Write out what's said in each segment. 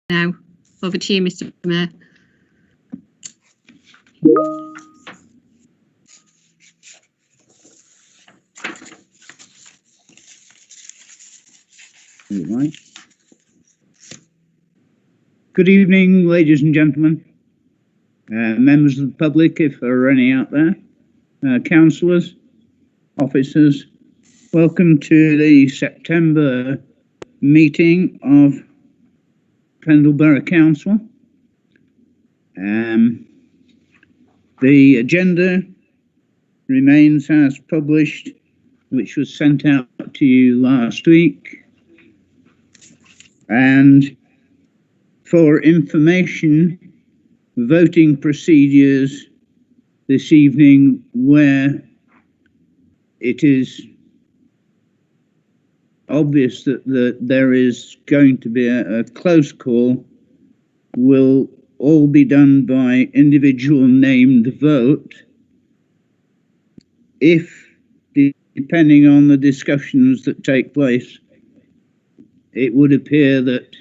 now. Over to you, Mr. Mayor. Right. Good evening, ladies and gentlemen, members of the public, if there are any out there, councillors, officers. Welcome to the September meeting of Pendle Borough Council. The agenda remains as published, which was sent out to you last week. And for information, voting procedures this evening, where it is obvious that there is going to be a close call, will all be done by individual named vote. If, depending on the discussions that take place, it would appear that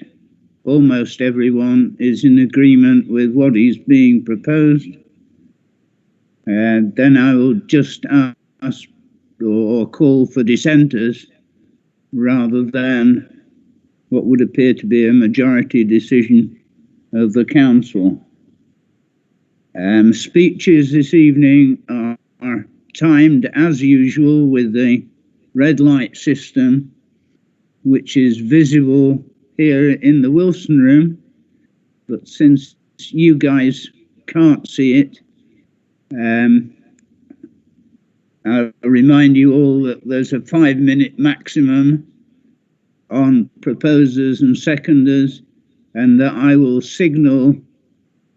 almost everyone is in agreement with what is being proposed, and then I will just ask or call for dissenters rather than what would appear to be a majority decision of the council. Speeches this evening are timed as usual with the red light system, which is visible here in the Wilson room, but since you guys can't see it, I'll remind you all that there's a 5-minute maximum on proposers and seconders, and that I will signal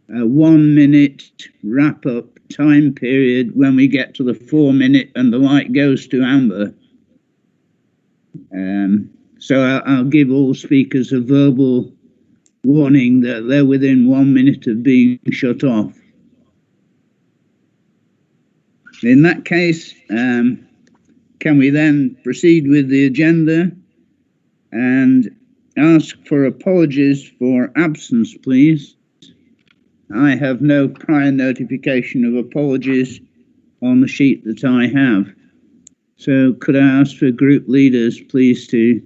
a 1-minute wrap-up time period when we get to the 4-minute and the light goes to amber. So I'll give all speakers a verbal warning that they're within 1 minute of being shut off. In that case, can we then proceed with the agenda and ask for apologies for absence, please? I have no prior notification of apologies on the sheet that I have. So could I ask for group leaders, please, to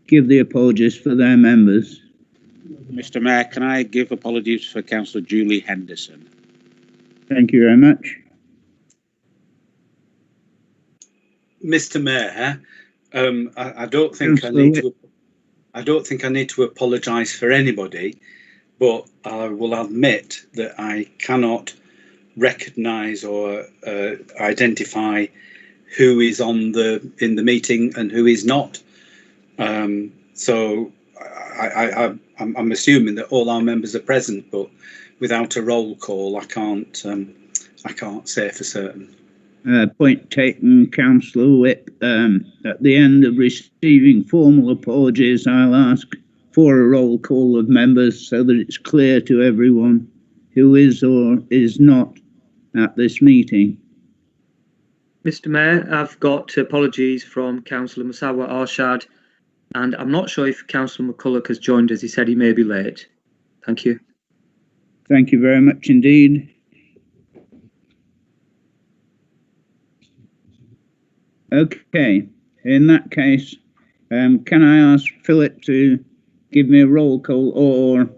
give the apologies for their members? Mr. Mayor, can I give apologies for Councillor Julie Henderson? Thank you very much. Mr. Mayor, I don't think I need to apologise for anybody, but I will admit that I cannot recognise or identify who is in the meeting and who is not. So I'm assuming that all our members are present, but without a roll call, I can't say for certain. Point taken, Councillor Whip. At the end of receiving formal apologies, I'll ask for a roll call of members so that it's clear to everyone who is or is not at this meeting. Mr. Mayor, I've got apologies from Councillor Musawa Arshad, and I'm not sure if Councillor McCulloch has joined us. He said he may be late. Thank you. Thank you very much indeed. Okay, in that case, can I ask Philip to give me a roll call, or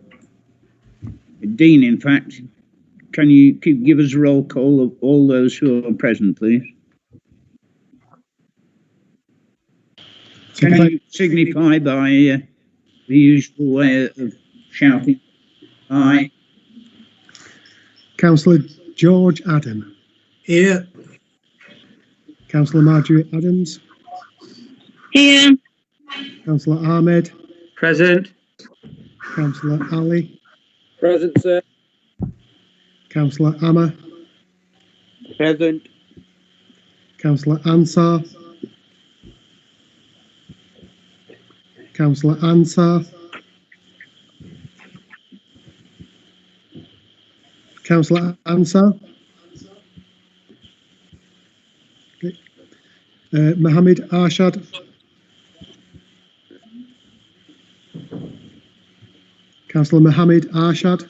Dean, in fact, can you give us a roll call of all those who are present, please? Can you signify by the usual way of shouting? Aye. Councillor George Adam. Here. Councillor Marjorie Adams. Here. Councillor Ahmed. Present. Councillor Ali. Present, sir. Councillor Amma. Present. Councillor Ansar. Councillor Ansar. Councillor Ansar. Okay. Mohammed Arshad. Councillor Mohammed Arshad.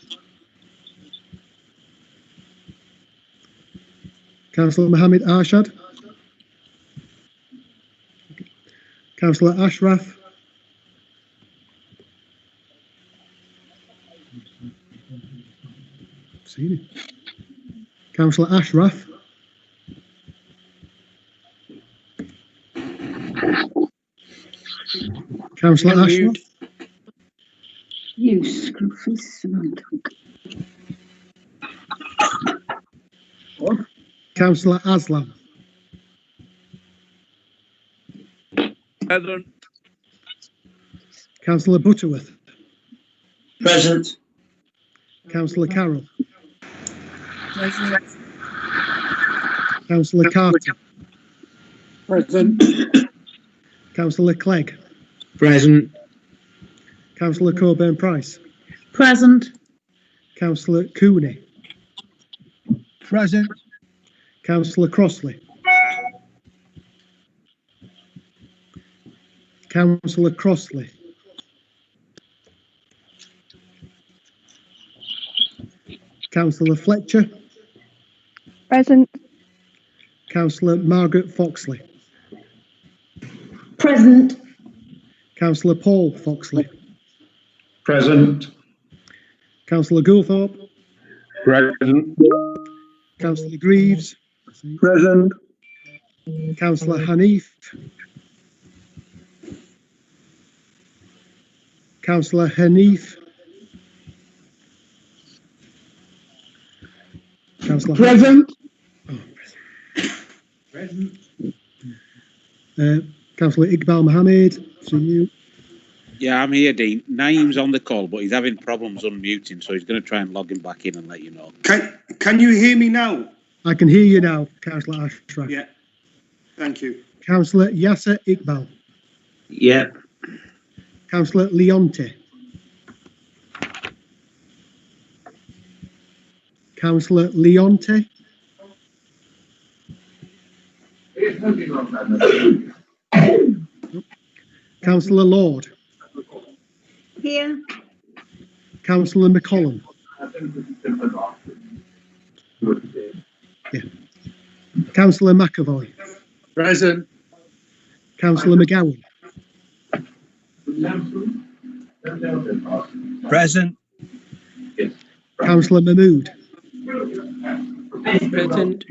Councillor Mohammed Arshad. Councillor Ashraf. Seen it. Councillor Ashraf. Councillor Ashraf. Use. Councillor Aslam. Present. Councillor Butterworth. Present. Councillor Carroll. Councillor Carter. Present. Councillor Clegg. Present. Councillor Coburn Price. Present. Councillor Cooney. Present. Councillor Crossley. Councillor Crossley. Councillor Fletcher. Present. Councillor Margaret Foxley. Present. Councillor Paul Foxley. Present. Councillor Goulthorpe. Present. Councillor Greaves. Present. Councillor Hanif. Councillor Hanif. Councillor Present. Present. Councillor Iqbal Mohammed. See you. Yeah, I'm here, Dean. Naeem's on the call, but he's having problems unmuting, so he's going to try and log him back in and let you know. Can you hear me now? I can hear you now, Councillor Ashraf. Yeah. Thank you. Councillor Yasser Iqbal. Yep. Councillor Leonte. Councillor Leonte. Councillor Lord. Here. Councillor McCollum. Yeah. Councillor McAvoy. Present. Councillor McGowan. Present. Councillor Mahmood. Present.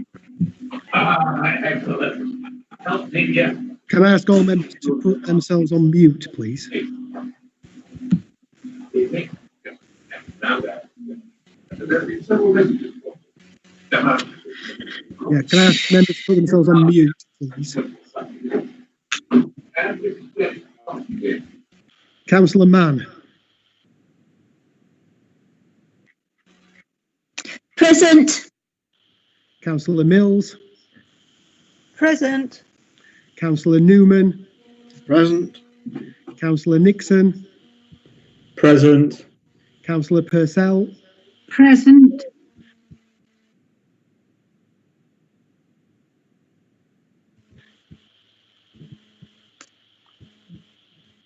Can I ask all members to put themselves on mute, please? Yeah, can I ask members to put themselves on mute, please? Councillor Mann. Present. Councillor Mills. Present. Councillor Newman. Present. Councillor Nixon. Present. Councillor Purcell. Present.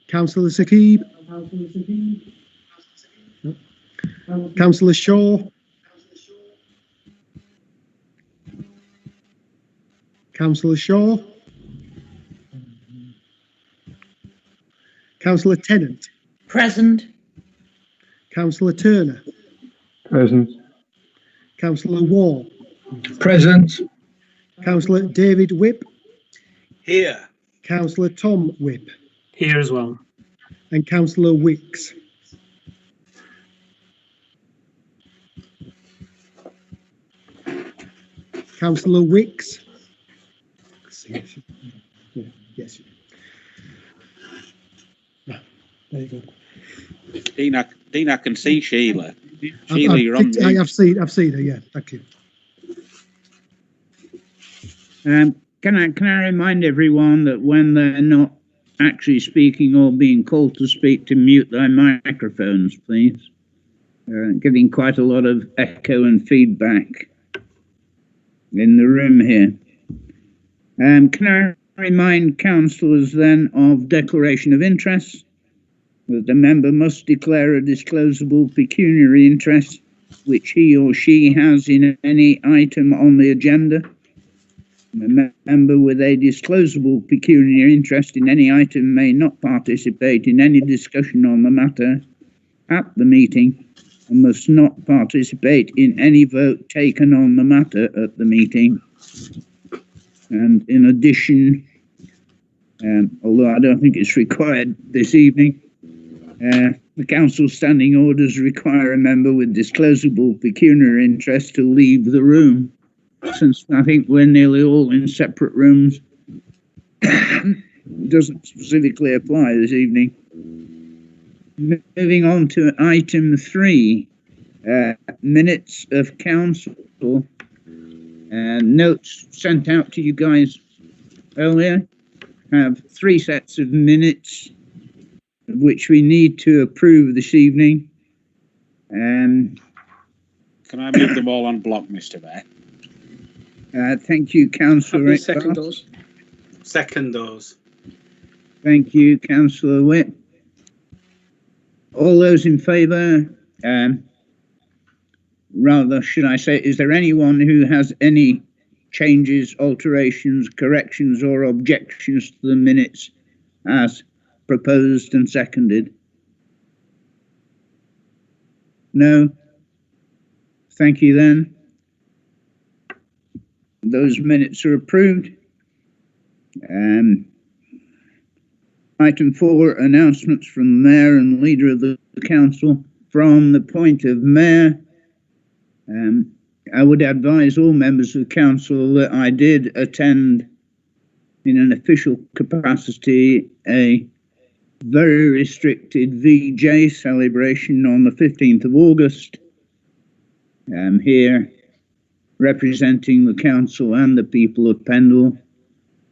Councillor Sakib. No. Councillor Shaw. Councillor Shaw. Councillor Tennant. Present. Councillor Turner. Present. Councillor Wall. Present. Councillor David Whip. Here. Councillor Tom Whip. Here as well. And Councillor Wicks. Councillor Wicks. Yeah, yes. No, there you go. Dean, I can see Sheila. Sheila, you're on mute. I've seen her. Yeah, thank you. Can I remind everyone that when they're not actually speaking or being called to speak, to mute their microphones, please? Getting quite a lot of echo and feedback in the room here. Can I remind councillors then of declaration of interest? that the member must declare a disclosable pecuniary interest which he or she has in any item on the agenda. A member with a disclosable pecuniary interest in any item may not participate in any discussion on the matter at the meeting and must not participate in any vote taken on the matter at the meeting. And in addition, although I don't think it's required this evening, the council's standing orders require a member with disclosable pecuniary interest to leave the room. Since I think we're nearly all in separate rooms, doesn't specifically apply this evening. Moving on to item 3, minutes of council. Notes sent out to you guys earlier have 3 sets of minutes which we need to approve this evening. Can I move them all on block, Mr. Mayor? Thank you, Councillor Second those. Second those. Thank you, Councillor Whip. All those in favour, rather, should I say, is there anyone who has any changes, alterations, corrections or objections to the minutes as proposed and seconded? No? Thank you then. Those minutes are approved. Item 4, announcements from the Mayor and Leader of the Council. From the point of Mayor, I would advise all members of the Council that I did attend in an official capacity a very restricted VJ celebration on the 15th of August. Here representing the Council and the people of Pendle,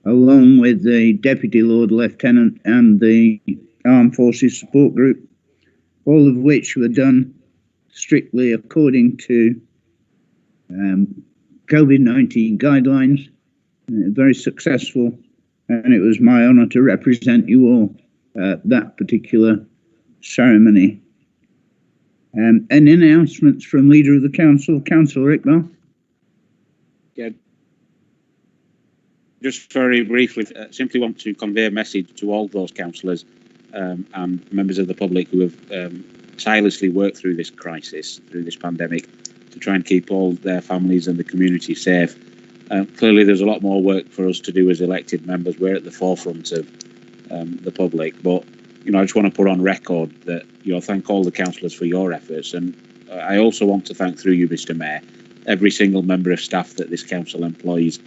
along with the Deputy Lord Lieutenant and the Armed Forces Support Group, all of which were done strictly according to COVID-19 guidelines. Very successful, and it was my honour to represent you all at that particular ceremony. Any announcements from Leader of the Council, Councillor Iqbal? Yeah. Just very briefly, simply want to convey a message to all those councillors and members of the public who have tirelessly worked through this crisis, through this pandemic, to try and keep all their families and the community safe. Clearly, there's a lot more work for us to do as elected members. We're at the forefront of the public, but I just want to put on record that thank all the councillors for your efforts, and I also want to thank, through you, Mr. Mayor, every single member of staff that this council employs.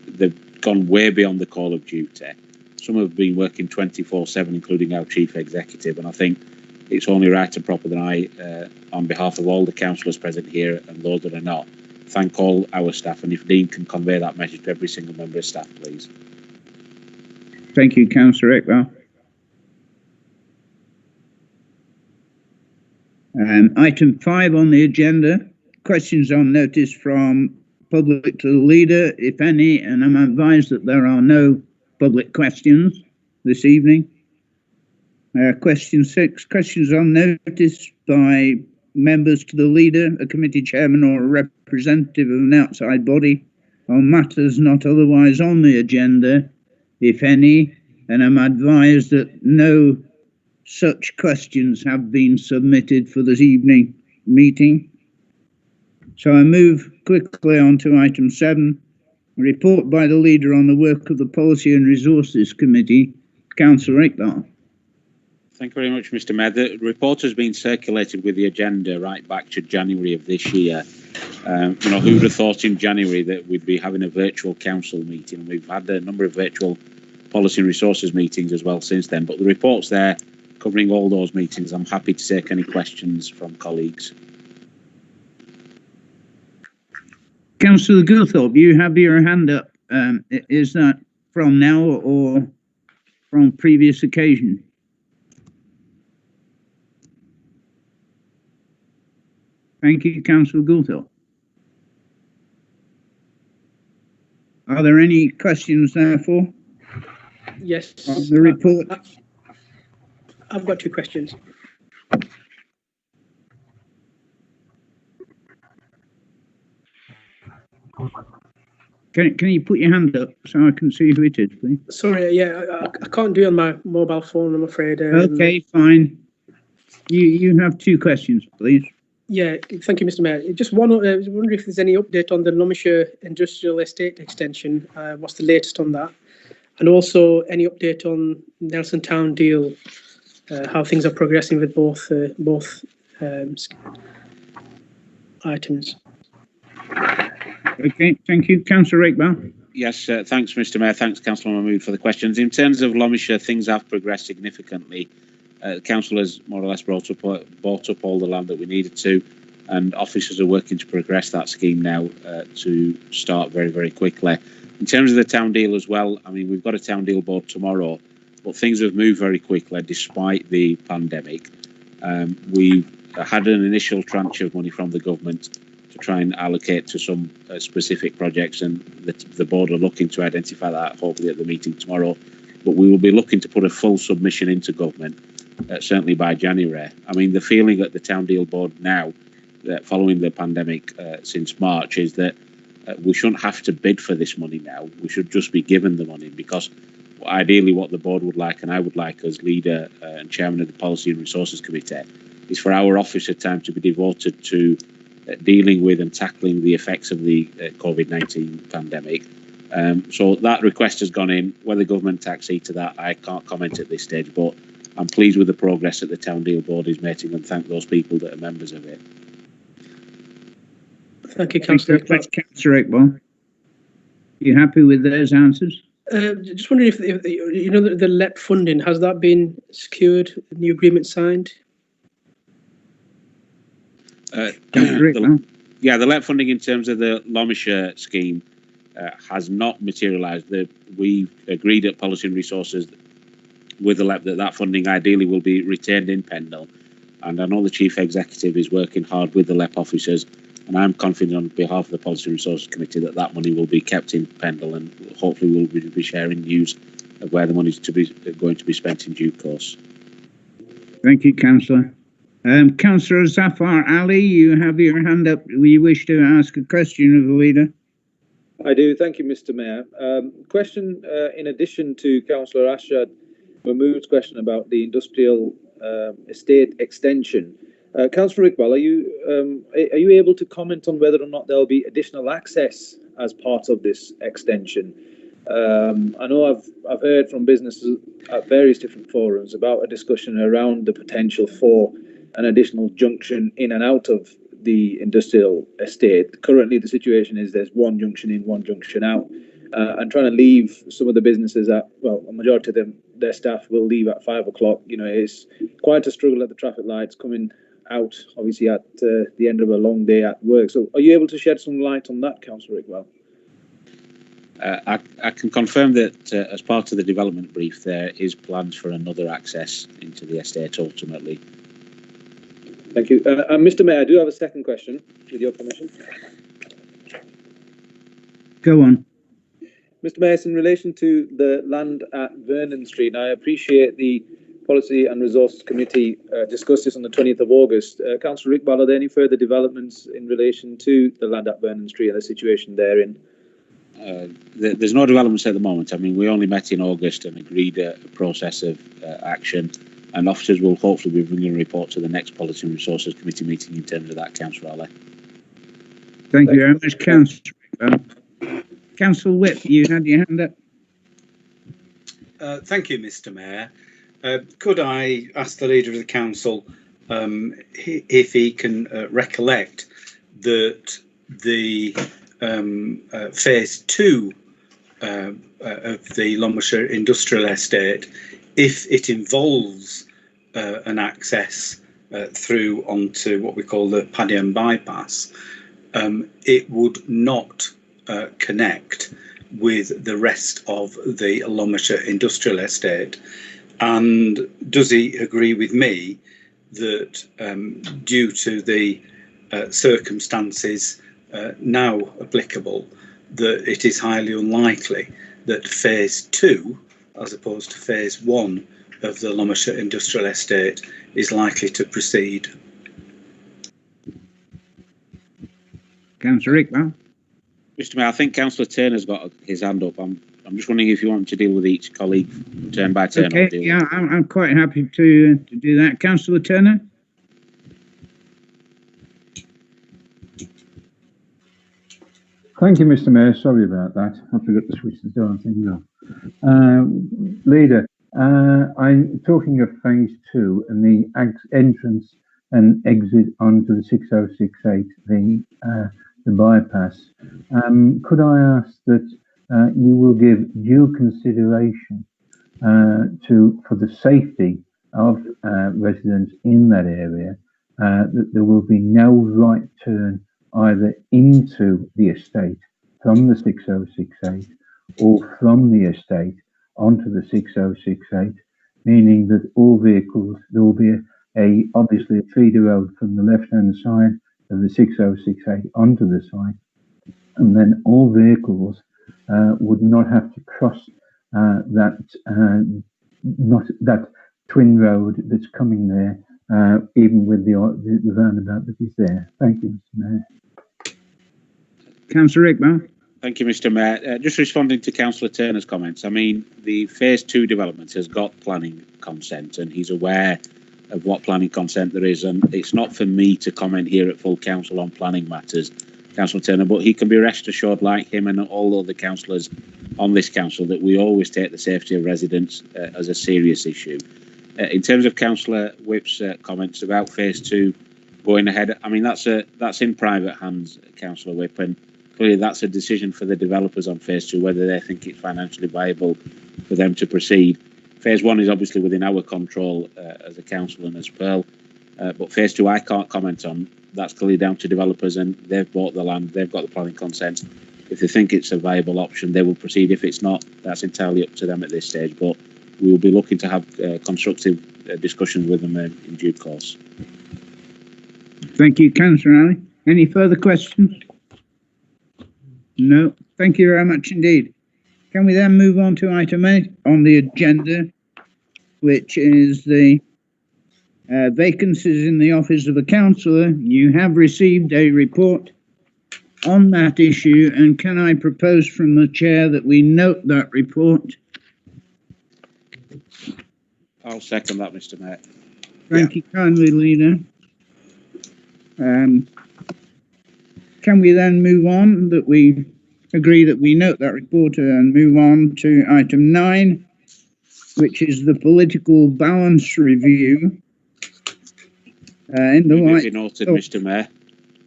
They've gone way beyond the call of duty. Some have been working 24/7, including our chief executive, and I think it's only right and proper that I, on behalf of all the councillors present here and those that are not, thank all our staff. And if Dean can convey that message to every single member of staff, please. Thank you, Councillor Iqbal. Item 5 on the agenda, questions on notice from public to the Leader, if any, and I'm advised that there are no public questions this evening. Question 6, questions on notice by members to the Leader, a committee chairman or a representative of an outside body on matters not otherwise on the agenda, if any, and I'm advised that no such questions have been submitted for this evening meeting. So I move quickly on to item 7, a report by the Leader on the work of the Policy and Resources Committee. Councillor Iqbal. Thank you very much, Mr. Mayor. The report has been circulated with the agenda right back to January of this year. Who would have thought in January that we'd be having a virtual council meeting? We've had a number of virtual policy and resources meetings as well since then, but the report's there covering all those meetings. I'm happy to take any questions from colleagues. Councillor Goulthorpe, you have your hand up. Is that from now or from previous occasion? Thank you, Councillor Goulthorpe. Are there any questions, therefore, Yes. on the report? I've got two questions. Can you put your hand up so I can see who it is, please? Sorry, I can't do it on my mobile phone, I'm afraid. Okay, fine. You have two questions, please. Yeah, thank you, Mr. Mayor. Just one, I was wondering if there's any update on the Lomershire Industrial Estate extension. What's the latest on that? And also any update on Nelson Town deal, how things are progressing with both items. Okay, thank you. Councillor Iqbal. Yes, thanks, Mr. Mayor. Thanks, Councillor Mahmood, for the questions. In terms of Lomershire, things have progressed significantly. The council has more or less bought up all the land that we needed to, and officers are working to progress that scheme now to start very, very quickly. In terms of the town deal as well, I mean, we've got a town deal board tomorrow, but things have moved very quickly despite the pandemic. We've had an initial tranche of money from the government to try and allocate to some specific projects, and the board are looking to identify that hopefully at the meeting tomorrow. But we will be looking to put a full submission into government certainly by January. I mean, the feeling at the town deal board now, following the pandemic since March, is that we shouldn't have to bid for this money now. We should just be given the money, because ideally what the board would like, and I would like as leader and chairman of the Policy and Resources Committee, is for our officer time to be devoted to dealing with and tackling the effects of the COVID-19 pandemic. So that request has gone in. Whether government accede to that, I can't comment at this stage, but I'm pleased with the progress that the town deal board is making, and thank those people that are members of it. Thank you, Councillor Iqbal. Councillor Iqbal. You happy with those answers? Just wondering if you know the LEP funding, has that been secured, the new agreement signed? The LEP funding in terms of the Lomershire scheme has not materialised. We agreed at Policy and Resources with the LEP that funding ideally will be retained in Pendle, and I know the Chief Executive is working hard with the LEP officers, and I'm confident on behalf of the Policy and Resources Committee that money will be kept in Pendle, and hopefully we'll be sharing news of where the money is going to be spent in due course. Thank you, Councillor. Councillor Zafar Ali, you have your hand up. You wish to ask a question of the leader? I do. Thank you, Mr. Mayor. Question in addition to Councillor Ashad Mahmood's question about the industrial estate extension. Councillor Iqbal, are you able to comment on whether or not there'll be additional access as part of this extension? I know I've heard from businesses at various different forums about a discussion around the potential for an additional junction in and out of the industrial estate. Currently, the situation is there's one junction in, one junction out, and trying to leave some of the businesses a majority of them, their staff will leave at 5 o'clock. You know, it's quite a struggle at the traffic lights coming out, obviously at the end of a long day at work. So are you able to shed some light on that, Councillor Iqbal? I can confirm that as part of the development brief, there is plans for another access into the estate ultimately. Thank you. Mr. Mayor, I do have a second question, with your permission. Go on. Mr. Mayor, it's in relation to the land at Vernon Street. I appreciate the Policy and Resources Committee discussed this on the 20th of August. Councillor Iqbal, are there any further developments in relation to the land at Vernon Street and the situation therein? There's no developments at the moment. I mean, we only met in August and agreed a process of action, and officers will hopefully be bringing a report to the next Policy and Resources Committee meeting in terms of that, Councillor Ali. Thank you very much, Councillor. Councillor Whip, you had your hand up. Thank you, Mr. Mayor. Could I ask the Leader of the Council if he can recollect that the phase 2 of the Lomershire Industrial Estate, if it involves an access through onto what we call the Paddy and Bypass, it would not connect with the rest of the Lomershire Industrial Estate? And does he agree with me that due to the circumstances now applicable, that it is highly unlikely that phase 2, as opposed to phase 1 of the Lomershire Industrial Estate is likely to proceed. Councillor Iqbal. Mr. Mayor, I think Councillor Turner's got his hand up. I'm just wondering if you want to deal with each colleague turn by turn. Okay, yeah, I'm quite happy to do that. Councillor Turner. Thank you, Mr. Mayor. Sorry about that. I forgot to switch the darn thing off. Leader, I'm talking of phase 2 and the entrance and exit onto the 6068, the bypass. Could I ask that you will give due consideration for the safety of residents in that area, that there will be no right turn either into the estate from the 6068 or from the estate onto the 6068, meaning that all vehicles, there will be obviously a feeder road from the left-hand side of the 6068 onto the site, and then all vehicles would not have to cross that twin road that's coming there, even with the roundabout that is there. Thank you, Mr. Mayor. Councillor Iqbal. Thank you, Mr. Mayor. Just responding to Councillor Turner's comments. I mean, the phase 2 development has got planning consent, and he's aware of what planning consent there is, and it's not for me to comment here at full council on planning matters, Councillor Turner, but he can be rest assured, like him and all other councillors on this council, that we always take the safety of residents as a serious issue. In terms of Councillor Whip's comments about phase 2 going ahead, I mean, that's in private hands, Councillor Whip, and clearly that's a decision for the developers on phase 2, whether they think it's financially viable for them to proceed. Phase 1 is obviously within our control as a council and as Pearl, but phase 2 I can't comment on. That's clearly down to developers, and they've bought the land, they've got the planning consent. If they think it's a viable option, they will proceed. If it's not, that's entirely up to them at this stage, but we will be looking to have constructive discussions with them in due course. Thank you, Councillor Ali. Any further questions? No. Thank you very much indeed. Can we then move on to item 8 on the agenda, which is the vacancies in the office of a councillor? You have received a report on that issue, and can I propose from the chair that we note that report? I'll second that, Mr. Mayor. Thank you kindly, Leader. Can we then move on, that we agree that we note that report and move on to item 9, which is the political balance review. In the light noted, Mr. Mayor.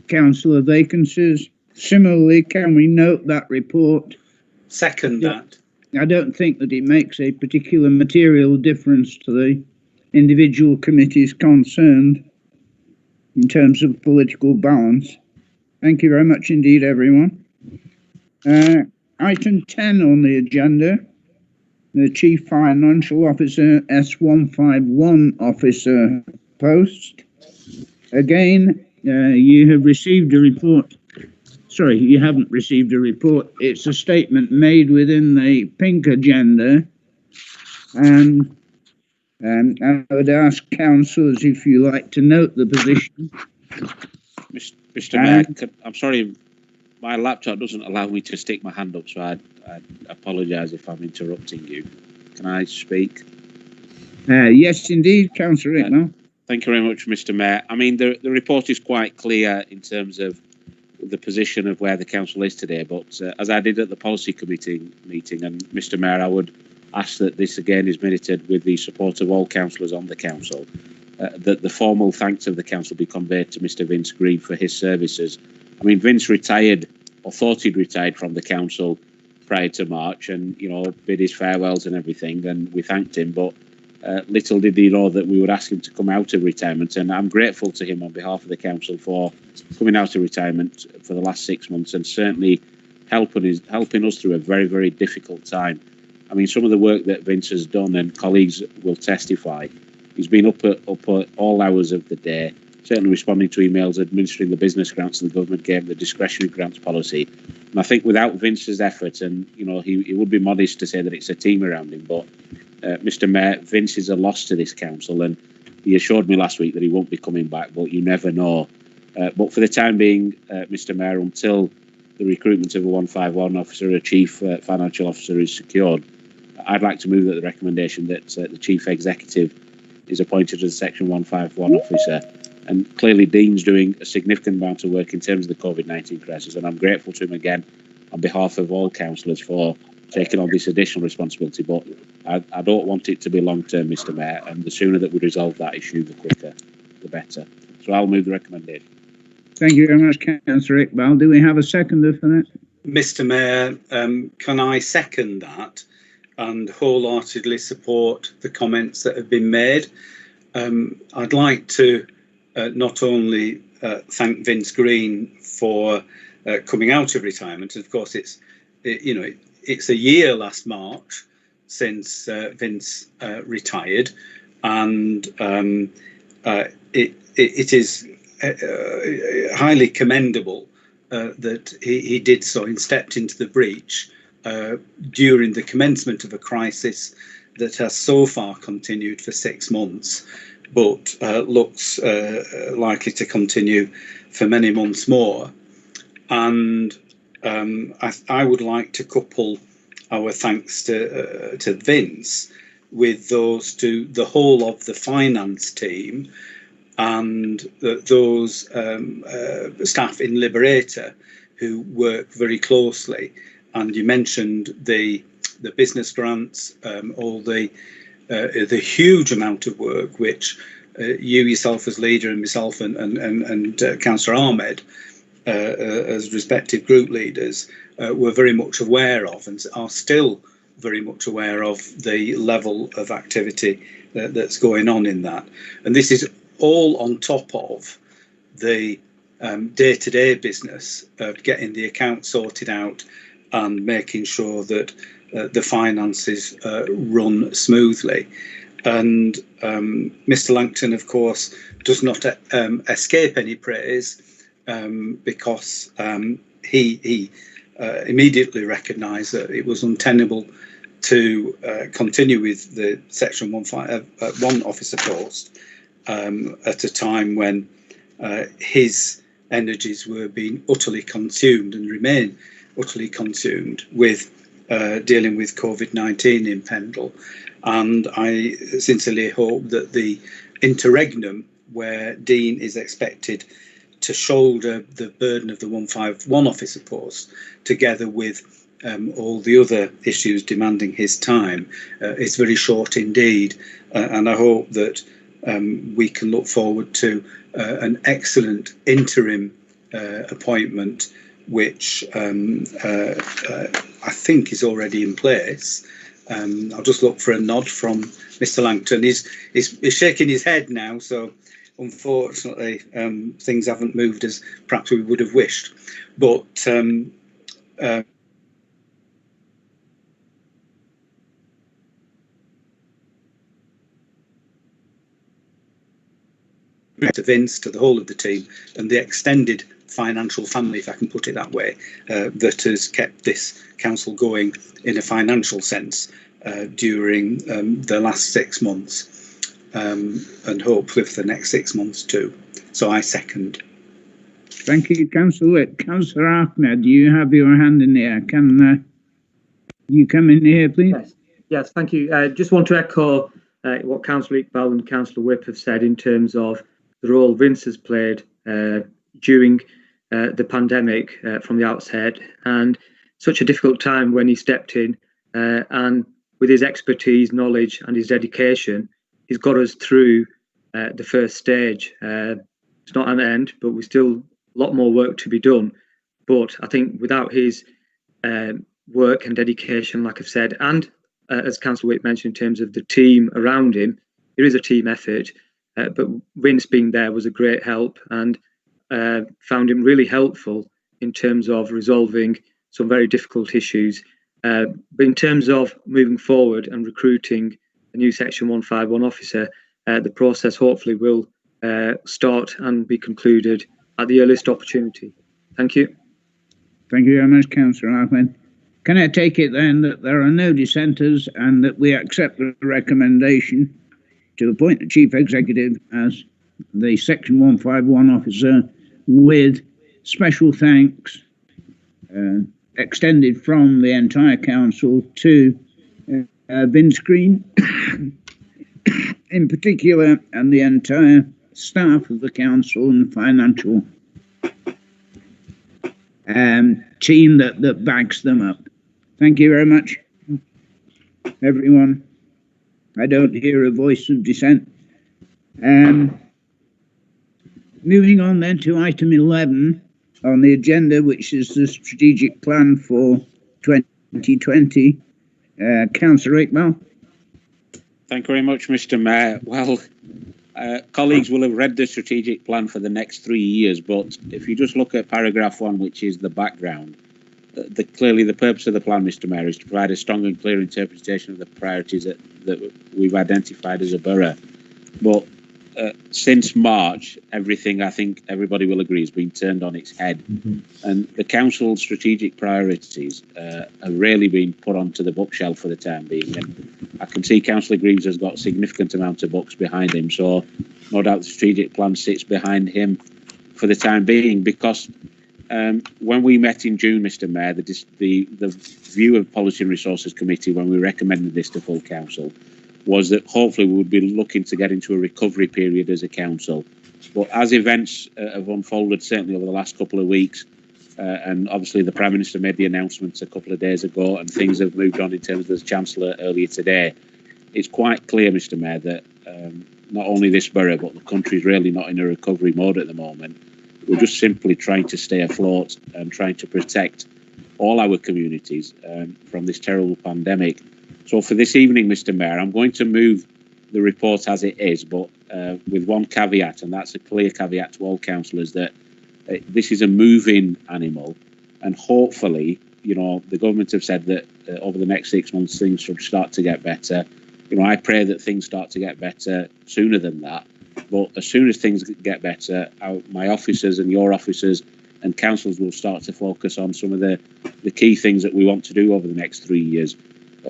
Councillor vacancies. Similarly, can we note that report? Second that. I don't think that it makes a particular material difference to the individual committees concerned in terms of political balance. Thank you very much indeed, everyone. Item 10 on the agenda, the Chief Financial Officer S151 officer post. Again, you have received a report. Sorry, you haven't received a report. It's a statement made within the pink agenda, and I would ask councillors if you like to note the position. Mr. Mayor, I'm sorry, my laptop doesn't allow me to stick my hand up, so I apologise if I'm interrupting you. Can I speak? Yes, indeed, Councillor Iqbal. Thank you very much, Mr. Mayor. I mean, the report is quite clear in terms of the position of where the council is today, but as I did at the policy committee meeting, and Mr. Mayor, I would ask that this again is minuted with the support of all councillors on the council, that the formal thanks of the council be conveyed to Mr. Vince Green for his services. I mean, Vince retired, or thought he'd retired from the council prior to March, and, you know, bid his farewells and everything, and we thanked him, but little did he know that we would ask him to come out of retirement, and I'm grateful to him on behalf of the council for coming out of retirement for the last 6 months, and certainly helping us through a very, very difficult time. I mean, some of the work that Vince has done, and colleagues will testify, he's been up at all hours of the day, certainly responding to emails, administering the business grants the government gave, the discretionary grants policy. And I think without Vince's effort, and, you know, he would be modest to say that it's a team around him, but Mr. Mayor, Vince is a loss to this council, and he assured me last week that he won't be coming back, but you never know. But for the time being, Mr. Mayor, until the recruitment of a 151 officer, a chief financial officer is secured, I'd like to move that the recommendation that the chief executive is appointed as a Section 151 officer. And clearly, Dean's doing a significant amount of work in terms of the COVID-19 crisis, and I'm grateful to him again on behalf of all councillors for taking on this additional responsibility. But I don't want it to be long-term, Mr. Mayor, and the sooner that we resolve that issue, the quicker, the better. So I'll move the recommendation. Thank you very much, Councillor Iqbal. Do we have a seconder for that? Mr. Mayor, can I second that and wholeheartedly support the comments that have been made? I'd like to not only thank Vince Green for coming out of retirement. Of course, it's a year last March since Vince retired, and it is highly commendable that he did so and stepped into the breach during the commencement of a crisis that has so far continued for 6 months, but looks likely to continue for many months more. And I would like to couple our thanks to Vince with those to the whole of the finance team and those staff in Liberator who work very closely. And you mentioned the business grants, all the huge amount of work which you yourself as leader and myself and Councillor Ahmed as respective group leaders were very much aware of, and are still very much aware of the level of activity that's going on in that. And this is all on top of the day-to-day business of getting the account sorted out and making sure that the finances run smoothly. And Mr. Langton, of course, does not escape any praise because he immediately recognised that it was untenable to continue with the Section 151 officer post at a time when his energies were being utterly consumed and remain utterly consumed with dealing with COVID-19 in Pendle. And I sincerely hope that the interregnum, where Dean is expected to shoulder the burden of the 151 officer post, together with all the other issues demanding his time, is very short indeed. And I hope that we can look forward to an excellent interim appointment, which I think is already in place. I'll just look for a nod from Mr. Langton. He's shaking his head now, so unfortunately things haven't moved as perhaps we would have wished. But to Vince, to the whole of the team, and the extended financial family, if I can put it that way, that has kept this council going in a financial sense during the last 6 months, and hopefully for the next 6 months too. So I second. Thank you, Councillor. Councillor Ahmed, you have your hand in the air. Can you come in here, please? Yes, thank you. I just want to echo what Councillor Iqbal and Councillor Whip have said in terms of the role Vince has played during the pandemic from the outset, and such a difficult time when he stepped in, and with his expertise, knowledge and his dedication, he's got us through the first stage. It's not an end, but we're still a lot more work to be done. But I think without his work and dedication, like I've said, and as Councillor Whip mentioned, in terms of the team around him, it is a team effort. But Vince being there was a great help, and found him really helpful in terms of resolving some very difficult issues. But in terms of moving forward and recruiting a new Section 151 officer, the process hopefully will start and be concluded at the earliest opportunity. Thank you. Thank you very much, Councillor Ahmed. Can I take it then that there are no dissenters and that we accept the recommendation to appoint the Chief Executive as the Section 151 officer with special thanks extended from the entire council to Vince Green in particular, and the entire staff of the council and the financial team that backs them up. Thank you very much, everyone. I don't hear a voice of dissent. Moving on then to item 11 on the agenda, which is the strategic plan for 2020. Councillor Iqbal. Thank you very much, Mr. Mayor. Well, colleagues will have read the strategic plan for the next 3 years, but if you just look at paragraph 1, which is the background, clearly the purpose of the plan, Mr. Mayor, is to provide a strong and clear interpretation of the priorities that we've identified as a borough. But since March, everything, I think everybody will agree, has been turned on its head. And the council's strategic priorities have really been put onto the bookshelf for the time being. And I can see Councillor Greaves has got a significant amount of books behind him, so no doubt the strategic plan sits behind him for the time being, because when we met in June, Mr. Mayor, the view of Policy and Resources Committee when we recommended this to full council was that hopefully we would be looking to get into a recovery period as a council. But as events have unfolded, certainly over the last couple of weeks, and obviously the Prime Minister made the announcements a couple of days ago, and things have moved on in terms of the Chancellor earlier today, it's quite clear, Mr. Mayor, that not only this borough, but the country is really not in a recovery mode at the moment. We're just simply trying to stay afloat and trying to protect all our communities from this terrible pandemic. So for this evening, Mr. Mayor, I'm going to move the report as it is, but with one caveat, and that's a clear caveat to all councillors, that this is a moving animal, and hopefully, you know, the government have said that over the next 6 months things should start to get better. You know, I pray that things start to get better sooner than that. But as soon as things get better, my officers and your officers and councillors will start to focus on some of the key things that we want to do over the next 3 years.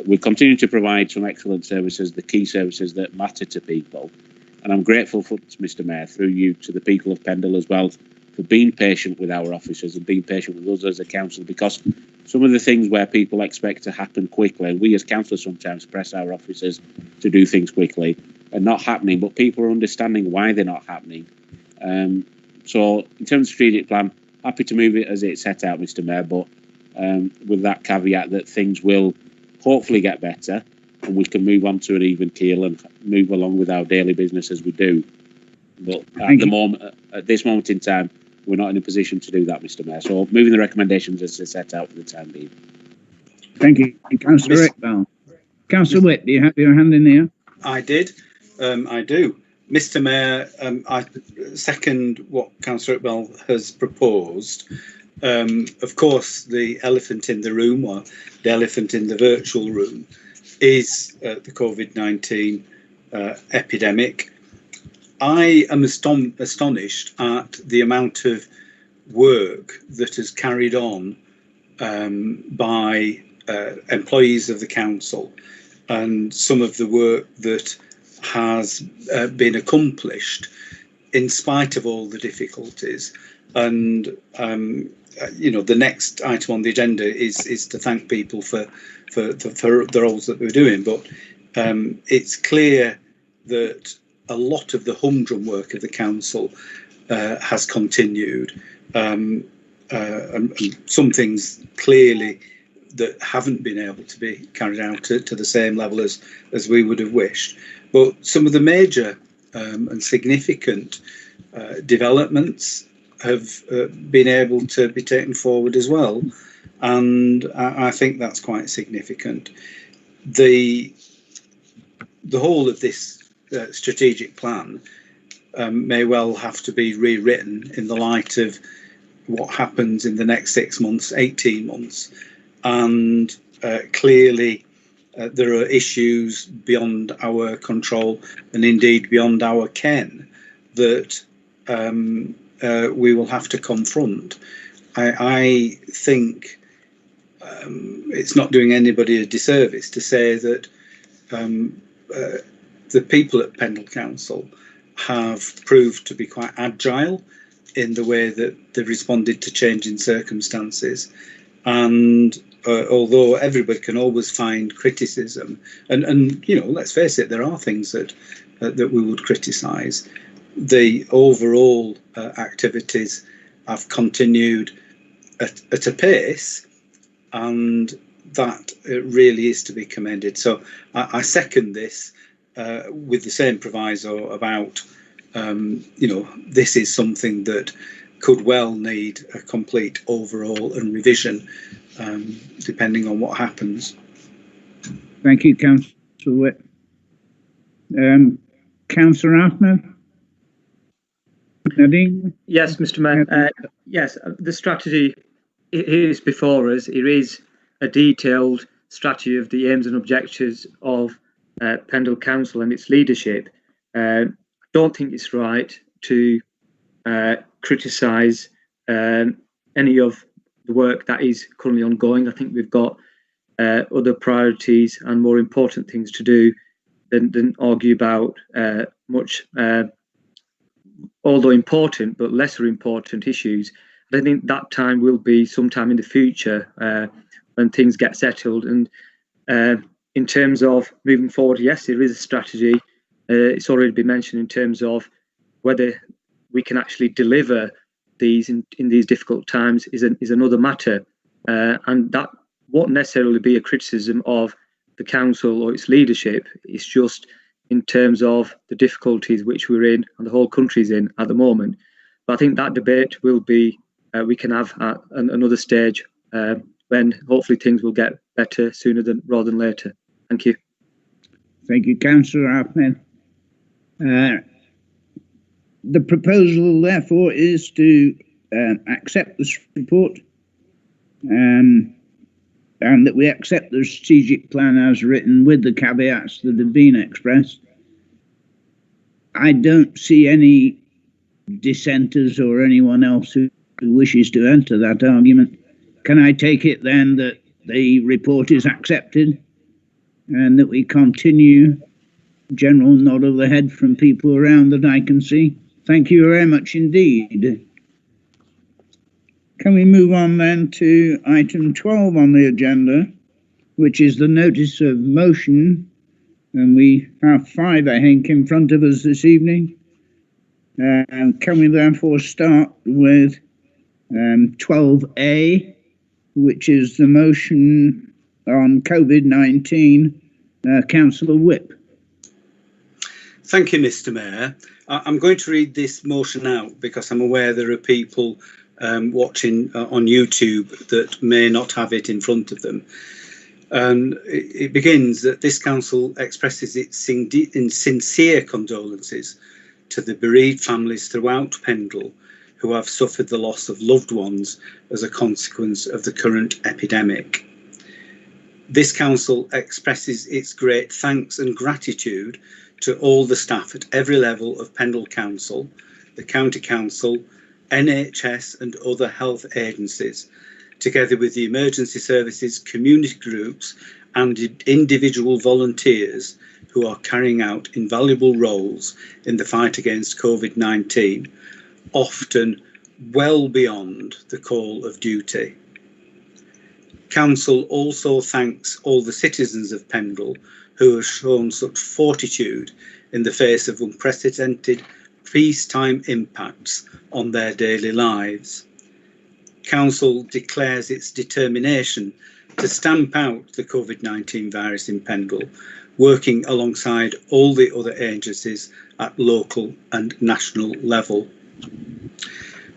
We continue to provide some excellent services, the key services that matter to people. And I'm grateful for, Mr. Mayor, through you, to the people of Pendle as well, for being patient with our officers and being patient with us as a council, because some of the things where people expect to happen quickly, and we as councillors sometimes press our officers to do things quickly, are not happening, but people are understanding why they're not happening. So in terms of strategic plan, happy to move it as it's set out, Mr. Mayor, but with that caveat that things will hopefully get better and we can move on to an even keel and move along with our daily business as we do. But at this moment in time, we're not in a position to do that, Mr. Mayor. So moving the recommendations as they're set out for the time being. Thank you, Councillor Iqbal. Councillor Witt, do you have your hand in the air? I did. I do. Mr. Mayor, I second what Councillor Iqbal has proposed. Of course, the elephant in the room, or the elephant in the virtual room, is the COVID-19 epidemic. I am astonished at the amount of work that is carried on by employees of the council, and some of the work that has been accomplished in spite of all the difficulties. And you know, the next item on the agenda is to thank people for the roles that we're doing. But it's clear that a lot of the humdrum work of the council has continued, and some things clearly that haven't been able to be carried out to the same level as we would have wished. But some of the major and significant developments have been able to be taken forward as well, and I think that's quite significant. The whole of this strategic plan may well have to be rewritten in the light of what happens in the next 6 months, 18 months, and clearly there are issues beyond our control and indeed beyond our ken that we will have to confront. I think it's not doing anybody a disservice to say that the people at Pendle Council have proved to be quite agile in the way that they responded to changing circumstances. And although everybody can always find criticism, and you know, let's face it, there are things that we would criticise, the overall activities have continued at a pace, and that really is to be commended. So I second this with the same proviso about, you know, this is something that could well need a complete overhaul and revision, depending on what happens. Thank you, Councillor Whip. Councillor Ahmed? Nadine? Yes, Mr. Mayor. Yes, the strategy is before us. It is a detailed strategy of the aims and objectives of Pendle Council and its leadership. I don't think it's right to criticise any of the work that is currently ongoing. I think we've got other priorities and more important things to do than argue about much, although important, but lesser important issues. I think that time will be sometime in the future when things get settled. And in terms of moving forward, yes, there is a strategy. It's already been mentioned in terms of whether we can actually deliver these in these difficult times is another matter. And that won't necessarily be a criticism of the council or its leadership. It's just in terms of the difficulties which we're in and the whole country's in at the moment. But I think that debate will be, we can have at another stage when hopefully things will get better sooner rather than later. Thank you. Thank you, Councillor Ahmed. The proposal, therefore, is to accept this report and that we accept the strategic plan as written with the caveats that have been expressed. I don't see any dissenters or anyone else who wishes to enter that argument. Can I take it then that the report is accepted and that we continue? General nod of the head from people around that I can see. Thank you very much indeed. Can we move on then to item 12 on the agenda, which is the notice of motion? And we have 5, I think, in front of us this evening. Can we therefore start with 12A, which is the motion on COVID-19, Councillor Whip. Thank you, Mr. Mayor. I'm going to read this motion out because I'm aware there are people watching on YouTube that may not have it in front of them. And it begins that this council expresses its sincere condolences to the bereaved families throughout Pendle who have suffered the loss of loved ones as a consequence of the current epidemic. This council expresses its great thanks and gratitude to all the staff at every level of Pendle Council, the County Council, NHS and other health agencies, together with the emergency services, community groups and individual volunteers who are carrying out invaluable roles in the fight against COVID-19, often well beyond the call of duty. Council also thanks all the citizens of Pendle who have shown such fortitude in the face of unprecedented peacetime impacts on their daily lives. Council declares its determination to stamp out the COVID-19 virus in Pendle, working alongside all the other agencies at local and national level.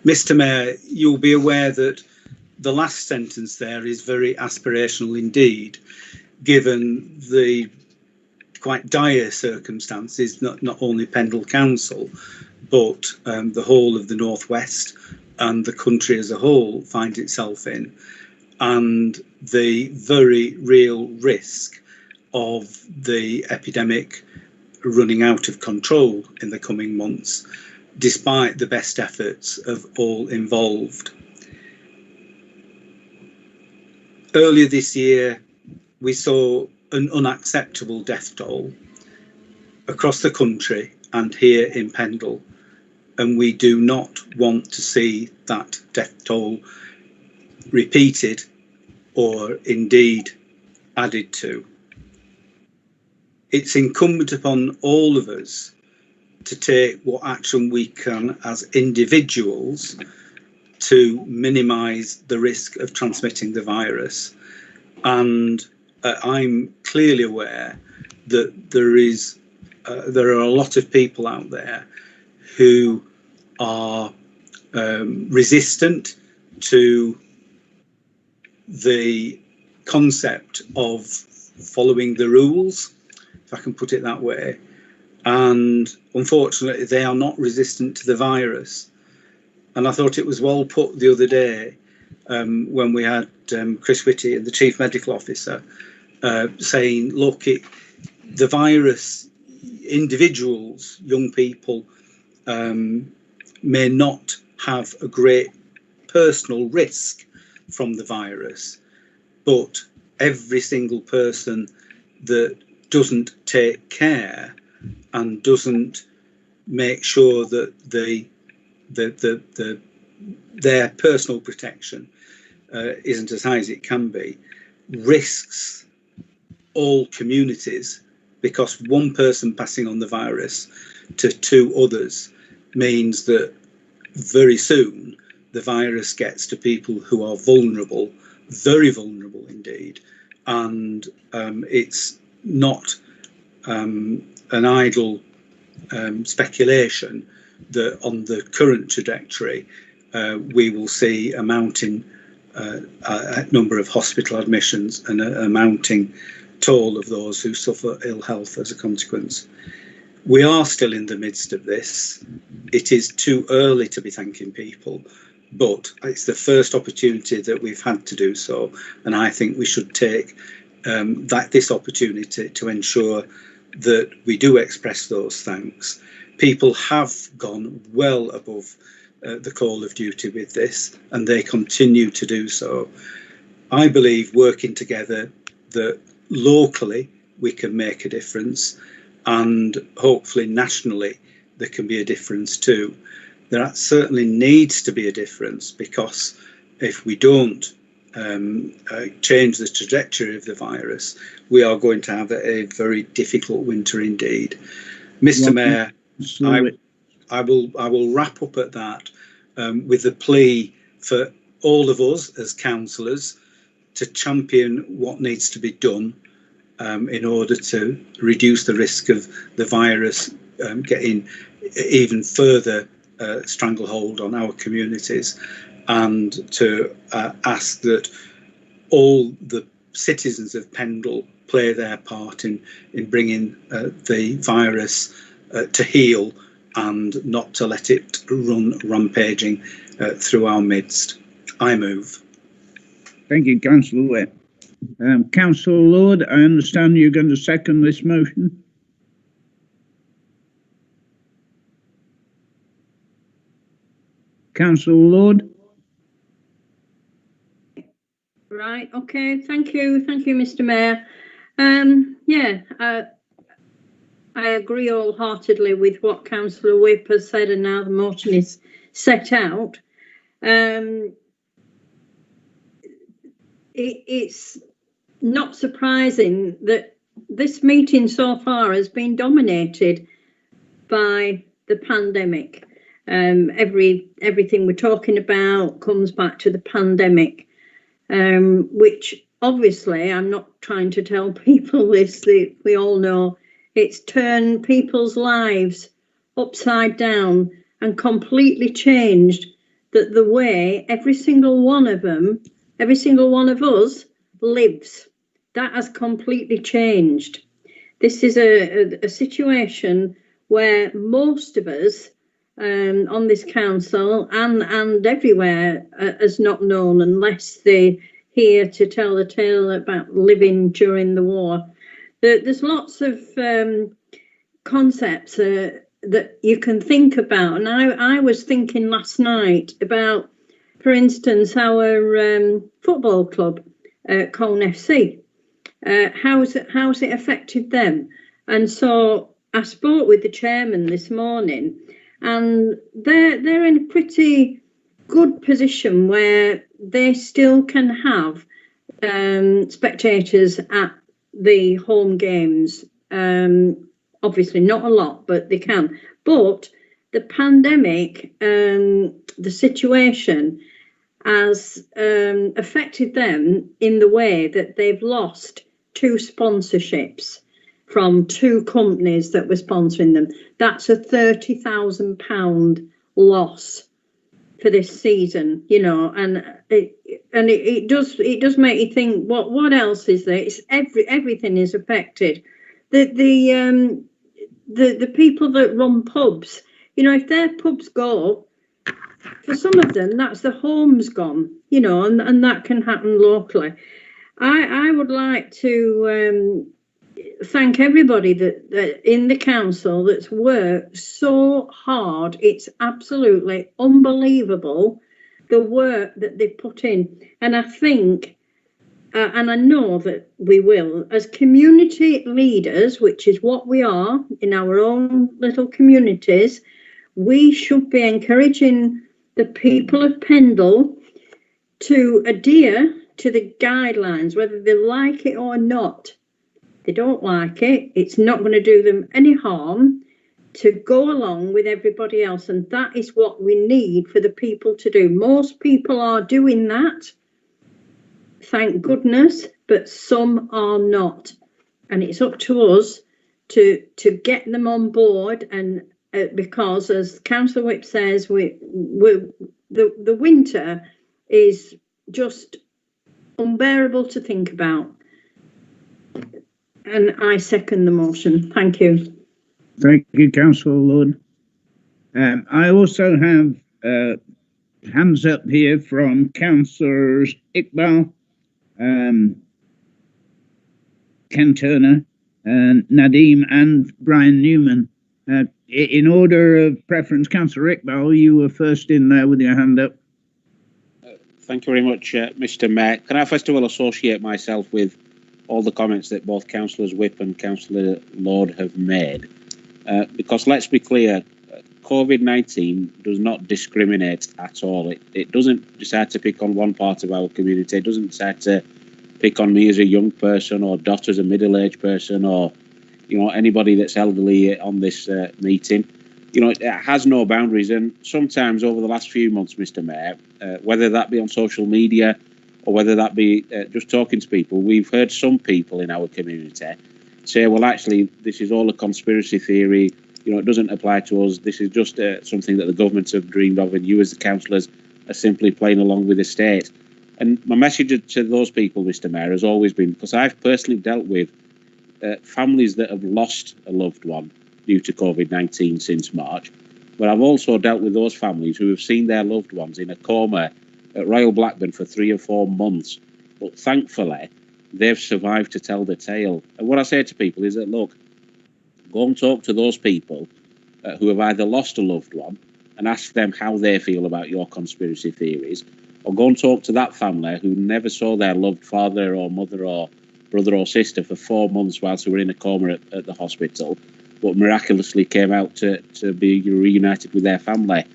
Mr. Mayor, you'll be aware that the last sentence there is very aspirational indeed, given the quite dire circumstances, not only Pendle Council, but the whole of the North West and the country as a whole finds itself in, and the very real risk of the epidemic running out of control in the coming months, despite the best efforts of all involved. earlier this year, we saw an unacceptable death toll across the country and here in Pendle, and we do not want to see that death toll repeated or indeed added to. It's incumbent upon all of us to take what action we can as individuals to minimise the risk of transmitting the virus. And I'm clearly aware that there are a lot of people out there who are resistant to the concept of following the rules, if I can put it that way. And unfortunately, they are not resistant to the virus. And I thought it was well put the other day when we had Chris Whitty, the Chief Medical Officer, saying, look, the virus, individuals, young people, may not have a great personal risk from the virus, but every single person that doesn't take care and doesn't make sure that their personal protection isn't as high as it can be, risks all communities, because one person passing on the virus to two others means that very soon the virus gets to people who are vulnerable, very vulnerable indeed. And it's not an idle speculation that on the current trajectory we will see a mounting number of hospital admissions and a mounting toll of those who suffer ill health as a consequence. We are still in the midst of this. It is too early to be thanking people, but it's the first opportunity that we've had to do so, and I think we should take this opportunity to ensure that we do express those thanks. People have gone well above the call of duty with this, and they continue to do so. I believe working together that locally we can make a difference, and hopefully nationally there can be a difference too. There certainly needs to be a difference, because if we don't change the trajectory of the virus, we are going to have a very difficult winter indeed. Mr. Mayor, I will wrap up at that with the plea for all of us as councillors to champion what needs to be done in order to reduce the risk of the virus getting even further stranglehold on our communities, and to ask that all the citizens of Pendle play their part in bringing the virus to heel and not to let it run rampaging through our midst. I move. Thank you, Councillor Webb. Councillor Lord, I understand you're going to second this motion. Councillor Lord. Right, okay, thank you, Mr. Mayor. I agree wholeheartedly with what Councillor Whip has said, and now the motion is set out. It's not surprising that this meeting so far has been dominated by the pandemic. Everything we're talking about comes back to the pandemic, which obviously, I'm not trying to tell people this, that we all know it's turned people's lives upside down and completely changed the way every single one of them, every single one of us lives. That has completely changed. This is a situation where most of us on this council and everywhere has not known, unless they're here to tell the tale about living during the war. There's lots of concepts that you can think about, and I was thinking last night about, for instance, our football club. Colne FC. How's it affected them? And so I spoke with the chairman this morning, and they're in a pretty good position where they still can have spectators at the home games. Obviously not a lot, but they can. But the pandemic, the situation has affected them in the way that they've lost 2 sponsorships from 2 companies that were sponsoring them. That's a £30,000 loss for this season, you know, and it does make you think, what else is there? It's everything is affected. The people that run pubs, you know, if their pubs go, for some of them, that's the home's gone, you know, and that can happen locally. I would like to thank everybody that in the council that's worked so hard. It's absolutely unbelievable, the work that they put in. And I think, and I know that we will, as community leaders, which is what we are in our own little communities, we should be encouraging the people of Pendle to adhere to the guidelines, whether they like it or not. They don't like it, it's not going to do them any harm to go along with everybody else, and that is what we need for the people to do. Most people are doing that, thank goodness, but some are not, and it's up to us to get them on board. And because, as Councillor Whip says, the winter is just unbearable to think about. And I second the motion. Thank you. Thank you, Councillor Lord. I also have hands up here from Councillors Iqbal, Ken Turner, Nadeem and Brian Newman. In order of preference, Councillor Iqbal, you were first in there with your hand up. Thank you very much, Mr. Mayor. Can I first of all associate myself with all the comments that both Councillors Whip and Councillor Lord have made? Because let's be clear, COVID-19 does not discriminate at all. It doesn't decide to pick on one part of our community. It doesn't decide to pick on me as a young person, or Dot as a middle-aged person, or, you know, anybody that's elderly on this meeting. You know, it has no boundaries. And sometimes over the last few months, Mr. Mayor, whether that be on social media or whether that be just talking to people, we've heard some people in our community say, well, actually, this is all a conspiracy theory. You know, it doesn't apply to us. This is just something that the government have dreamed of, and you as the councillors are simply playing along with the state. And my message to those people, Mr. Mayor, has always been, because I've personally dealt with families that have lost a loved one due to COVID-19 since March, but I've also dealt with those families who have seen their loved ones in a coma at Royal Blackburn for 3 or 4 months, but thankfully they've survived to tell the tale. And what I say to people is that, look, go and talk to those people who have either lost a loved one and ask them how they feel about your conspiracy theories, or go and talk to that family who never saw their loved father or mother or brother or sister for 4 months whilst they were in a coma at the hospital, but miraculously came out to be reunited with their family.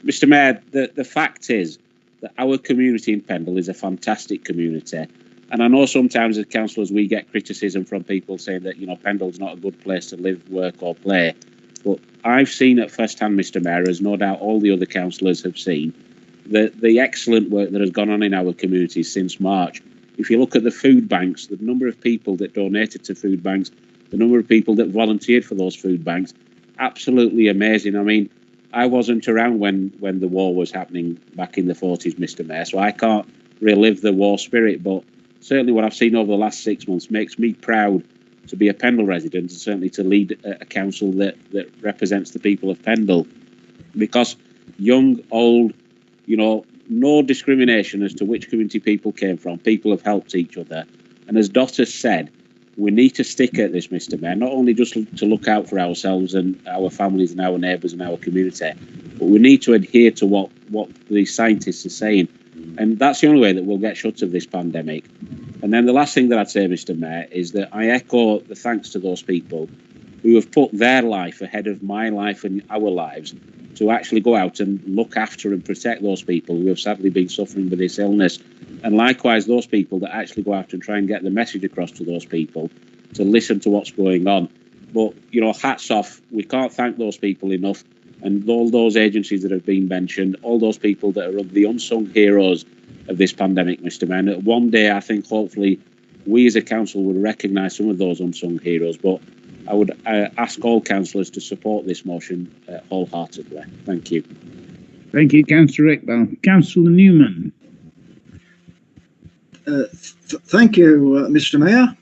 Mr. Mayor, the fact is that our community in Pendle is a fantastic community. And I know sometimes as councillors we get criticism from people saying that, you know, Pendle's not a good place to live, work or play. But I've seen at first hand, Mr. Mayor, as no doubt all the other councillors have seen, the excellent work that has gone on in our community since March. If you look at the food banks, the number of people that donated to food banks, the number of people that volunteered for those food banks, absolutely amazing. I mean, I wasn't around when the war was happening back in the 40s, Mr. Mayor, so I can't relive the war spirit, but certainly what I've seen over the last 6 months makes me proud to be a Pendle resident, and certainly to lead a council that represents the people of Pendle. Because young, old, you know, no discrimination as to which community people came from. People have helped each other. And as Dot has said, we need to stick at this, Mr. Mayor, not only just to look out for ourselves and our families and our neighbours and our community, but we need to adhere to what the scientists are saying. And that's the only way that we'll get shut of this pandemic. And then the last thing that I'd say, Mr. Mayor, is that I echo the thanks to those people who have put their life ahead of my life and our lives to actually go out and look after and protect those people who have sadly been suffering with this illness. And likewise, those people that actually go out and try and get the message across to those people to listen to what's going on. But, you know, hats off. We can't thank those people enough. And all those agencies that have been mentioned, all those people that are the unsung heroes of this pandemic, Mr. Mayor. And one day, I think, hopefully, we as a council would recognise some of those unsung heroes. But I would ask all councillors to support this motion wholeheartedly. Thank you. Thank you, Councillor Iqbal. Councillor Newman. Thank you, Mr. Mayor.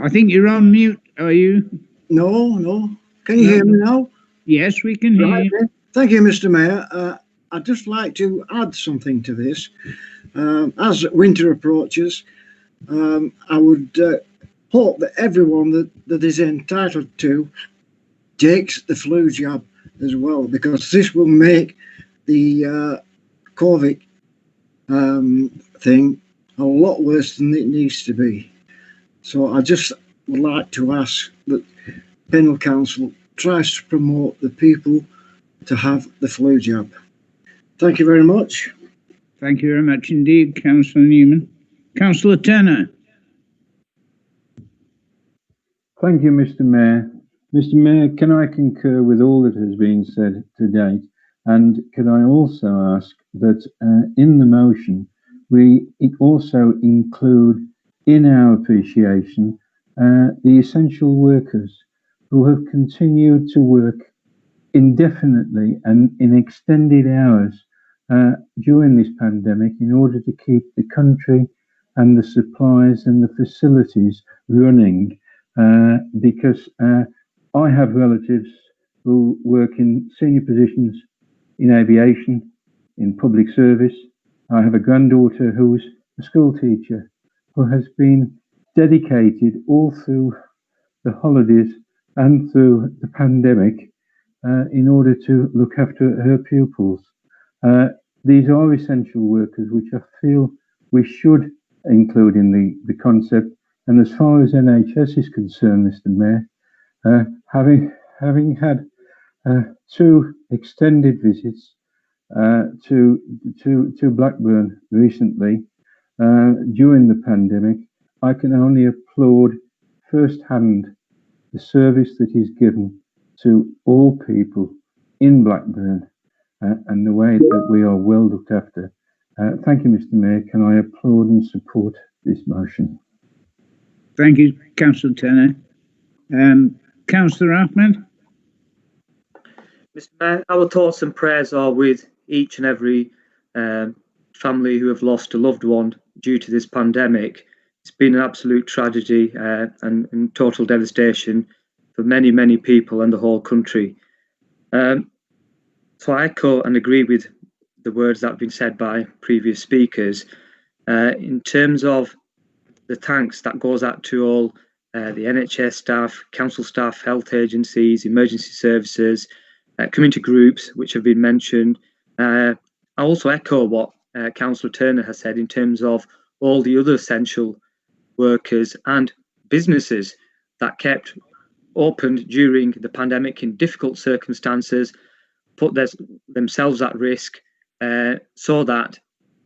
I think you're on mute, are you? No. Can you hear me now? Yes, we can hear you. Thank you, Mr. Mayor. I'd just like to add something to this. As winter approaches, I would hope that everyone that is entitled to takes the flu jab as well, because this will make the COVID thing a lot worse than it needs to be. So I just would like to ask that Penal Council tries to promote the people to have the flu jab. Thank you very much. Thank you very much indeed, Councillor Newman. Councillor Turner. Thank you, Mr. Mayor. Mr. Mayor, can I concur with all that has been said to date? And can I also ask that in the motion, we also include in our appreciation the essential workers who have continued to work indefinitely and in extended hours during this pandemic in order to keep the country and the supplies and the facilities running, because I have relatives who work in senior positions in aviation, in public service. I have a granddaughter who's a school teacher who has been dedicated all through the holidays and through the pandemic in order to look after her pupils. These are essential workers, which I feel we should include in the concept. And as far as NHS is concerned, Mr. Mayor, having had 2 extended visits to Blackburn recently during the pandemic, I can only applaud firsthand the service that is given to all people in Blackburn and the way that we are well looked after. Thank you, Mr. Mayor. Can I applaud and support this motion? Thank you, Councillor Turner. Councillor Ahmed. Mr. Mayor, our thoughts and prayers are with each and every family who have lost a loved one due to this pandemic. It's been an absolute tragedy and total devastation for many, many people and the whole country. So I echo and agree with the words that have been said by previous speakers. In terms of the thanks that goes out to all the NHS staff, council staff, health agencies, emergency services, community groups, which have been mentioned. I also echo what Councillor Turner has said in terms of all the other essential workers and businesses that kept open during the pandemic in difficult circumstances, put themselves at risk so that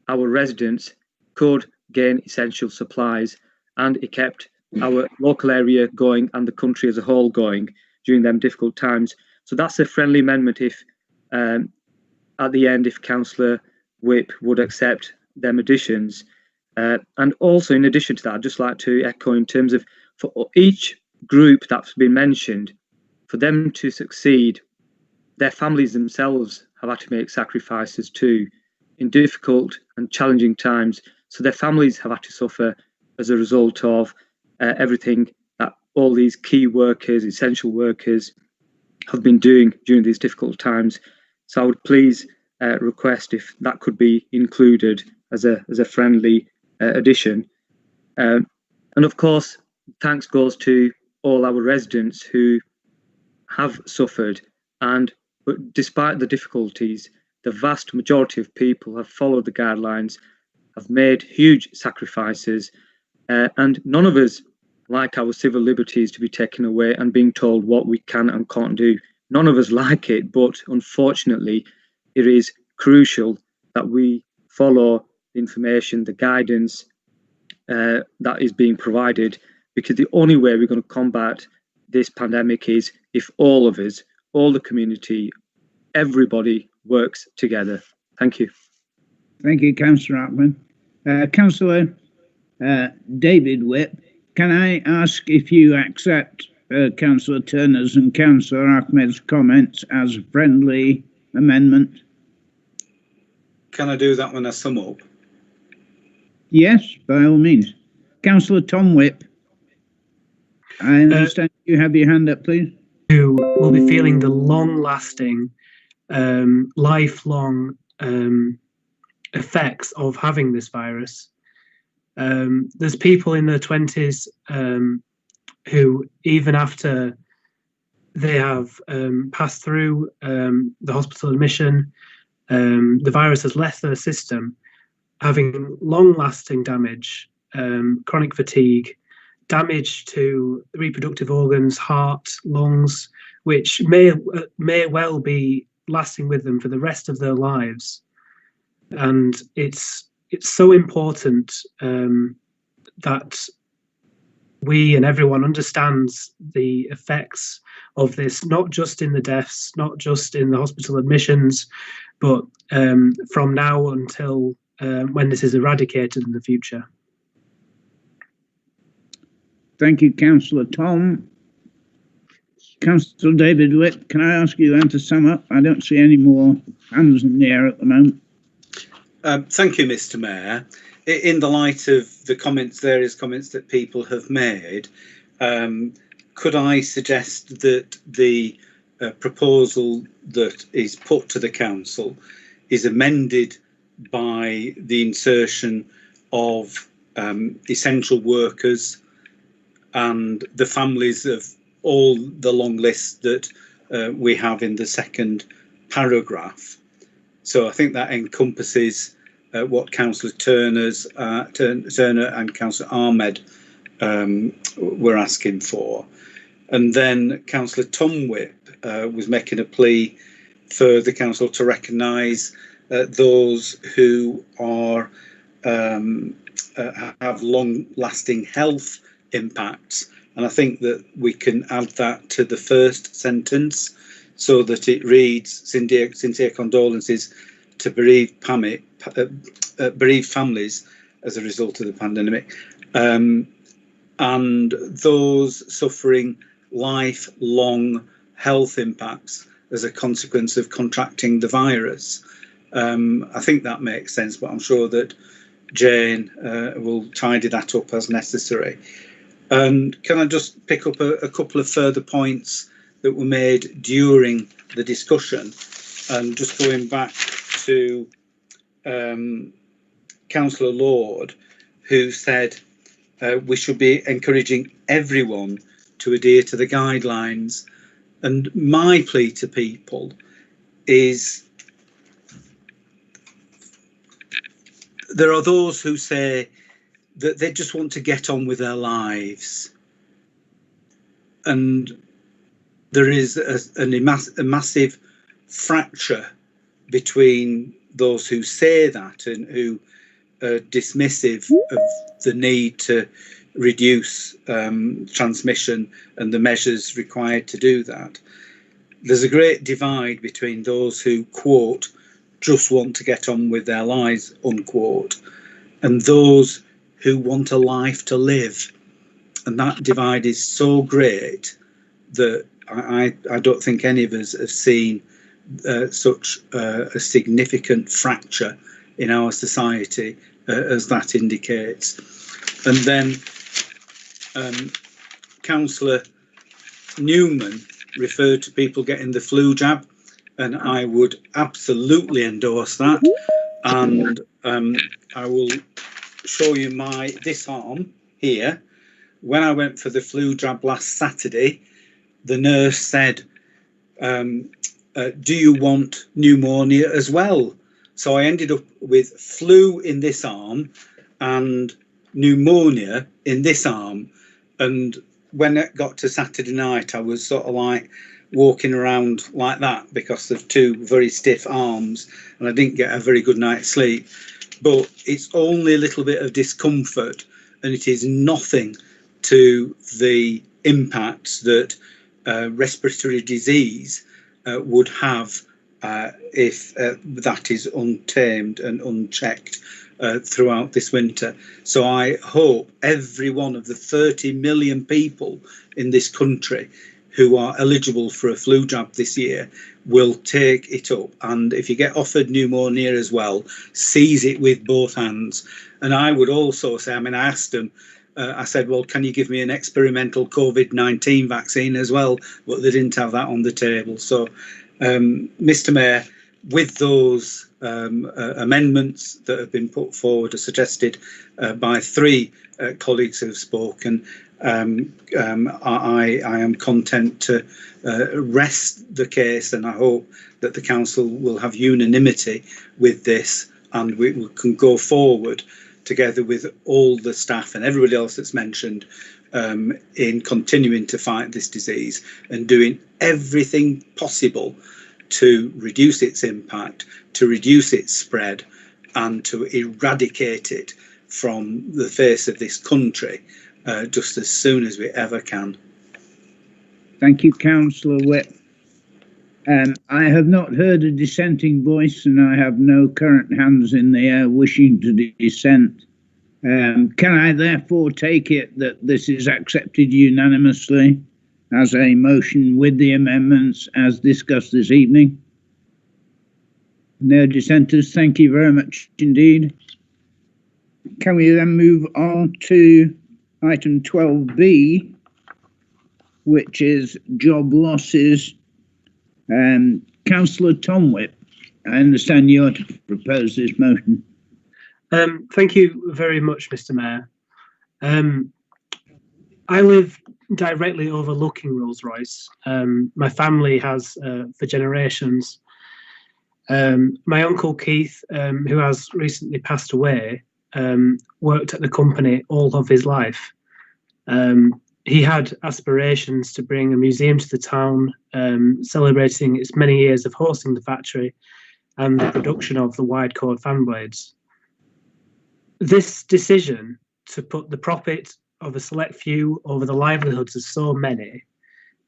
our residents could gain essential supplies, and it kept our local area going and the country as a whole going during them difficult times. So that's a friendly amendment if at the end, if Councillor Whip would accept them additions. And also in addition to that, I'd just like to echo in terms of for each group that's been mentioned, for them to succeed, their families themselves have had to make sacrifices too in difficult and challenging times. So their families have had to suffer as a result of everything that all these key workers, essential workers, have been doing during these difficult times. So I would please request if that could be included as a friendly addition. And of course, thanks goes to all our residents who have suffered, but despite the difficulties, the vast majority of people have followed the guidelines, have made huge sacrifices, and none of us like our civil liberties to be taken away and being told what we can and can't do. None of us like it, but unfortunately, it is crucial that we follow the information, the guidance that is being provided, because the only way we're going to combat this pandemic is if all of us, all the community, everybody works together. Thank you. Thank you, Councillor Ackman. Councillor David Whip, can I ask if you accept Councillor Turner's and Councillor Ahmed's comments as a friendly amendment? Can I do that when I sum up? Yes, by all means. Councillor Tom Whip, I understand you have your hand up, please. Who will be feeling the long-lasting, lifelong effects of having this virus. There's people in their 20s who, even after they have passed through the hospital admission, the virus has left their system, having long-lasting damage, chronic fatigue, damage to reproductive organs, heart, lungs, which may well be lasting with them for the rest of their lives. And it's so important that we and everyone understands the effects of this, not just in the deaths, not just in the hospital admissions, but from now until when this is eradicated in the future. Thank you, Councillor Tom. Councillor David Whip, can I ask you then to sum up? I don't see any more hands in the air at the moment. Thank you, Mr. Mayor. In the light of the various comments that people have made, could I suggest that the proposal that is put to the council is amended by the insertion of essential workers and the families of all the long list that we have in the second paragraph. So I think that encompasses what Councillor Turner and Councillor Ahmed were asking for. And then Councillor Tom Whip was making a plea for the council to recognise those who are have long-lasting health impacts. And I think that we can add that to the first sentence so that it reads, sincere condolences to bereaved families as a result of the pandemic, and those suffering lifelong health impacts as a consequence of contracting the virus. I think that makes sense, but I'm sure that Jane will tidy that up as necessary. And can I just pick up a couple of further points that were made during the discussion, and just going back to Councillor Lord, who said we should be encouraging everyone to adhere to the guidelines. And my plea to people is, there are those who say that they just want to get on with their lives, and there is a massive fracture between those who say that and who are dismissive of the need to reduce transmission and the measures required to do that. There's a great divide between those who, quote, just want to get on with their lives, unquote, and those who want a life to live. And that divide is so great that I don't think any of us have seen such a significant fracture in our society as that indicates. And then Councillor Newman referred to people getting the flu jab, and I would absolutely endorse that. And I will show you this arm here. When I went for the flu jab last Saturday, the nurse said, do you want pneumonia as well? So I ended up with flu in this arm and pneumonia in this arm. And when it got to Saturday night, I was sort of like walking around like that because of two very stiff arms, and I didn't get a very good night's sleep. But it's only a little bit of discomfort, and it is nothing to the impacts that respiratory disease would have if that is untamed and unchecked throughout this winter. So I hope every one of the 30 million people in this country who are eligible for a flu jab this year will take it up. And if you get offered pneumonia as well, seize it with both hands. And I would also say, I mean, I asked them, I said, well, can you give me an experimental COVID-19 vaccine as well? But they didn't have that on the table. So, Mr. Mayor, with those amendments that have been put forward or suggested by three colleagues who have spoken, I am content to rest the case, and I hope that the council will have unanimity with this, and we can go forward together with all the staff and everybody else that's mentioned in continuing to fight this disease and doing everything possible to reduce its impact, to reduce its spread, and to eradicate it from the face of this country just as soon as we ever can. Thank you, Councillor Whip. I have not heard a dissenting voice, and I have no current hands in the air wishing to dissent. Can I therefore take it that this is accepted unanimously as a motion with the amendments as discussed this evening? No dissenters, thank you very much indeed. Can we then move on to item 12B, which is job losses? Councillor Tom Whip, I understand you are to propose this motion. Thank you very much, Mr. Mayor. I live directly overlooking Rolls-Royce. My family has for generations. My uncle Keith, who has recently passed away, worked at the company all of his life. He had aspirations to bring a museum to the town, celebrating its many years of hosting the factory and the production of the wide chord fan blades. This decision to put the profit of a select few over the livelihoods of so many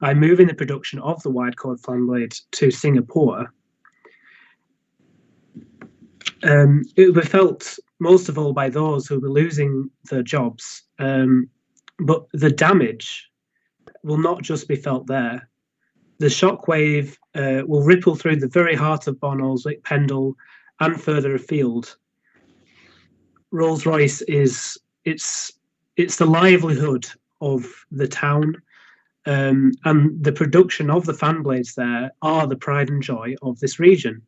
by moving the production of the wide chord fan blade to Singapore, it will be felt most of all by those who will be losing their jobs. But the damage will not just be felt there. The shockwave will ripple through the very heart of Bonalswick, Pendle, and further afield. Rolls-Royce is it's the livelihood of the town, and the production of the fan blades there are the pride and joy of this region.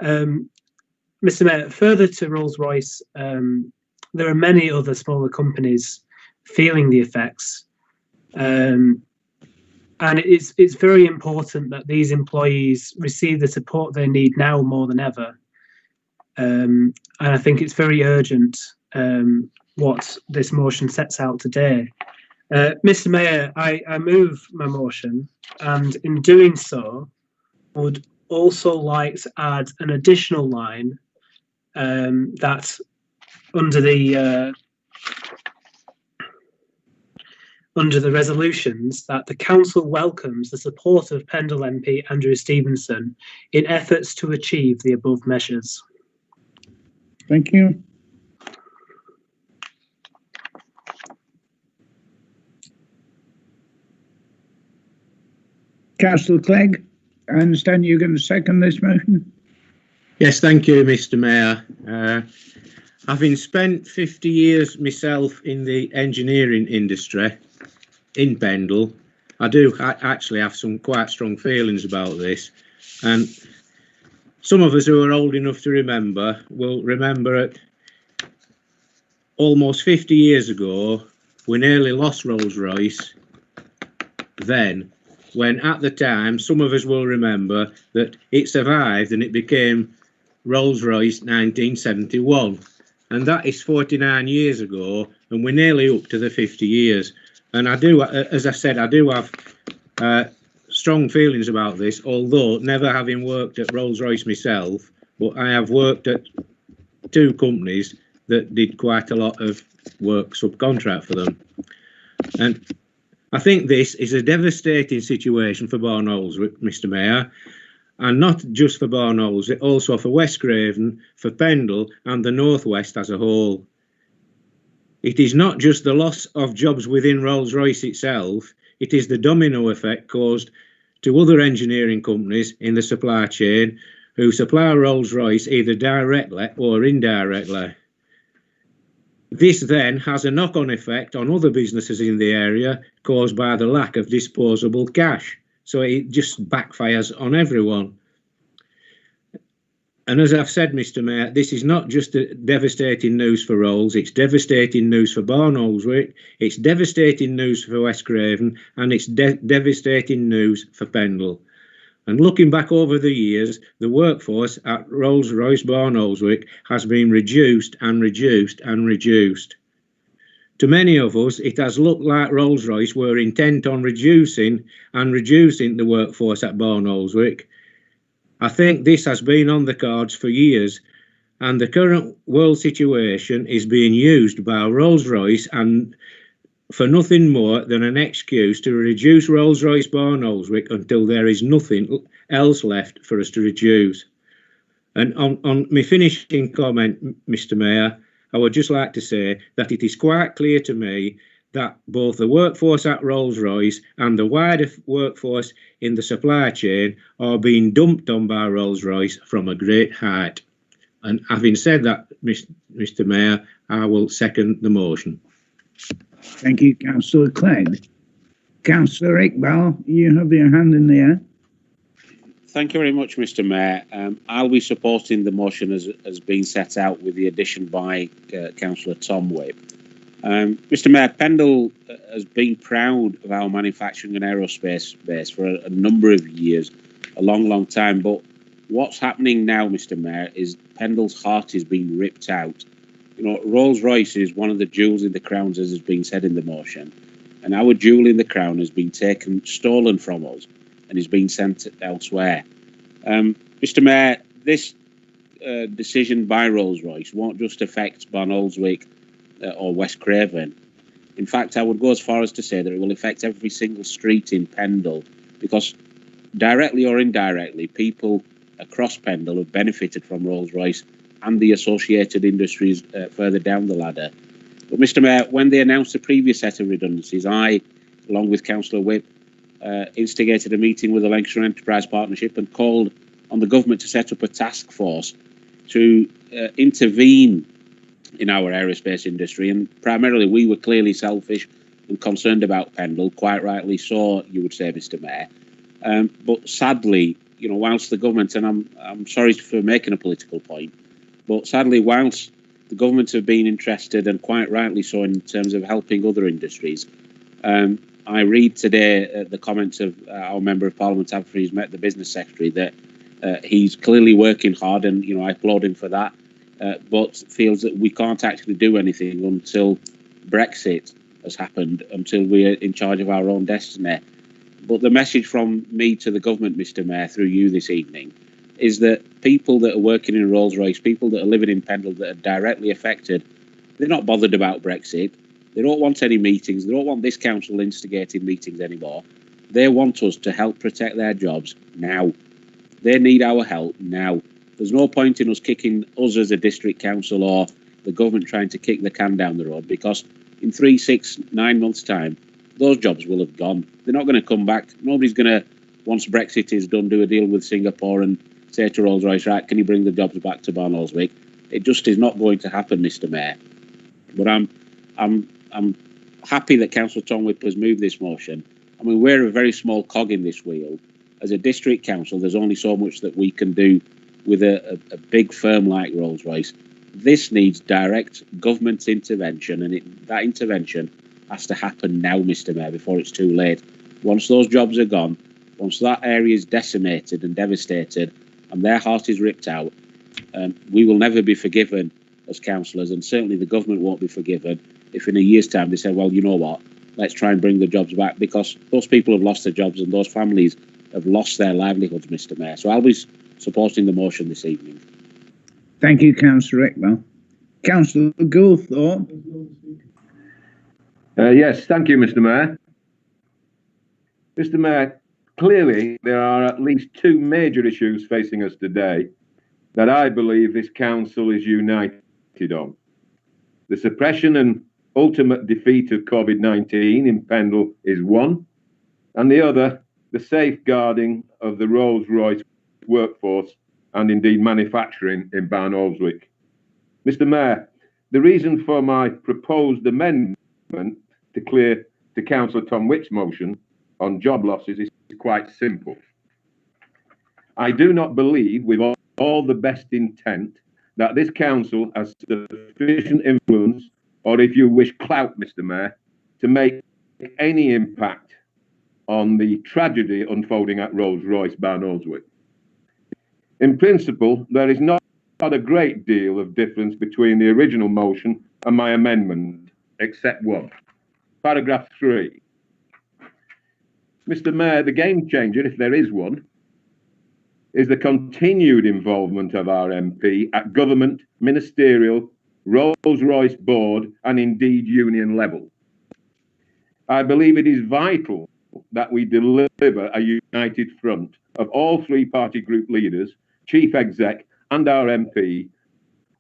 Mr. Mayor, further to Rolls-Royce, there are many other smaller companies feeling the effects, and it's very important that these employees receive the support they need now more than ever. And I think it's very urgent what this motion sets out today. Mr. Mayor, I move my motion, and in doing so, would also like to add an additional line that under the resolutions, that the council welcomes the support of Pendle MP Andrew Stevenson in efforts to achieve the above measures. Thank you. Councillor Clegg, I understand you're going to second this motion. Yes, thank you, Mr. Mayor. Having spent 50 years myself in the engineering industry in Pendle, I actually have some quite strong feelings about this. And some of us who are old enough to remember will remember it almost 50 years ago, we nearly lost Rolls-Royce then when at the time, some of us will remember that it survived and it became Rolls-Royce 1971. And that is 49 years ago, and we're nearly up to the 50 years. And I do, as I said, I do have strong feelings about this, although never having worked at Rolls-Royce myself, but I have worked at two companies that did quite a lot of work subcontract for them. And I think this is a devastating situation for Barnoldswick, Mr. Mayor, and not just for Barnoldswick, also for West Craven, for Pendle and the North West as a whole. It is not just the loss of jobs within Rolls-Royce itself, it is the domino effect caused to other engineering companies in the supply chain who supply Rolls-Royce either directly or indirectly. This then has a knock-on effect on other businesses in the area caused by the lack of disposable cash. So it just backfires on everyone. And as I've said, Mr. Mayor, this is not just devastating news for Rolls, it's devastating news for Barnoldswick, it's devastating news for West Craven, and it's devastating news for Pendle. And looking back over the years, the workforce at Rolls-Royce Barnoldswick has been reduced and reduced and reduced. To many of us, it has looked like Rolls-Royce were intent on reducing the workforce at Barnoldswick. I think this has been on the cards for years, and the current world situation is being used by Rolls-Royce and for nothing more than an excuse to reduce Rolls-Royce Barnoldswick until there is nothing else left for us to reduce. And on my finishing comment, Mr. Mayor, I would just like to say that it is quite clear to me that both the workforce at Rolls-Royce and the wider workforce in the supply chain are being dumped on by Rolls-Royce from a great height. And having said that, Mr. Mayor, I will second the motion. Thank you, Councillor Clegg. Councillor Iqbal, you have your hand in the air. Thank you very much, Mr. Mayor. I'll be supporting the motion as being set out with the addition by Councillor Tom Whip. Mr. Mayor, Pendle has been proud of our manufacturing and aerospace base for a number of years, a long, long time. But what's happening now, Mr. Mayor, is Pendle's heart is being ripped out. You know, Rolls-Royce is one of the jewels in the crown, as has been said in the motion. And our jewel in the crown has been stolen from us and is being sent elsewhere. Mr. Mayor, this decision by Rolls-Royce won't just affect Barnoldswick or West Craven. In fact, I would go as far as to say that it will affect every single street in Pendle, because directly or indirectly, people across Pendle have benefited from Rolls-Royce and the associated industries further down the ladder. But Mr. Mayor, when they announced the previous set of redundancies, I, along with Councillor Whip, instigated a meeting with the Lancashire Enterprise Partnership and called on the government to set up a task force to intervene in our aerospace industry. And primarily, we were clearly selfish and concerned about Pendle, quite rightly so, you would say, Mr. Mayor. But sadly, you know, whilst the government, and I'm sorry for making a political point, but sadly, whilst the government have been interested, and quite rightly so, in terms of helping other industries, I read today the comments of our Member of Parliament, after he's met the Business Secretary, that he's clearly working hard, and, you know, I applaud him for that, but feels that we can't actually do anything until Brexit has happened, until we're in charge of our own destiny. But the message from me to the government, Mr. Mayor, through you this evening, is that people that are working in Rolls-Royce, people that are living in Pendle that are directly affected, they're not bothered about Brexit. They don't want any meetings. They don't want this council instigating meetings anymore. They want us to help protect their jobs now. They need our help now. There's no point in us kicking us as a district council or the government trying to kick the can down the road, because in 3, 6, 9 months' time, those jobs will have gone. They're not going to come back. Nobody's going to, once Brexit is done, do a deal with Singapore and say to Rolls-Royce, right, can you bring the jobs back to Barnoldswick? It just is not going to happen, Mr. Mayor. But I'm happy that Councillor Tom Whip has moved this motion. I mean, we're a very small cog in this wheel. As a district council, there's only so much that we can do with a big firm like Rolls-Royce. This needs direct government intervention, and that intervention has to happen now, Mr. Mayor, before it's too late. once those jobs are gone, once that area is decimated and devastated and their heart is ripped out, we will never be forgiven as councillors, and certainly the government won't be forgiven if in a year's time they say, well, you know what, let's try and bring the jobs back, because those people have lost their jobs and those families have lost their livelihoods, Mr. Mayor. So I'll be supporting the motion this evening. Thank you, Councillor Iqbal. Councillor Goldthorpe. Yes, thank you, Mr. Mayor. Mr. Mayor, clearly there are at least two major issues facing us today that I believe this council is united on. The suppression and ultimate defeat of COVID-19 in Pendle is one, and the other, the safeguarding of the Rolls-Royce workforce and indeed manufacturing in Barnoldswick. Mr. Mayor, the reason for my proposed amendment to clear to Councillor Tom Witt's motion on job losses is quite simple. I do not believe, with all the best intent, that this council has sufficient influence, or if you wish, clout, Mr. Mayor, to make any impact on the tragedy unfolding at Rolls-Royce Barnoldswick. In principle, there is not a great deal of difference between the original motion and my amendment, except one. Paragraph 3. Mr. Mayor, the game changer, if there is one, is the continued involvement of our MP at government, ministerial, Rolls-Royce board, and indeed union level. I believe it is vital that we deliver a united front of all three party group leaders, chief exec, and our MP,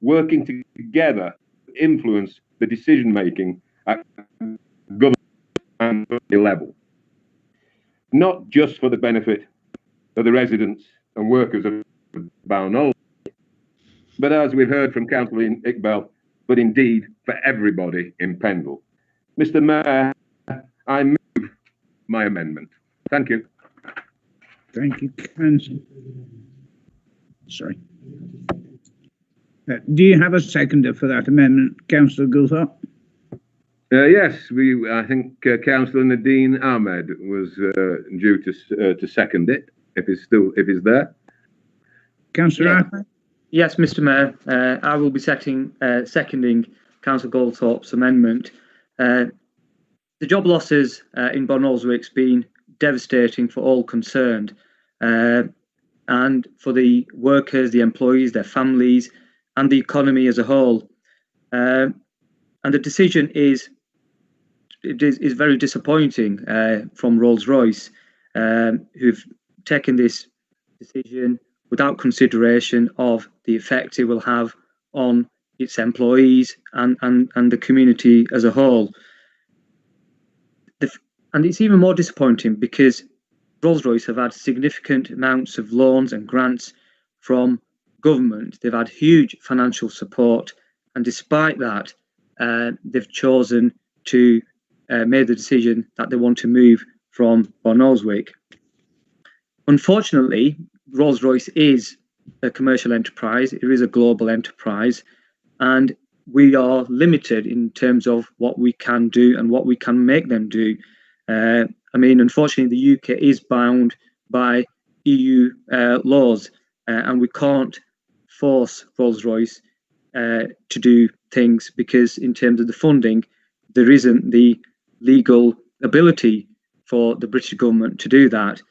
working together to influence the decision making at government and level, not just for the benefit of the residents and workers of Balnol, but as we've heard from Councillor Iqbal, but indeed for everybody in Pendle. Mr. Mayor, I move my amendment. Thank you. Thank you, Councillor. Sorry. Do you have a seconder for that amendment, Councillor Goulthorpe? Yes, I think Councillor Nadine Ahmed was due to second it, if he's there. Councillor Ahmed? Yes, Mr. Mayor, I will be seconding Councillor Goldthorpe's amendment. The job losses in Barnoldswick's been devastating for all concerned, and for the workers, the employees, their families, and the economy as a whole. And the decision is very disappointing from Rolls-Royce, who've taken this decision without consideration of the effect it will have on its employees and the community as a whole. And it's even more disappointing because Rolls-Royce have had significant amounts of loans and grants from government. They've had huge financial support, and despite that, they've chosen to make the decision that they want to move from Barnoldswick. Unfortunately, Rolls-Royce is a commercial enterprise. It is a global enterprise, and we are limited in terms of what we can do and what we can make them do. I mean, unfortunately, the UK is bound by EU laws, and we can't force Rolls-Royce to do things because in terms of the funding, there isn't the legal ability for the British government to do that.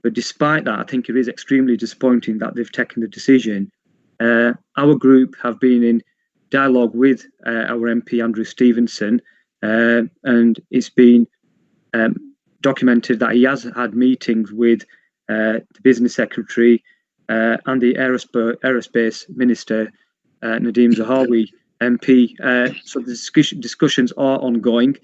But despite that, I think it is extremely disappointing that they've taken the decision. Our group have been in dialogue with our MP, Andrew Stevenson, and it's been documented that he has had meetings with the business secretary and the aerospace minister, Nadeem Zahawi, MP. So the discussions are ongoing.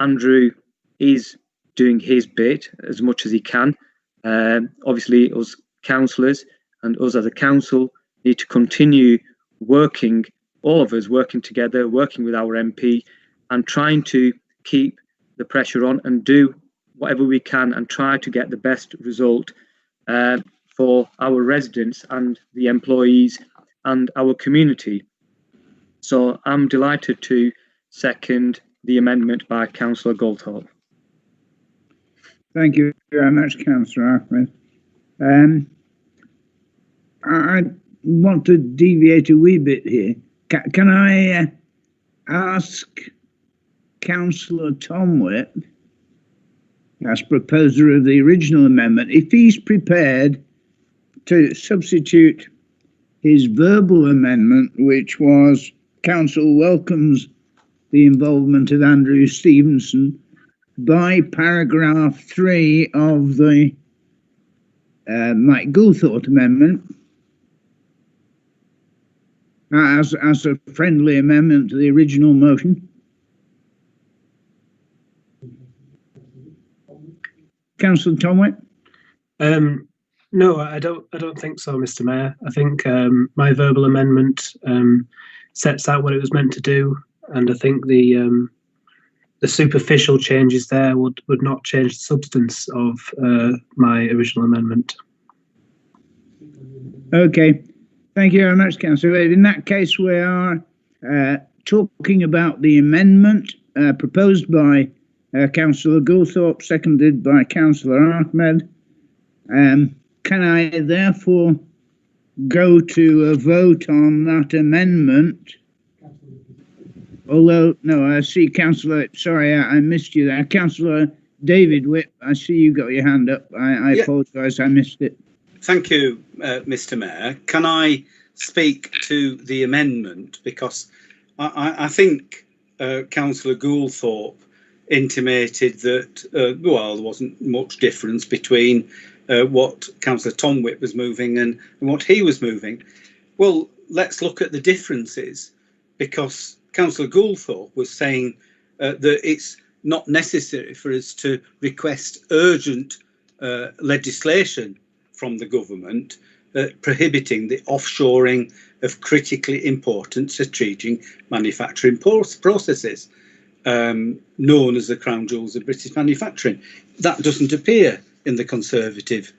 Andrew is doing his bit as much as he can. Obviously, us councillors and us as a council need to continue working, all of us working together, working with our MP and trying to keep the pressure on and do whatever we can and try to get the best result for our residents and the employees and our community. So I'm delighted to second the amendment by Councillor Goldthorpe. Thank you very much, Councillor Ahmed. I want to deviate a wee bit here. Can I ask Councillor Tom Whip, as proposer of the original amendment, if he's prepared to substitute his verbal amendment, which was Council welcomes the involvement of Andrew Stevenson, by paragraph 3 of the Mike Goulthorpe amendment, as a friendly amendment to the original motion. Councillor Tomwick? No, I don't think so, Mr. Mayor. I think my verbal amendment sets out what it was meant to do, and I think the superficial changes there would not change the substance of my original amendment. Okay, thank you very much, Councillor. In that case, we are talking about the amendment proposed by Councillor Goulthorpe, seconded by Councillor Ahmed. Can I therefore go to a vote on that amendment? Although, no, I see Councillor, sorry, I missed you there. Councillor David Whip, I see you got your hand up. I apologise, I missed it. Thank you, Mr. Mayor. Can I speak to the amendment? Because I think Councillor Goulthorpe intimated that, well, there wasn't much difference between what Councillor Tom Whip was moving and what he was moving. Well, let's look at the differences, because Councillor Goulthorpe was saying that it's not necessary for us to request urgent legislation from the government prohibiting the offshoring of critically important strategic manufacturing processes, known as the crown jewels of British manufacturing. That doesn't appear in the Conservative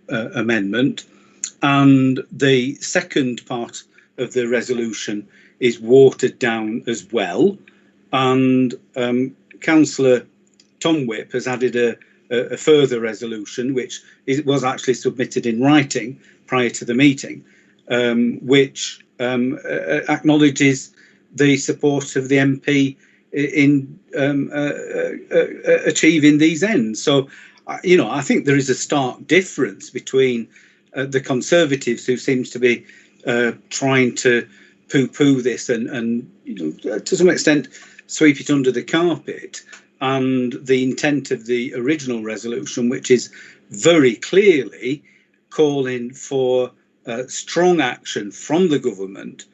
amendment. And the second part of the resolution is watered down as well. And Councillor Tom Whip has added a further resolution, which was actually submitted in writing prior to the meeting, which acknowledges the support of the MP in achieving these ends. So, you know, I think there is a stark difference between the Conservatives, who seems to be trying to poo-poo this and you know, to some extent sweep it under the carpet, and the intent of the original resolution, which is very clearly calling for strong action from the government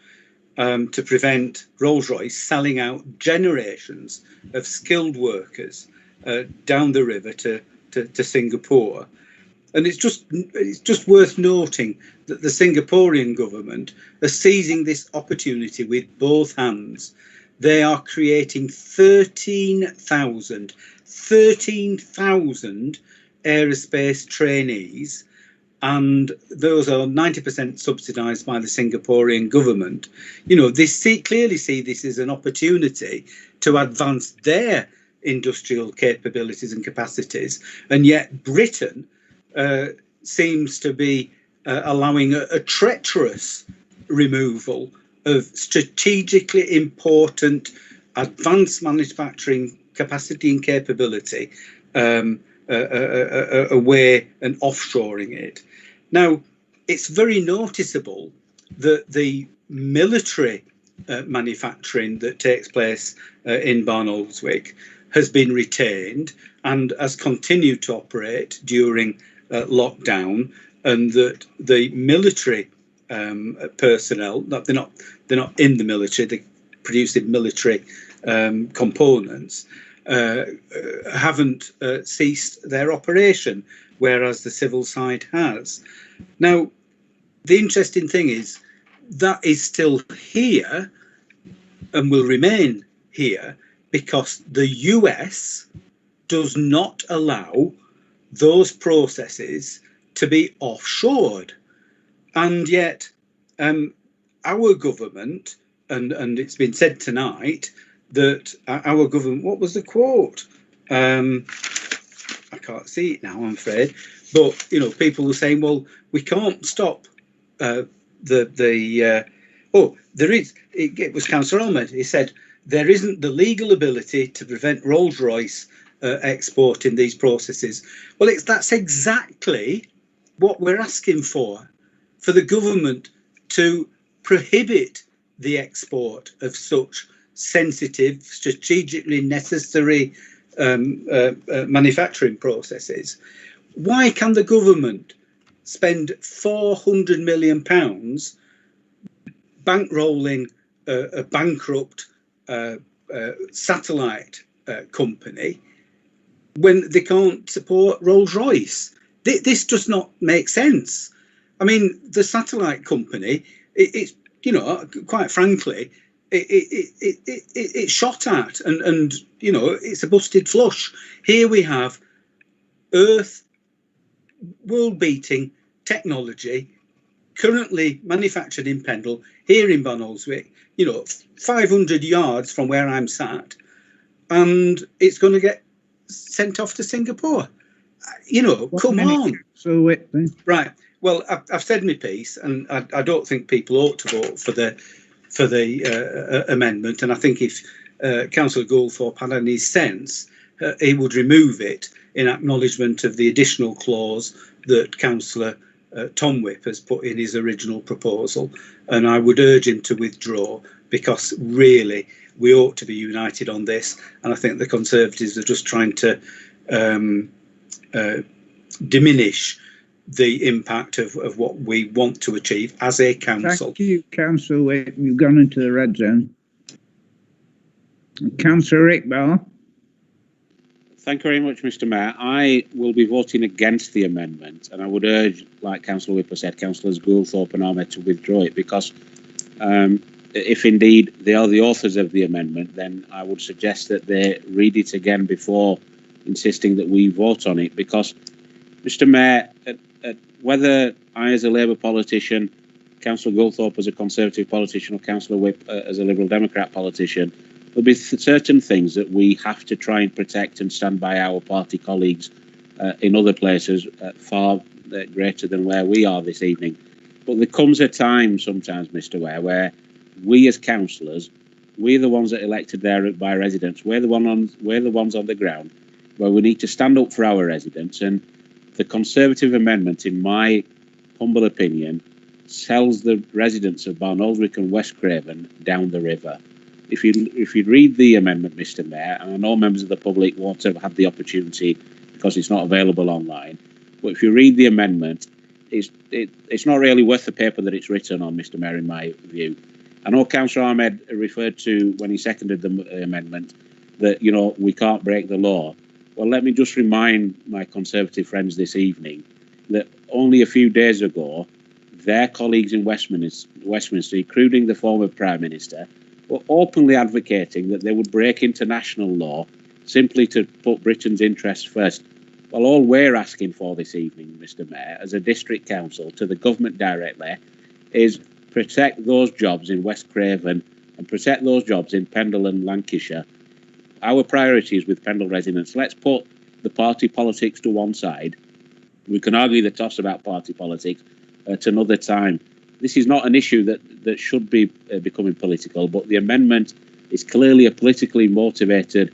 to prevent Rolls-Royce selling out generations of skilled workers down the river to Singapore. And it's just worth noting that the Singaporean government are seizing this opportunity with both hands. They are creating 13,000 aerospace trainees, and those are 90% subsidised by the Singaporean government. You know, they clearly see this as an opportunity to advance their industrial capabilities and capacities, and yet Britain seems to be allowing a treacherous removal of strategically important advanced manufacturing capacity and capability away and offshoring it. Now, it's very noticeable that the military manufacturing that takes place in Barnoldswick has been retained and has continued to operate during lockdown, and that the military personnel, they're not in the military, they're producing military components, haven't ceased their operation, whereas the civil side has. Now, the interesting thing is that is still here and will remain here because the US does not allow those processes to be offshored. And yet our government, and it's been said tonight that our government, what was the quote? can't see it now, I'm afraid. But you know, people were saying, well, we can't stop there is. It was Councillor Ahmed. He said there isn't the legal ability to prevent Rolls-Royce exporting these processes. Well, that's exactly what we're asking for the government to prohibit the export of such sensitive, strategically necessary manufacturing processes. Why can the government spend £400 million bankrolling a bankrupt satellite company when they can't support Rolls-Royce? This does not make sense. I mean, the satellite company, it's, you know, quite frankly, it's shot at, and you know, it's a busted flush. Here we have Earth world-beating technology currently manufactured in Pendle, here in Bonolswick, you know, 500 yards from where I'm sat, and it's going to get sent off to Singapore. You know, come on. So right. Well, I've said my piece, and I don't think people ought to vote for the amendment. And I think if Councillor Goldthorpe had any sense, he would remove it in acknowledgement of the additional clause that Councillor Tom Whip has put in his original proposal. And I would urge him to withdraw, because really we ought to be united on this. And I think the Conservatives are just trying to diminish the impact of what we want to achieve as a council. Thank you, Councillor Whip. You've gone into the red zone. Councillor Iqbal. Thank you very much, Mr. Mayor. I will be voting against the amendment, and I would urge, like Councillor Whipper said, Councillors Goulthorpe and Ahmed to withdraw it, because if indeed they are the authors of the amendment, then I would suggest that they read it again before insisting that we vote on it. Because, Mr. Mayor, whether I as a Labour politician, Councillor Goulthorpe as a Conservative politician, or Councillor Whip as a Liberal Democrat politician, there'll be certain things that we have to try and protect and stand by our party colleagues in other places far greater than where we are this evening. But there comes a time sometimes, Mr. Ware, where we as councillors, we're the ones that are elected there by residents, we're the ones on the ground, where we need to stand up for our residents. And the Conservative amendment, in my humble opinion, sells the residents of Barnoldswick and West Craven down the river. If you read the amendment, Mr. Mayor, and I know members of the public won't have had the opportunity because it's not available online, but if you read the amendment, it's not really worth the paper that it's written on, Mr. Mayor, in my view. I know Councillor Ahmed referred to, when he seconded the amendment, that, you know, we can't break the law. Well, let me just remind my Conservative friends this evening that only a few days ago, their colleagues in Westminster, including the former Prime Minister, were openly advocating that they would break international law simply to put Britain's interests first. Well, all we're asking for this evening, Mr. Mayor, as a district council to the government directly, is protect those jobs in West Craven and protect those jobs in Pendle and Lancashire. Our priority is with Pendle residents. Let's put the party politics to one side. We can argue the toss about party politics at another time. This is not an issue that should be becoming political, but the amendment is clearly a politically motivated,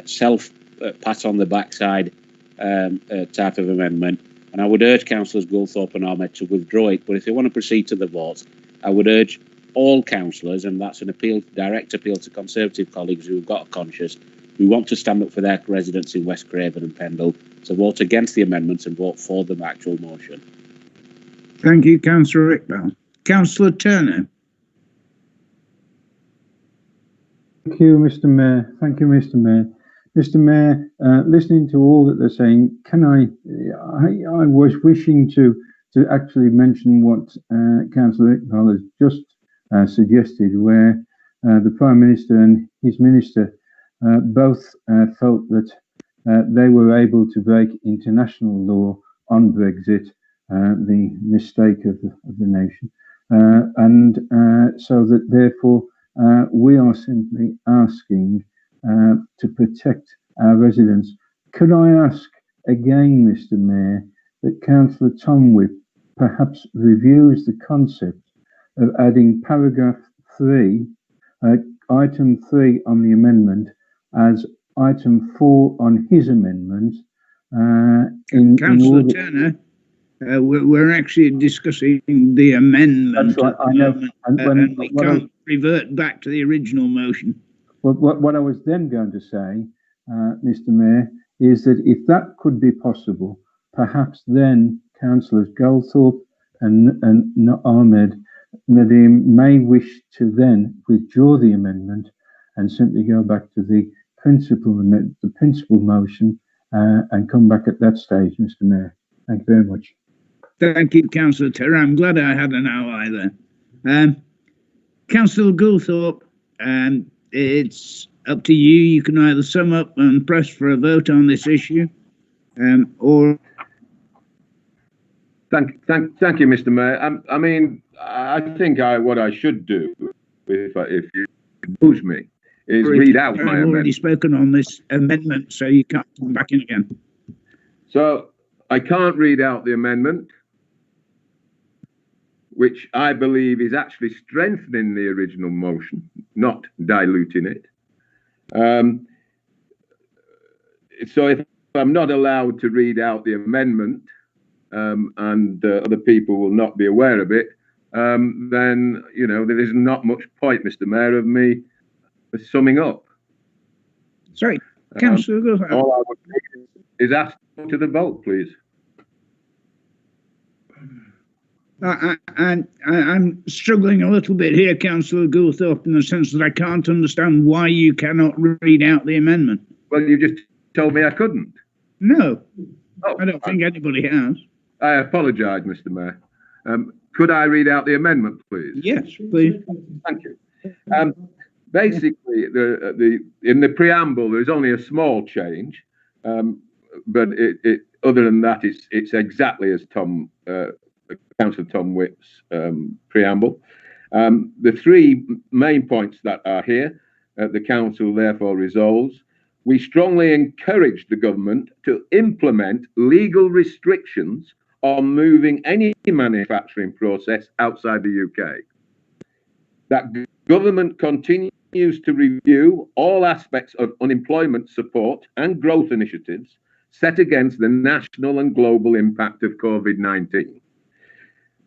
self-pat on the backside type of amendment. And I would urge Councillors Goulthorpe and Ahmed to withdraw it. But if they want to proceed to the vote, I would urge all councillors, and that's an appeal, direct appeal to Conservative colleagues who've got a conscience, who want to stand up for their residents in West Craven and Pendle, to vote against the amendments and vote for the actual motion. Thank you, Councillor Iqbal. Councillor Turner. Thank you, Mr. Mayor. Thank you, Mr. Mayor. Mr. Mayor, listening to all that they're saying, I was wishing to actually mention what Councillor Iqbal has just suggested, where the Prime Minister and his Minister both felt that they were able to break international law on Brexit, the mistake of the nation, and so that therefore we are simply asking to protect our residents. Could I ask again, Mr. Mayor, that Councillor Tom Whip perhaps reviews the concept of adding paragraph 3, item 3 on the amendment as item 4 on his amendment. Councillor Turner, we're actually discussing the amendment. That's right, I know. And we can't revert back to the original motion. Well, what I was then going to say, Mr. Mayor, is that if that could be possible, perhaps then Councillors Goldthorpe and Ahmed Nadeem may wish to then withdraw the amendment and simply go back to the principal motion and come back at that stage, Mr. Mayor. Thank you very much. Thank you, Councillor Terry. I'm glad I had an ally there. Councillor Goldthorpe, it's up to you. You can either sum up and press for a vote on this issue, or... Thank you, Mr. Mayor. I mean, I think what I should do, if you indulge me, is read out my amendment. I've already spoken on this amendment, so you can't come back in again. So I can't read out the amendment, which I believe is actually strengthening the original motion, not diluting it. So if I'm not allowed to read out the amendment, and other people will not be aware of it, then, you know, there is not much point, Mr. Mayor, of me summing up. Sorry, Councillor Goldthorpe. All I would make is ask to the vote, please. I'm struggling a little bit here, Councillor Goldthorpe, in the sense that I can't understand why you cannot read out the amendment. Well, you just told me I couldn't. No, I don't think anybody has. I apologise, Mr. Mayor. Could I read out the amendment, please? Yes, please. Thank you. Basically, in the preamble, there's only a small change, but other than that, it's exactly as Councillor Tom Whip's preamble. The three main points that are here, the council therefore resolves: we strongly encourage the government to implement legal restrictions on moving any manufacturing process outside the UK. That government continues to review all aspects of unemployment support and growth initiatives set against the national and global impact of COVID-19.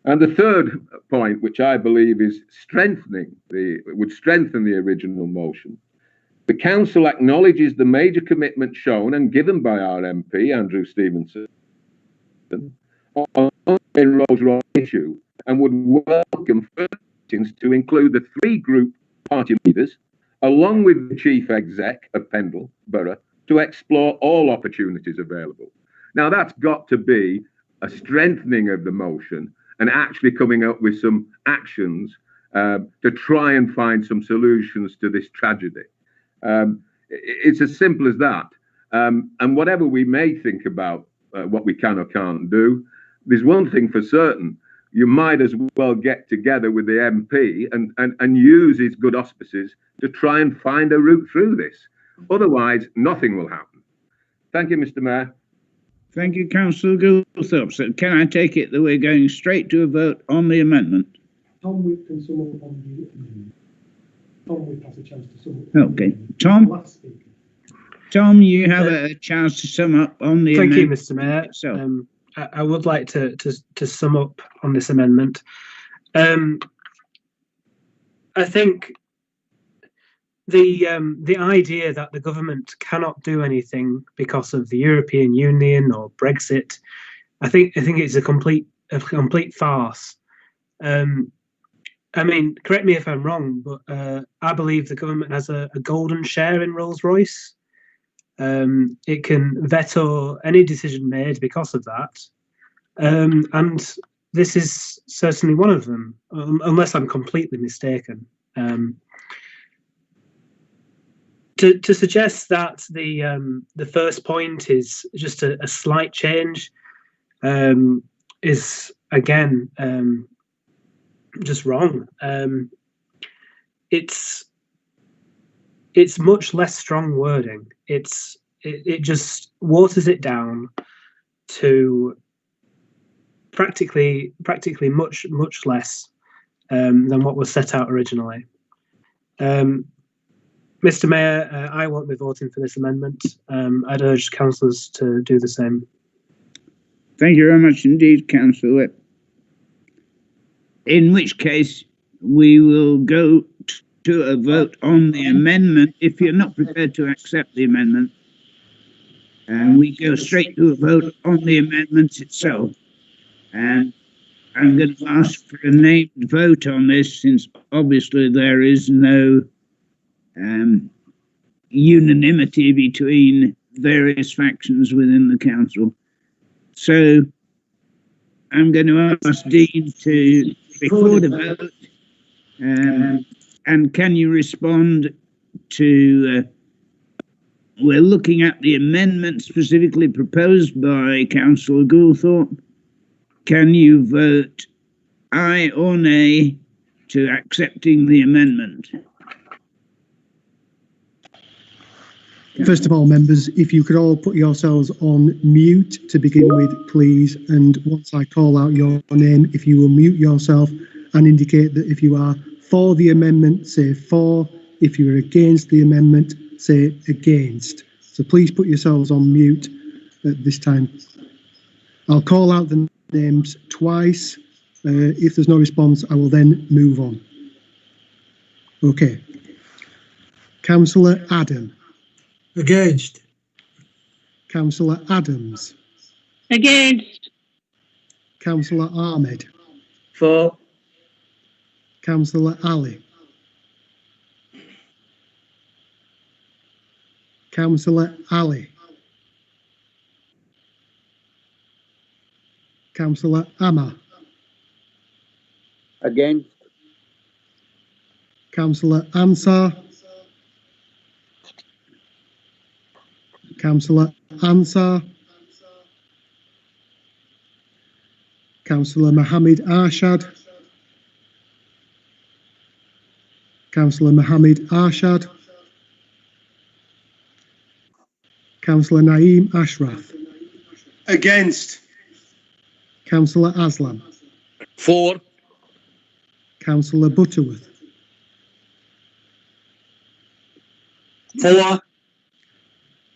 And the third point, which I believe is would strengthen the original motion: the council acknowledges the major commitment shown and given by our MP, Andrew Stevenson, on the Rolls-Royce issue, and would welcome meetings to include the three group party leaders, along with the chief exec of Pendle Borough, to explore all opportunities available. Now, that's got to be a strengthening of the motion and actually coming up with some actions to try and find some solutions to this tragedy. It's as simple as that. And whatever we may think about what we can or can't do, there's one thing for certain: you might as well get together with the MP and use his good auspices to try and find a route through this. Otherwise, nothing will happen. Thank you, Mr. Mayor. Thank you, Councillor Goldthorpe. So can I take it that we're going straight to a vote on the amendment? Tom Whip can sum up on the amendment. Tom Whip has a chance to sum up. Okay, Tom, you have a chance to sum up on the amendment. Thank you, Mr. Mayor. So, I would like to sum up on this amendment. I think the idea that the government cannot do anything because of the European Union or Brexit, I think it's a complete farce. I mean, correct me if I'm wrong, but I believe the government has a golden share in Rolls-Royce. It can veto any decision made because of that. And this is certainly one of them, unless I'm completely mistaken. To suggest that the first point is just a slight change is, again, just wrong. It's much less strong wording. It's it just waters it down to practically much less than what was set out originally. Mr. Mayor, I won't be voting for this amendment. I'd urge councillors to do the same. Thank you very much indeed, Councillor Whip. In which case, we will go to a vote on the amendment if you're not prepared to accept the amendment. And we go straight to a vote on the amendment itself. And I'm going to ask for a named vote on this, since obviously there is no unanimity between various factions within the council. So I'm going to ask Dean to record a vote, and can you respond to, we're looking at the amendment specifically proposed by Councillor Goulthorpe. Can you vote aye or nay to accepting the amendment? First of all, members, if you could all put yourselves on mute to begin with, please. And once I call out your name, if you will mute yourself and indicate that if you are for the amendment, say for. If you are against the amendment, say against. So please put yourselves on mute at this time. I'll call out the names twice. If there's no response, I will then move on. Okay. Councillor Adam. Against. Councillor Adams. Against. Councillor Ahmed. For. Councillor Ali. Councillor Ali. Councillor Amma. Against. Councillor Ansar. Councillor Ansar. Councillor Mohammed Arshad. Councillor Mohammed Arshad. Councillor Naeem Ashraf. Against. Councillor Aslam. For. Councillor Butterworth. For.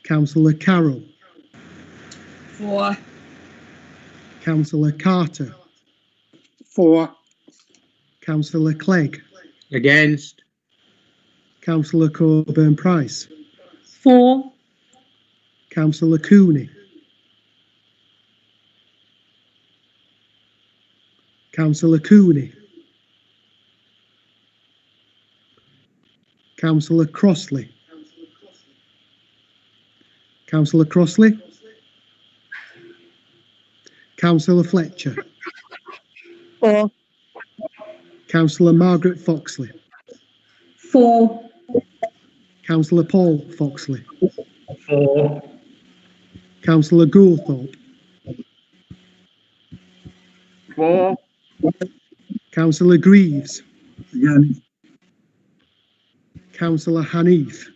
Councillor Carroll. For. Councillor Carter. For. Councillor Clegg. Against. Councillor Coburn Price. For. Councillor Cooney. Councillor Cooney. Councillor Crossley. Councillor Crossley. Councillor Fletcher. For. Councillor Margaret Foxley. For. Councillor Paul Foxley. For. Councillor Goulthorpe. For. Councillor Greaves. Against. Councillor Hanif.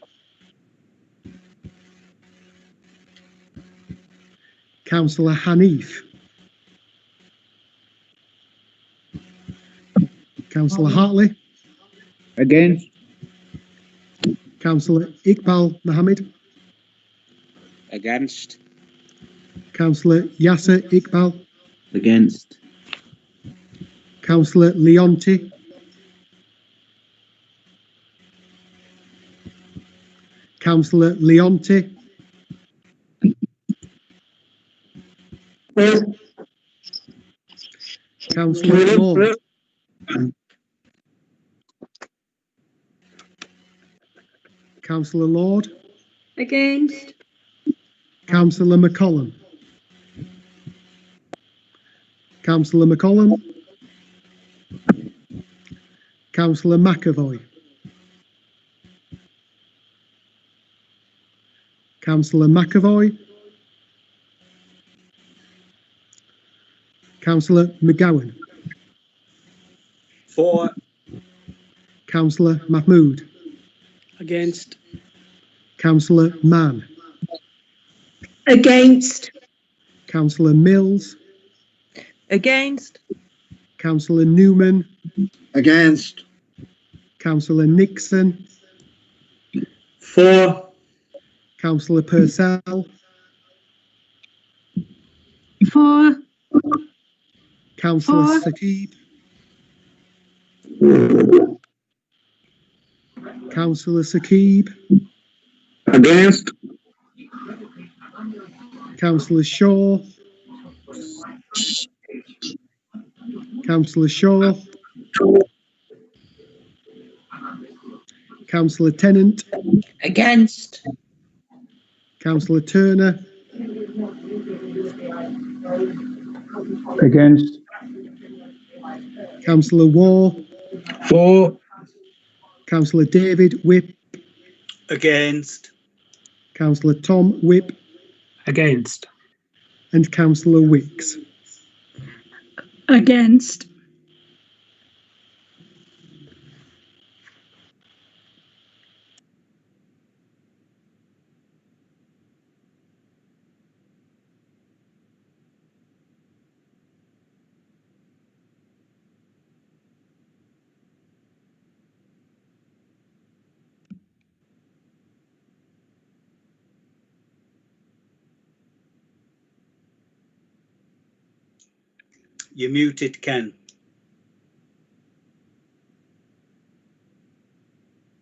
Councillor Hanif. Councillor Hartley. Against. Councillor Iqbal Mohammed. Against. Councillor Yasser Iqbal. Against. Councillor Leonti. Councillor Leonti. Councillor Moore. Councillor Lord. Against. Councillor McCollum. Councillor McCollum. Councillor McAvoy. Councillor McAvoy. Councillor McGowan. For. Councillor Mahmood. Against. Councillor Mann. Against. Councillor Mills, Against. Councillor Newman, Against. Councillor Nixon, For. Councillor Purcell, For. Councillor For. Sakib, Councillor Sakib, Against. Councillor Shaw, Councillor Shaw, Councillor Tennant, Against. Councillor Turner, Against. Councillor Waugh, For. Councillor David Whip, Against. Councillor Tom Whip, Against. and Councillor Wicks. Against. You're muted, Ken.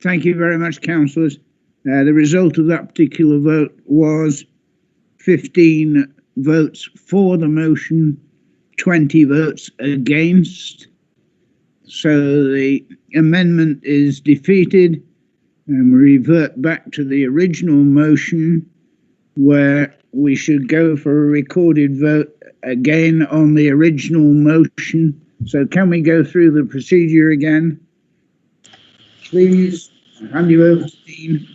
Thank you very much, councillors. The result of that particular vote was 15 votes for the motion, 20 votes against. So the amendment is defeated and we revert back to the original motion where we should go for a recorded vote again on the original motion. So can we go through the procedure again? Please, hand you over to Dean.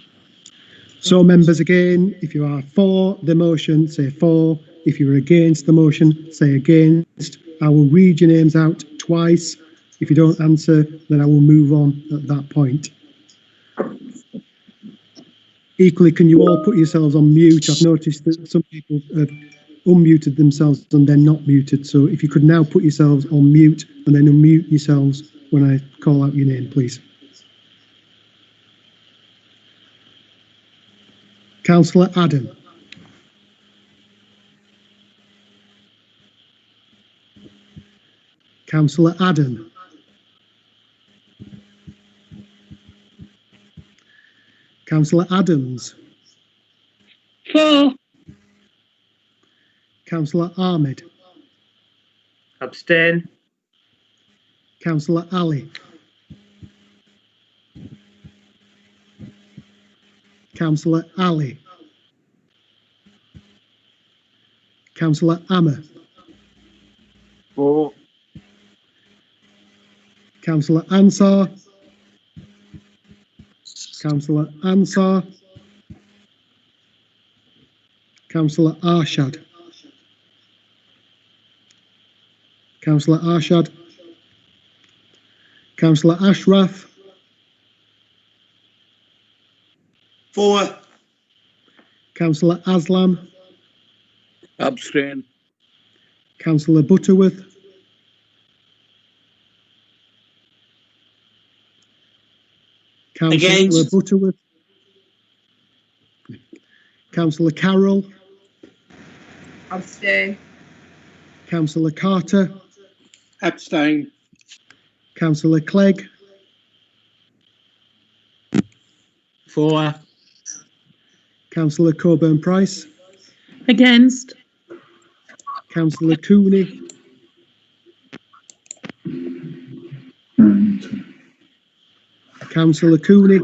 So members, again, if you are for the motion, say for. If you're against the motion, say against. I will read your names out twice. If you don't answer, then I will move on at that point. Equally, can you all put yourselves on mute? I've noticed that some people have unmuted themselves and then not muted. So if you could now put yourselves on mute and then unmute yourselves when I call out your name, please. Councillor Adam. Councillor Adam. Councillor Adams. For. Councillor Ahmed. Abstain. Councillor Ali. Councillor Ali. Councillor Amma. For. Councillor Ansar. Councillor Ansar. Councillor Arshad. Councillor Arshad. Councillor Ashraf. For. Councillor Aslam. Abstain. Councillor Butterworth. Councillor Against. Butterworth. Councillor Carroll. Abstain. Councillor Carter. Abstain. Councillor Clegg. For. Councillor Coburn-Price. Against. Councillor Cooney. Councillor Cooney.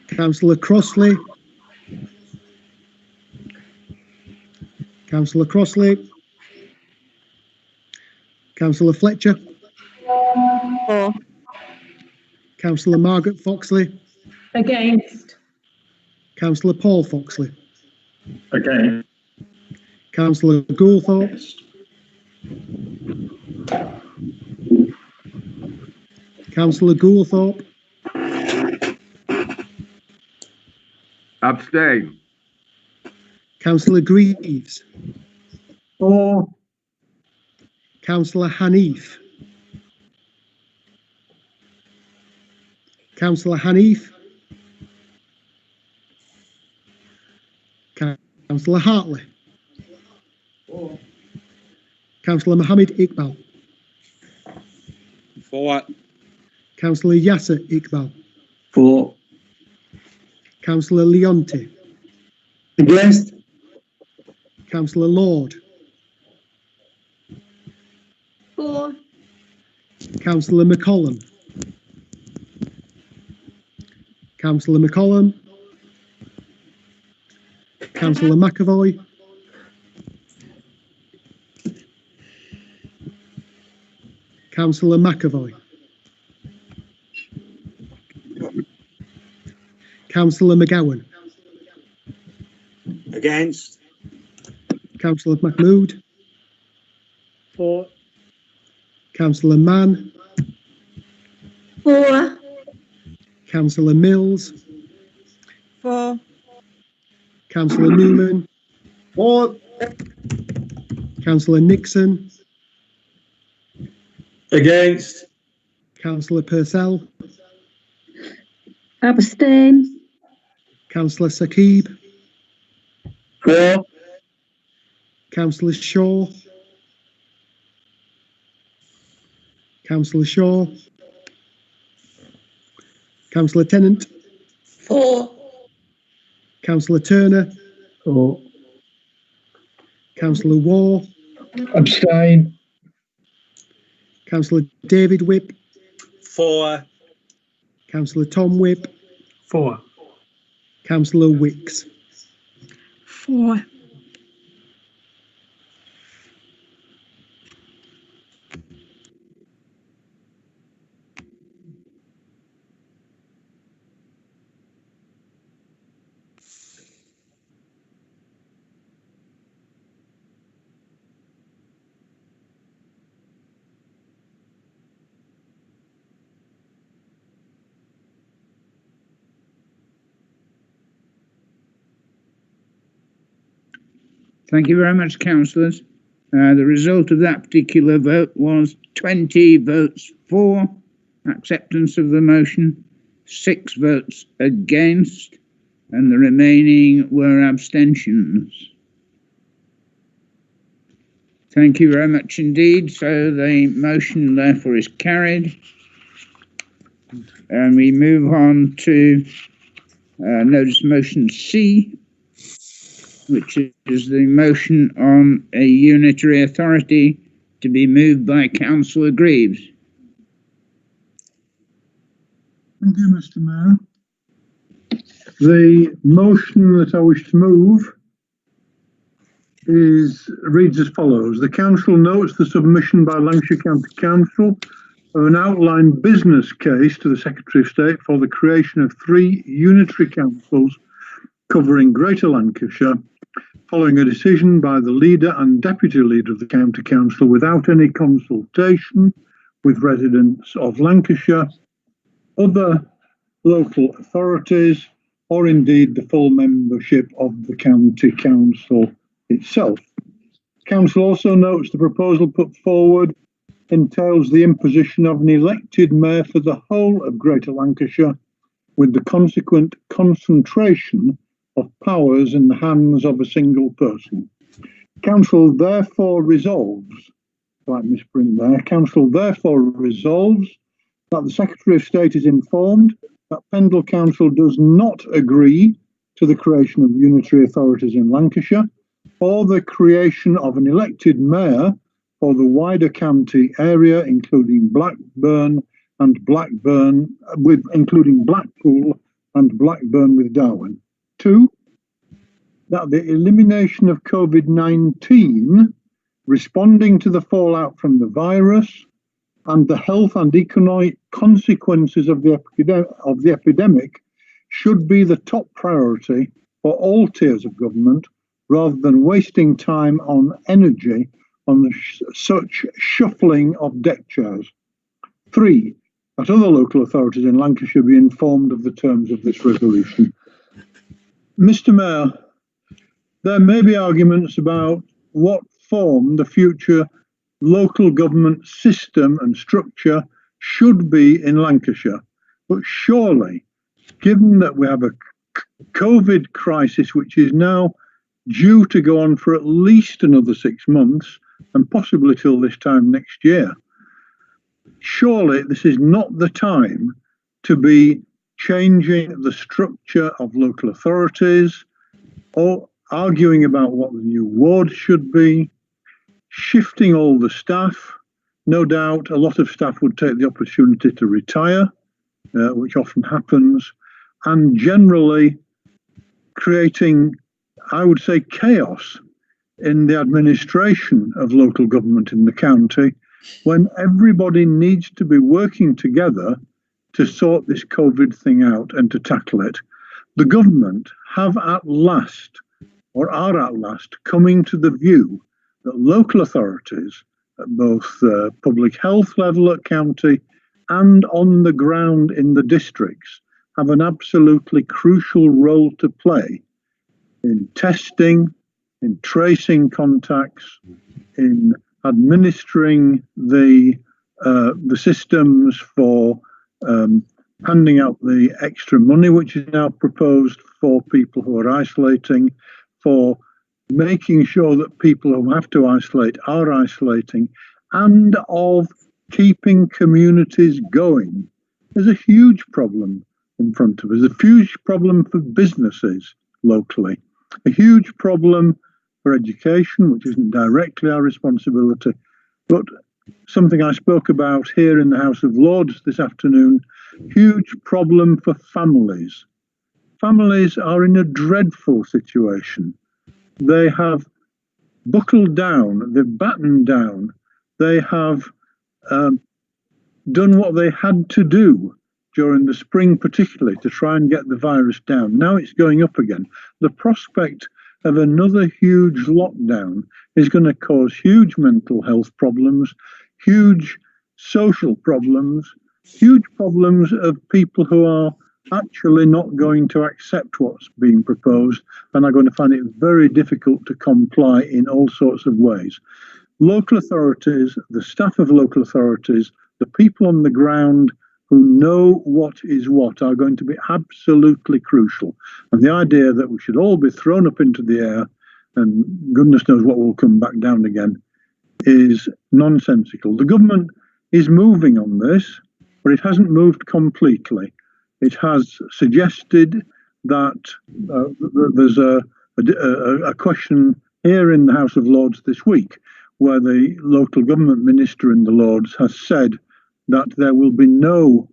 Councillor Crossley. Councillor Crossley. Councillor Fletcher. For. Councillor Margaret Foxley. Against. Councillor Paul Foxley. Against. Councillor Goulthorpe. Councillor Goulthorpe. Abstain. Councillor Greaves. For. Councillor Hanif. Councillor Hanif. Councillor Hartley. Councillor Mohammed Iqbal. For. Councillor Yasser Iqbal. For. Councillor Leonti. Against. Councillor Lord. For. Councillor McCollum. Councillor McCollum. Councillor McAvoy. Councillor McAvoy. Councillor McGowan. Against. Councillor Mahmood. For. Councillor Mann. For. Councillor Mills. For. Councillor Newman. For. Councillor Nixon. Against. Councillor Purcell. Abstain. Councillor Saqib. For. Councillor Shaw. Councillor Shaw. Councillor Tennant. For. Councillor Turner. For. Councillor Waugh. Abstain. Councillor David Whip. For. Councillor Tom Whip. For. Councillor Wicks. For. Thank you very much, councillors. The result of that particular vote was 20 votes for acceptance of the motion, 6 votes against, and the remaining were abstentions. Thank you very much indeed. So the motion therefore is carried. And we move on to notice motion C, which is the motion on a unitary authority to be moved by Councillor Greaves. Thank you, Mr. Mayor. The motion that I wish to move reads as follows. The council notes the submission by Lancashire County Council of an outline business case to the Secretary of State for the creation of 3 unitary councils covering Greater Lancashire, following a decision by the leader and deputy leader of the county council without any consultation with residents of Lancashire, other local authorities, or indeed the full membership of the county council itself. Council also notes the proposal put forward entails the imposition of an elected mayor for the whole of Greater Lancashire, with the consequent concentration of powers in the hands of a single person. Council therefore resolves, like misprint there, Council therefore resolves that the Secretary of State is informed that Pendle Council does not agree to the creation of unitary authorities in Lancashire or the creation of an elected mayor for the wider county area, including Blackpool and Blackburn with Darwen. 2, that the elimination of COVID-19, responding to the fallout from the virus and the health and economic consequences of the epidemic should be the top priority for all tiers of government, rather than wasting time on energy on such shuffling of deck chairs. 3, that other local authorities in Lancashire be informed of the terms of this resolution. Mr. Mayor, there may be arguments about what form the future local government system and structure should be in Lancashire. But surely, given that we have a COVID crisis which is now due to go on for at least another 6 months and possibly till this time next year, surely this is not the time to be changing the structure of local authorities or arguing about what the new wards should be, shifting all the staff. No doubt a lot of staff would take the opportunity to retire, which often happens, and generally creating, I would say, chaos in the administration of local government in the county when everybody needs to be working together to sort this COVID thing out and to tackle it. The government have at last, or are at last, coming to the view that local authorities at both the public health level at county and on the ground in the districts have an absolutely crucial role to play in testing, in tracing contacts, in administering the systems for handing out the extra money which is now proposed for people who are isolating, for making sure that people who have to isolate are isolating, and of keeping communities going. There's a huge problem in front of us, a huge problem for businesses locally, a huge problem for education, which isn't directly our responsibility, but something I spoke about here in the House of Lords this afternoon, huge problem for families. Families are in a dreadful situation. They have buckled down, they've battened down, they have done what they had to do during the spring, particularly to try and get the virus down. Now it's going up again. The prospect of another huge lockdown is going to cause huge mental health problems, huge social problems, huge problems of people who are actually not going to accept what's being proposed and are going to find it very difficult to comply in all sorts of ways. Local authorities, the staff of local authorities, the people on the ground who know what is what are going to be absolutely crucial. And the idea that we should all be thrown up into the air and goodness knows what will come back down again is nonsensical. The government is moving on this, but it hasn't moved completely. It has suggested that there's a question here in the House of Lords this week where the local government minister in the Lords has said that there will be no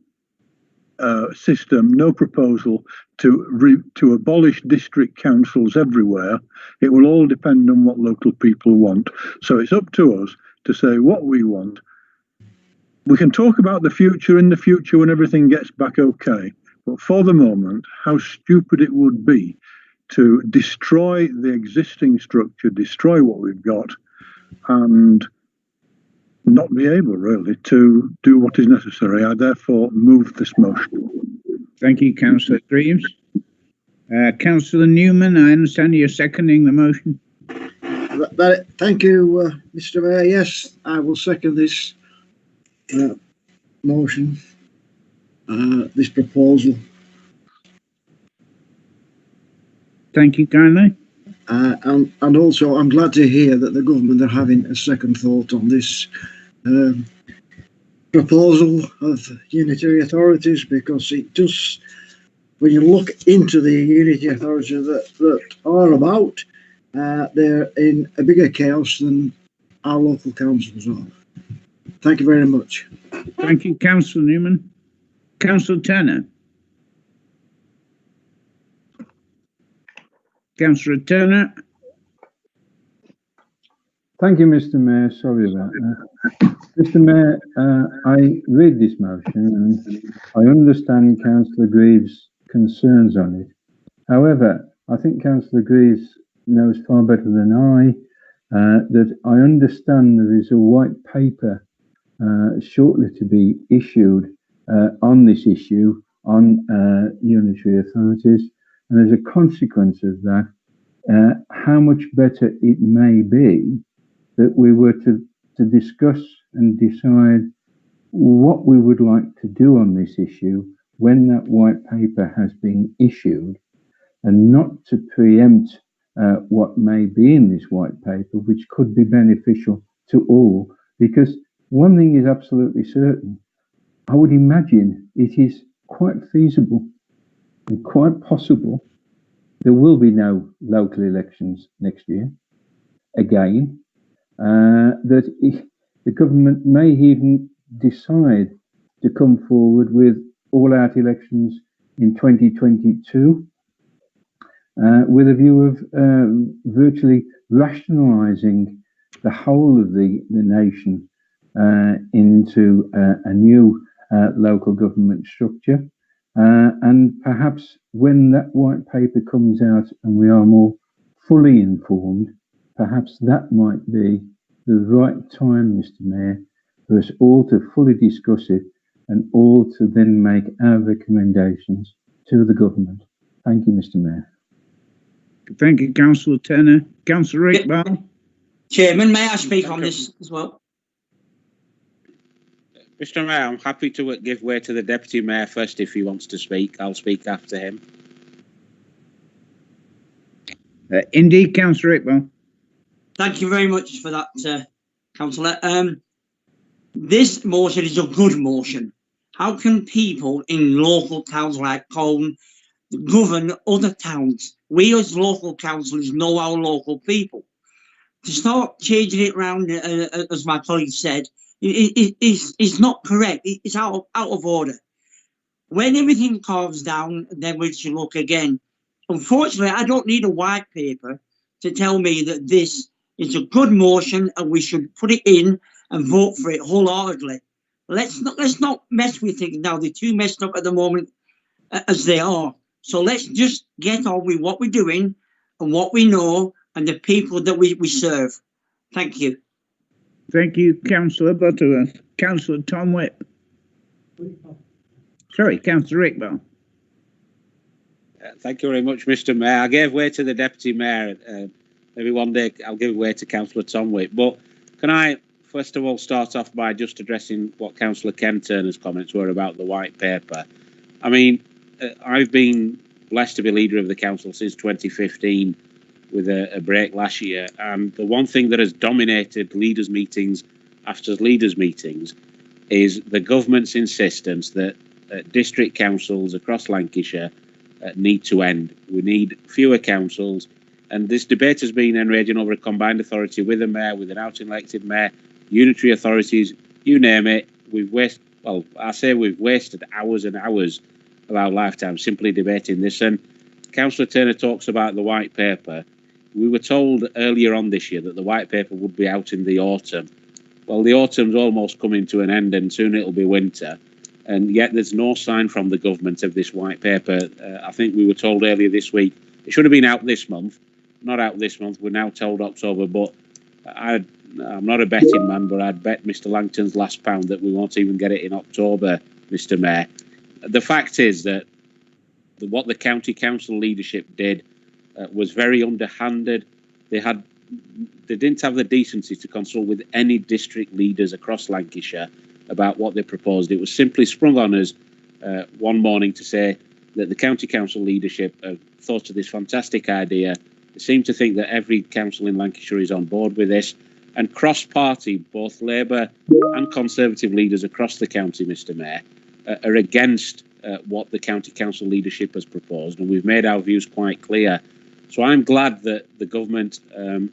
system, no proposal to abolish district councils everywhere. It will all depend on what local people want. So it's up to us to say what we want. We can talk about the future in the future when everything gets back okay. But for the moment, how stupid it would be to destroy the existing structure, destroy what we've got, and not be able really to do what is necessary. I therefore move this motion. Thank you, Councillor Greaves. Councillor Newman, I understand you're seconding the motion. Thank you, Mr. Mayor. Yes, I will second this motion, this proposal. Thank you kindly. And also, I'm glad to hear that the government are having a second thought on this proposal of unitary authorities, because it does, when you look into the unitary authorities that are about, they're in a bigger chaos than our local councils are. Thank you very much. Thank you, Councillor Newman. Councillor Turner. Councillor Turner. Thank you, Mr. Mayor. Sorry about that. Mr. Mayor, I read this motion and I understand Councillor Greaves' concerns on it. However, I think Councillor Greaves knows far better than I that I understand there is a white paper shortly to be issued on this issue on unitary authorities. and as a consequence of that, how much better it may be that we were to discuss and decide what we would like to do on this issue when that white paper has been issued, and not to preempt what may be in this white paper, which could be beneficial to all. Because one thing is absolutely certain, I would imagine it is quite feasible and quite possible there will be no local elections next year again, that the government may even decide to come forward with all-out elections in 2022 with a view of virtually rationalising the whole of the nation into a new local government structure. And perhaps when that white paper comes out and we are more fully informed, perhaps that might be the right time, Mr. Mayor, for us all to fully discuss it and all to then make our recommendations to the government. Thank you, Mr. Mayor. Thank you, Councillor Turner. Councillor Iqbal. Chairman, may I speak on this as well? Mr. Mayor, I'm happy to give way to the Deputy Mayor first if he wants to speak. I'll speak after him. Indeed, Councillor Iqbal. Thank you very much for that, Councillor. This motion is a good motion. How can people in local towns like Colne govern other towns? We as local councillors know our local people. To start changing it around, as my colleague said, is not correct. It's out of order. When everything calms down, then we should look again. Unfortunately, I don't need a white paper to tell me that this is a good motion and we should put it in and vote for it wholeheartedly. Let's not mess with things now. They're too messed up at the moment as they are. So let's just get on with what we're doing and what we know and the people that we serve. Thank you. Thank you, Councillor Butterworth. Councillor Tom Whip. Sorry, Councillor Iqbal. Thank you very much, Mr. Mayor. I gave way to the Deputy Mayor. Maybe one day I'll give way to Councillor Tom Whip. But can I first of all start off by just addressing what Councillor Ken Turner's comments were about the white paper? I mean, I've been blessed to be leader of the council since 2015 with a break last year. And the one thing that has dominated leaders' meetings after leaders' meetings is the government's insistence that district councils across Lancashire need to end. We need fewer councils. And this debate has been enraging over a combined authority with a mayor, with an out-elected mayor, unitary authorities, you name it. We've wasted hours and hours of our lifetime simply debating this. And Councillor Turner talks about the white paper. We were told earlier on this year that the white paper would be out in the autumn. Well, the autumn's almost coming to an end and soon it'll be winter. And yet there's no sign from the government of this white paper. I think we were told earlier this week, it should have been out this month. Not out this month, we're now told October, but I'm not a betting man, but I'd bet Mr. Langton's last pound that we won't even get it in October, Mr. Mayor. The fact is that what the county council leadership did was very underhanded. They didn't have the decency to consult with any district leaders across Lancashire about what they proposed. It was simply sprung on us one morning to say that the county council leadership thought of this fantastic idea. They seem to think that every council in Lancashire is on board with this, and cross-party, both Labour and Conservative leaders across the county, Mr. Mayor, are against what the county council leadership has proposed, and we've made our views quite clear. So I'm glad that the government,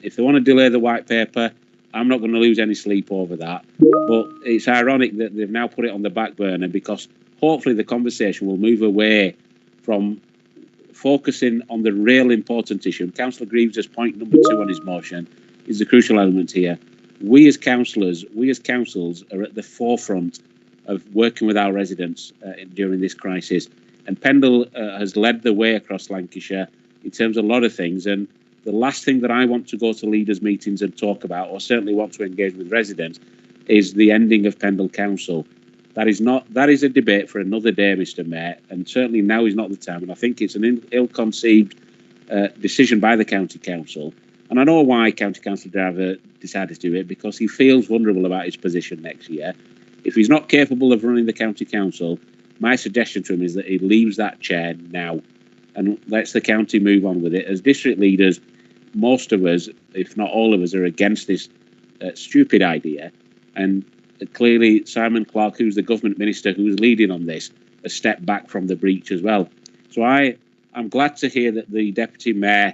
if they want to delay the white paper, I'm not going to lose any sleep over that. But it's ironic that they've now put it on the back burner, because hopefully the conversation will move away from focusing on the real important issue. And Councillor Greaves' point number 2 on his motion is the crucial element here. We as councillors, we as councils are at the forefront of working with our residents during this crisis. And Pendle has led the way across Lancashire in terms of a lot of things. And the last thing that I want to go to leaders' meetings and talk about, or certainly want to engage with residents, is the ending of Pendle Council. That is a debate for another day, Mr. Mayor, and certainly now is not the time. And I think it's an ill-conceived decision by the county council. And I know why County Councillor Driver decided to do it, because he feels vulnerable about his position next year. If he's not capable of running the county council, my suggestion to him is that he leaves that chair now and lets the county move on with it. As district leaders, most of us, if not all of us, are against this stupid idea. And clearly Simon Clarke, who's the government minister who's leading on this, has stepped back from the breach as well. So I'm glad to hear that the Deputy Mayor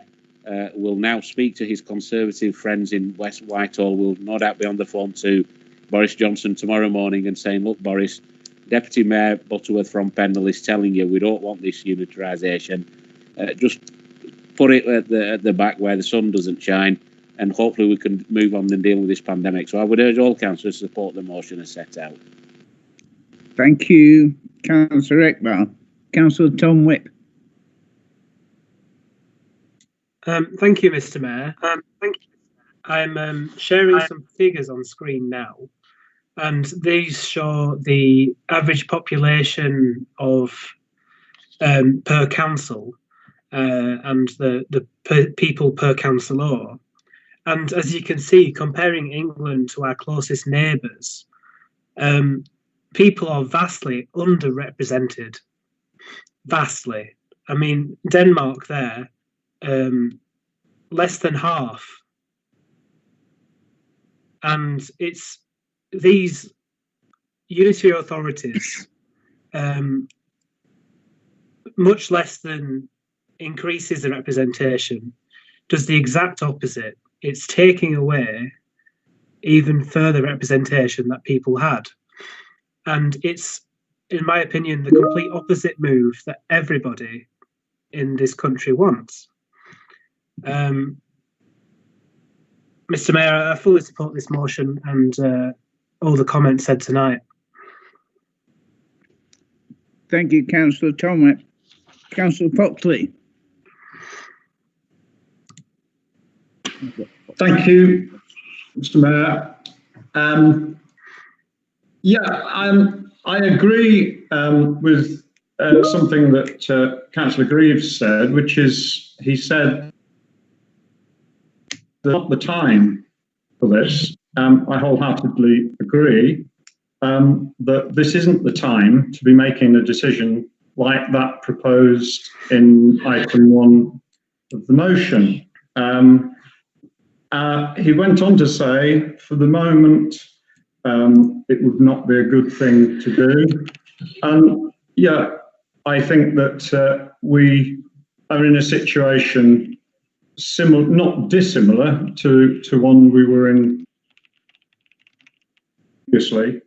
will now speak to his Conservative friends in West Whitehall. Will no doubt be on the phone to Boris Johnson tomorrow morning and saying, look, Boris, Deputy Mayor Butterworth from Pendle is telling you we don't want this unitarisation. Just put it at the back where the sun doesn't shine, and hopefully we can move on and deal with this pandemic. So I would urge all councillors to support the motion as set out. Thank you, Councillor Iqbal. Councillor Tom Whip. Thank you, Mr. Mayor. I'm sharing some figures on screen now, and these show the average population of per council and the people per councillor. And as you can see, comparing England to our closest neighbours, people are vastly underrepresented. Vastly. I mean, Denmark there, less than half. And it's these unitary authorities, much less than increases the representation, does the exact opposite. It's taking away even further representation that people had. And it's, in my opinion, the complete opposite move that everybody in this country wants. Mr. Mayor, I fully support this motion and all the comments said tonight. Thank you, Councillor Tom. Councillor Foxley. Thank you, Mr. Mayor. I agree with something that Councillor Greaves said, which is he said not the time for this. I wholeheartedly agree that this isn't the time to be making a decision like that proposed in item 1 of the motion. He went on to say, for the moment, it would not be a good thing to do. I think that we are in a situation similar, not dissimilar to one we were in previously.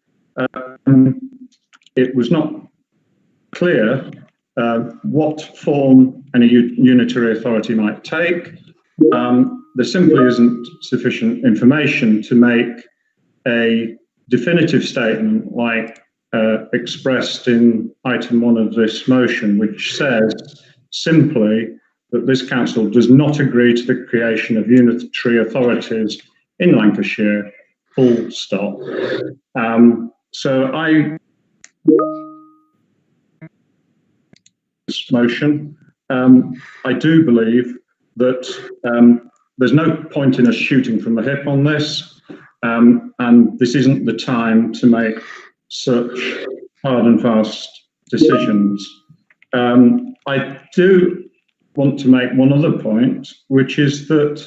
It was not clear what form any unitary authority might take. There simply isn't sufficient information to make a definitive statement like expressed in item 1 of this motion, which says simply that this council does not agree to the creation of unitary authorities in Lancashire, full stop. So this motion, I do believe that there's no point in us shooting from the hip on this, and this isn't the time to make such hard and fast decisions. I do want to make one other point, which is that,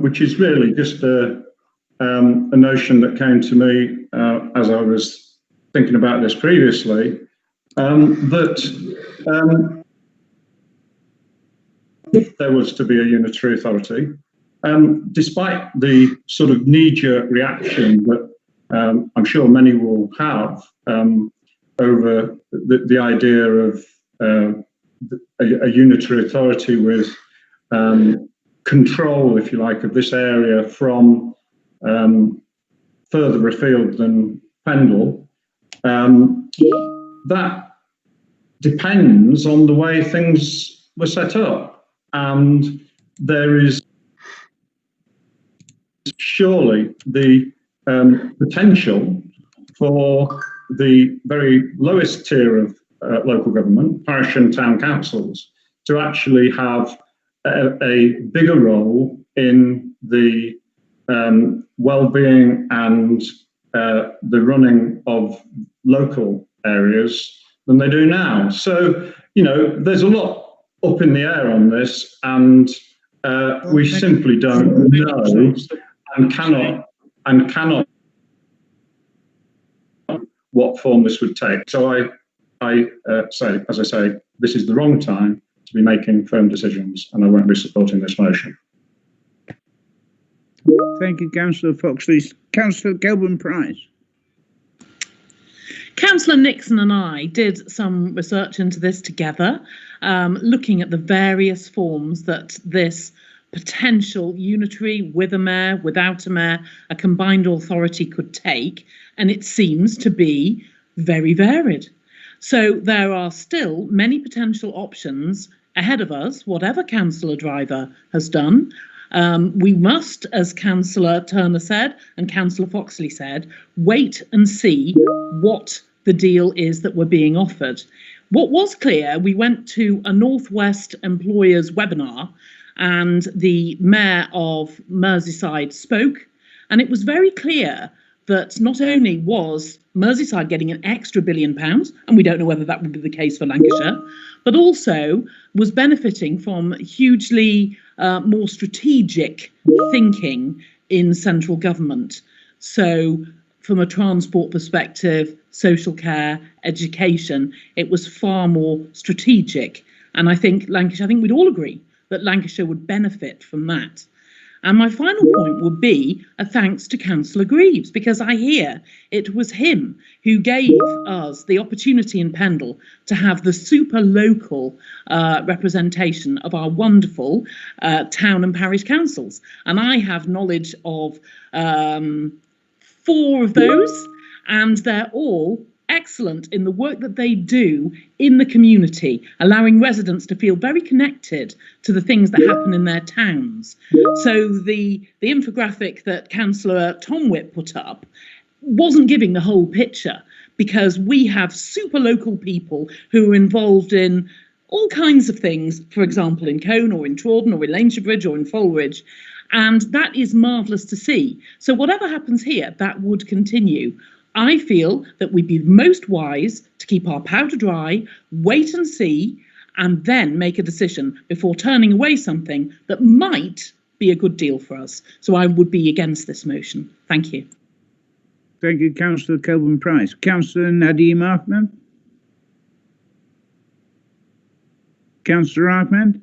which is really just a notion that came to me as I was thinking about this previously, that if there was to be a unitary authority, despite the sort of knee-jerk reaction that I'm sure many will have over the idea of a unitary authority with control, if you like, of this area from further afield than Pendle, that depends on the way things were set up. And there is surely the potential for the very lowest tier of local government, parish and town councils, to actually have a bigger role in the well-being and the running of local areas than they do now. So, you know, there's a lot up in the air on this, and we simply don't know and cannot what form this would take. So I say, as I say, this is the wrong time to be making firm decisions, and I won't be supporting this motion. Thank you, Councillor Foxley. Councillor Kelvin-Price. Councillor Nixon and I did some research into this together, looking at the various forms that this potential unitary, with a mayor, without a mayor, a combined authority could take, and it seems to be very varied. So there are still many potential options ahead of us, whatever Councillor Driver has done. We must, as Councillor Turner said and Councillor Foxley said, wait and see what the deal is that we're being offered. What was clear, we went to a North West employers webinar and the Mayor of Merseyside spoke, and it was very clear that not only was Merseyside getting an extra £1 billion, and we don't know whether that would be the case for Lancashire, but also was benefiting from hugely more strategic thinking in central government. So from a transport perspective, social care, education, it was far more strategic. And I think Lancashire, I think we'd all agree that Lancashire would benefit from that. And my final point would be a thanks to Councillor Greaves, because I hear it was him who gave us the opportunity in Pendle to have the super local representation of our wonderful town and parish councils. And I have knowledge of 4 of those, and they're all excellent in the work that they do in the community, allowing residents to feel very connected to the things that happen in their towns. So the infographic that Councillor Tom Whip put up wasn't giving the whole picture, because we have super local people who are involved in all kinds of things, for example, in Cone or in Trawden or in Lancashire Bridge or in Fulridge. And that is marvellous to see. So whatever happens here, that would continue. I feel that we'd be most wise to keep our powder dry, wait and see, and then make a decision before turning away something that might be a good deal for us. So I would be against this motion. Thank you. Thank you, Councillor Kelvin-Price. Councillor Nadeem Ahmed. Councillor Ahmed.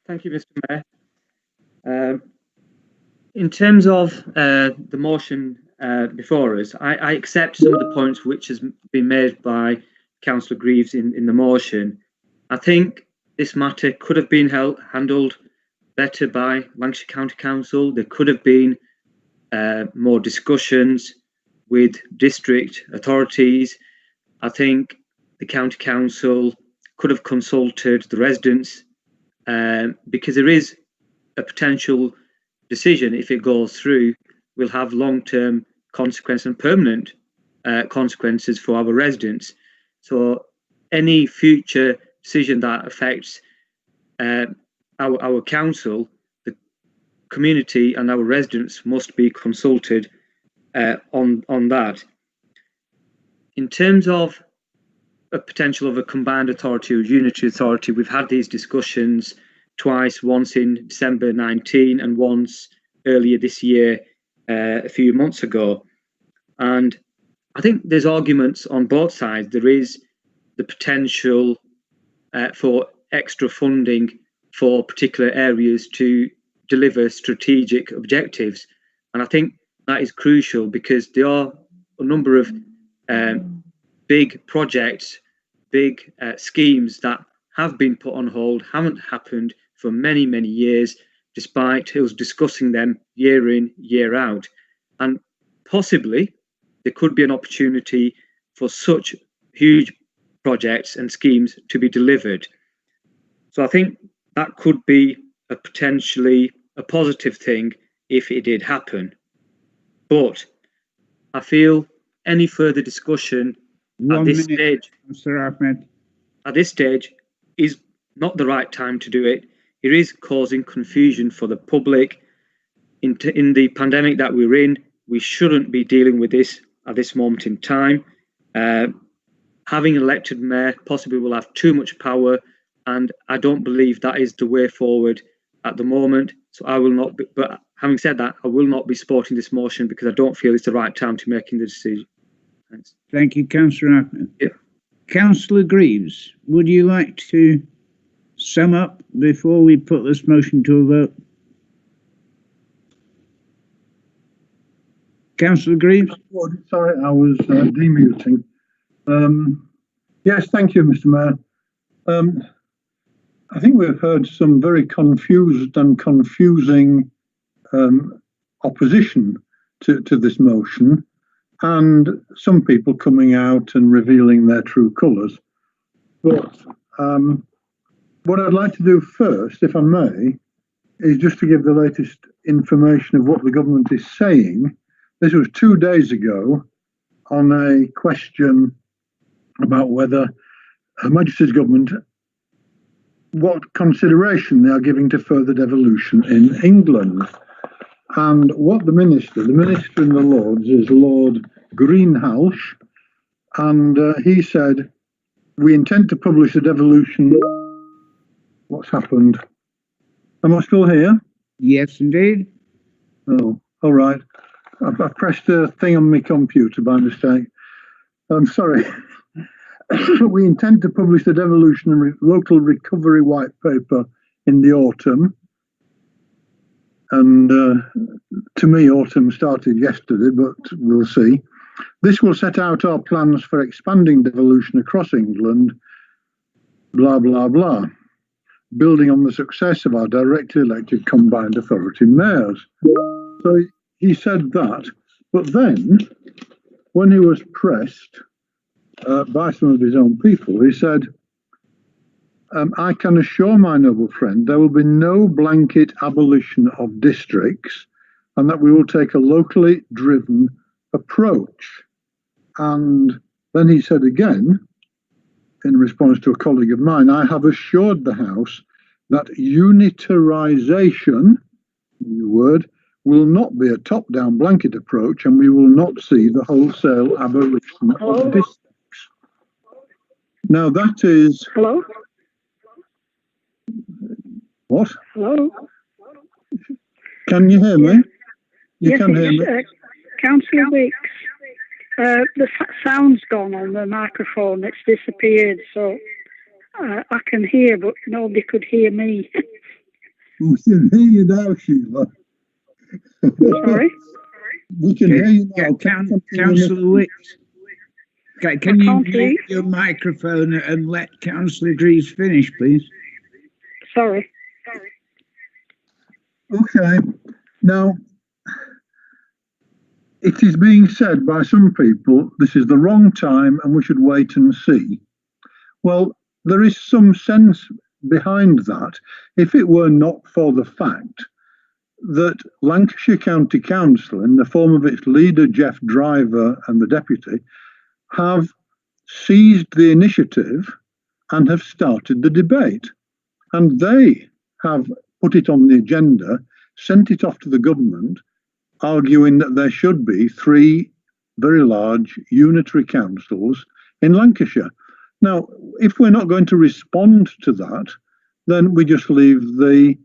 Thank you, Mr. Mayor. In terms of the motion before us, I accept some of the points which has been made by Councillor Greaves in the motion. I think this matter could have been handled better by Lancashire County Council. There could have been more discussions with district authorities. I think the County Council could have consulted the residents, because there is a potential decision, if it goes through, will have long-term consequences and permanent consequences for our residents. So any future decision that affects our council, the community and our residents must be consulted on that. In terms of a potential of a combined authority or unitary authority, we've had these discussions twice, once in December 19 and once earlier this year, a few months ago. And I think there's arguments on both sides. There is the potential for extra funding for particular areas to deliver strategic objectives. And I think that is crucial, because there are a number of big projects, big schemes that have been put on hold, haven't happened for many, many years, despite us discussing them year in, year out. And possibly there could be an opportunity for such huge projects and schemes to be delivered. So I think that could be a potentially a positive thing if it did happen. But I feel any further discussion at this stage, Mr. Ahmed. at this stage, is not the right time to do it. It is causing confusion for the public. In the pandemic that we're in, we shouldn't be dealing with this at this moment in time. Having an elected mayor possibly will have too much power, and I don't believe that is the way forward at the moment. So I will not be, but having said that, I will not be supporting this motion because I don't feel it's the right time to making the decision. Thanks. Thank you, Councillor Ahmed. Yeah. Councillor Greaves, would you like to sum up before we put this motion to a vote? Councillor Greaves? Sorry, I was demuting. Yes, thank you, Mr. Mayor. I think we've heard some very confused and confusing opposition to this motion, and some people coming out and revealing their true colours. But what I'd like to do first, if I may, is just to give the latest information of what the government is saying. This was 2 days ago on a question about whether Her Majesty's government, what consideration they are giving to further devolution in England. And what the Minister in the Lords is Lord Greenhalgh, and he said, we intend to publish the devolution. What's happened? Am I still here? Yes, indeed. Oh, all right. I pressed a thing on my computer by mistake. I'm sorry. We intend to publish the devolution and local recovery white paper in the autumn. And to me, autumn started yesterday, but we'll see. This will set out our plans for expanding devolution across England, blah, blah, blah, building on the success of our directly elected combined authority mayors. So he said that, but then when he was pressed by some of his own people, he said, I can assure my noble friend there will be no blanket abolition of districts and that we will take a locally driven approach. And then he said again, in response to a colleague of mine, I have assured the House that unitarisation, new word, will not be a top-down blanket approach and we will not see the wholesale abolition of districts. Now that is... Hello? What? Hello? Can you hear me? You yes, can hear me? Councillor Wicks, the sound's gone on the microphone. It's disappeared, so I can hear, but nobody could hear me. We can hear you now, Sheila. Sorry? We can hear you now. Councillor Wicks, can you mute your microphone and let Councillor Greaves finish, please? Sorry. Okay. Now, it is being said by some people this is the wrong time and we should wait and see. Well, there is some sense behind that if it were not for the fact that Lancashire County Council, in the form of its leader, Jeff Driver, and the deputy, have seized the initiative and have started the debate. And they have put it on the agenda, sent it off to the government, arguing that there should be 3 very large unitary councils in Lancashire. Now, if we're not going to respond to that, then we just leave the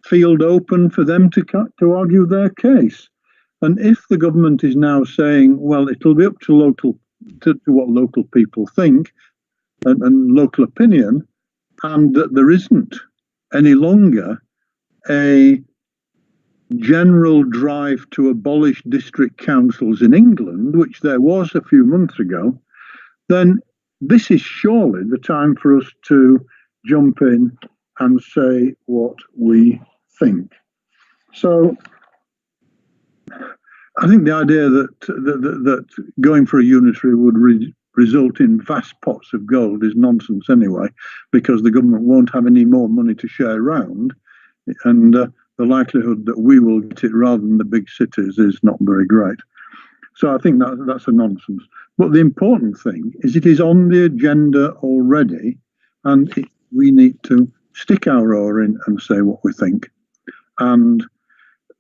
field open for them to argue their case. And if the government is now saying, well, it'll be up to what local people think and local opinion, and that there isn't any longer a general drive to abolish district councils in England, which there was a few months ago, then this is surely the time for us to jump in and say what we think. So I think the idea that going for a unitary would result in vast pots of gold is nonsense anyway, because the government won't have any more money to share around, and the likelihood that we will get it rather than the big cities is not very great. So I think that's a nonsense. But the important thing is it is on the agenda already, and we need to stick our oar in and say what we think. And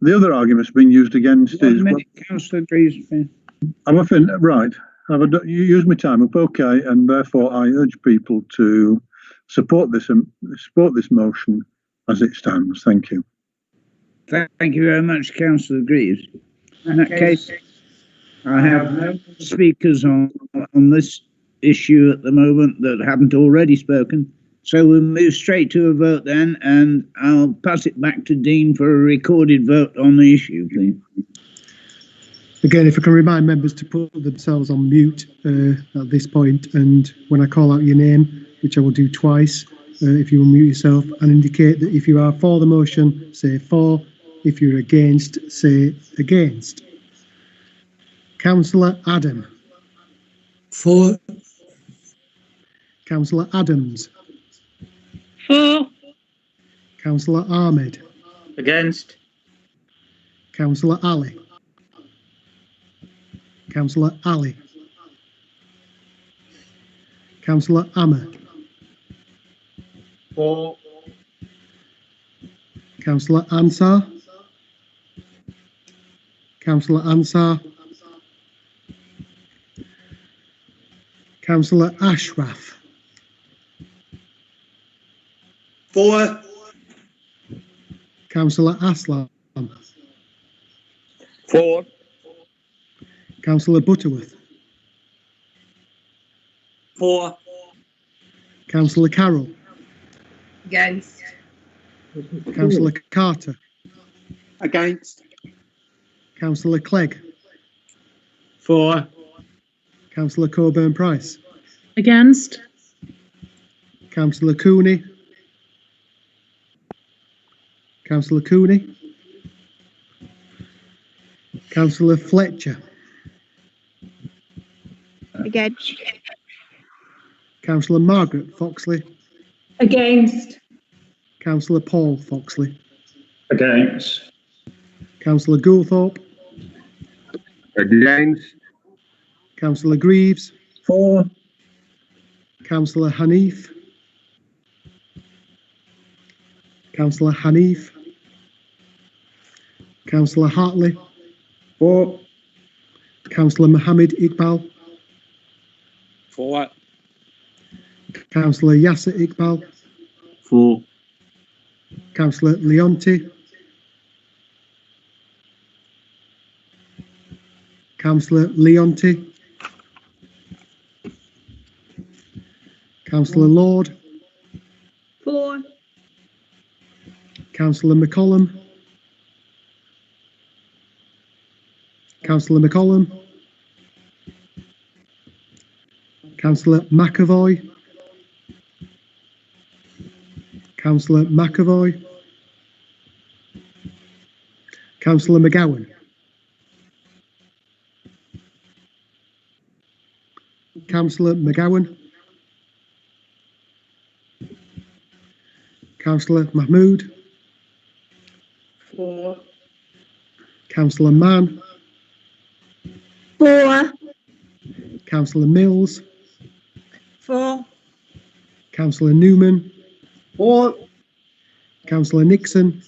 the other argument's been used against is... Councillor agrees. I'm offended, right. You used my time up, okay, and therefore I urge people to support this motion as it stands. Thank you. Thank you very much, Councillor Greaves. In that case, I have no speakers on this issue at the moment that haven't already spoken. So we'll move straight to a vote then, and I'll pass it back to Dean for a recorded vote on the issue, please. Again, if I can remind members to put themselves on mute at this point, and when I call out your name, which I will do twice, if you will mute yourself and indicate that if you are for the motion, say for. If you're against, say against. Councillor Adam. For. Councillor Adams. For. Councillor Ahmed. Against. Councillor Ali. Councillor Ali. Councillor Amma. For. Councillor Ansar. Councillor Ansar. Councillor Ashraf. For. Councillor Aslam. For. Councillor Butterworth. For. Councillor Carroll. Against. Councillor Carter. Against. Councillor Clegg. For. Councillor Coburn-Price. Against. Councillor Cooney. Councillor Cooney. Councillor Fletcher. Against. Councillor Margaret Foxley. Against. Councillor Paul Foxley. Against. Councillor Goulthorpe. Against. Councillor Greaves. For. Councillor Hanif. Councillor Hanif. Councillor Hartley. For. Councillor Mohammed Iqbal. For. Councillor Yasser Iqbal. For. Councillor Leonti. Councillor Leonti. Councillor Lord. For. Councillor McCollum. Councillor McCollum. Councillor McAvoy. Councillor McAvoy. Councillor McGowan. Councillor McGowan. Councillor Mahmood. For. Councillor Mann. For. Councillor Mills. For. Councillor Newman. For. Councillor Nixon.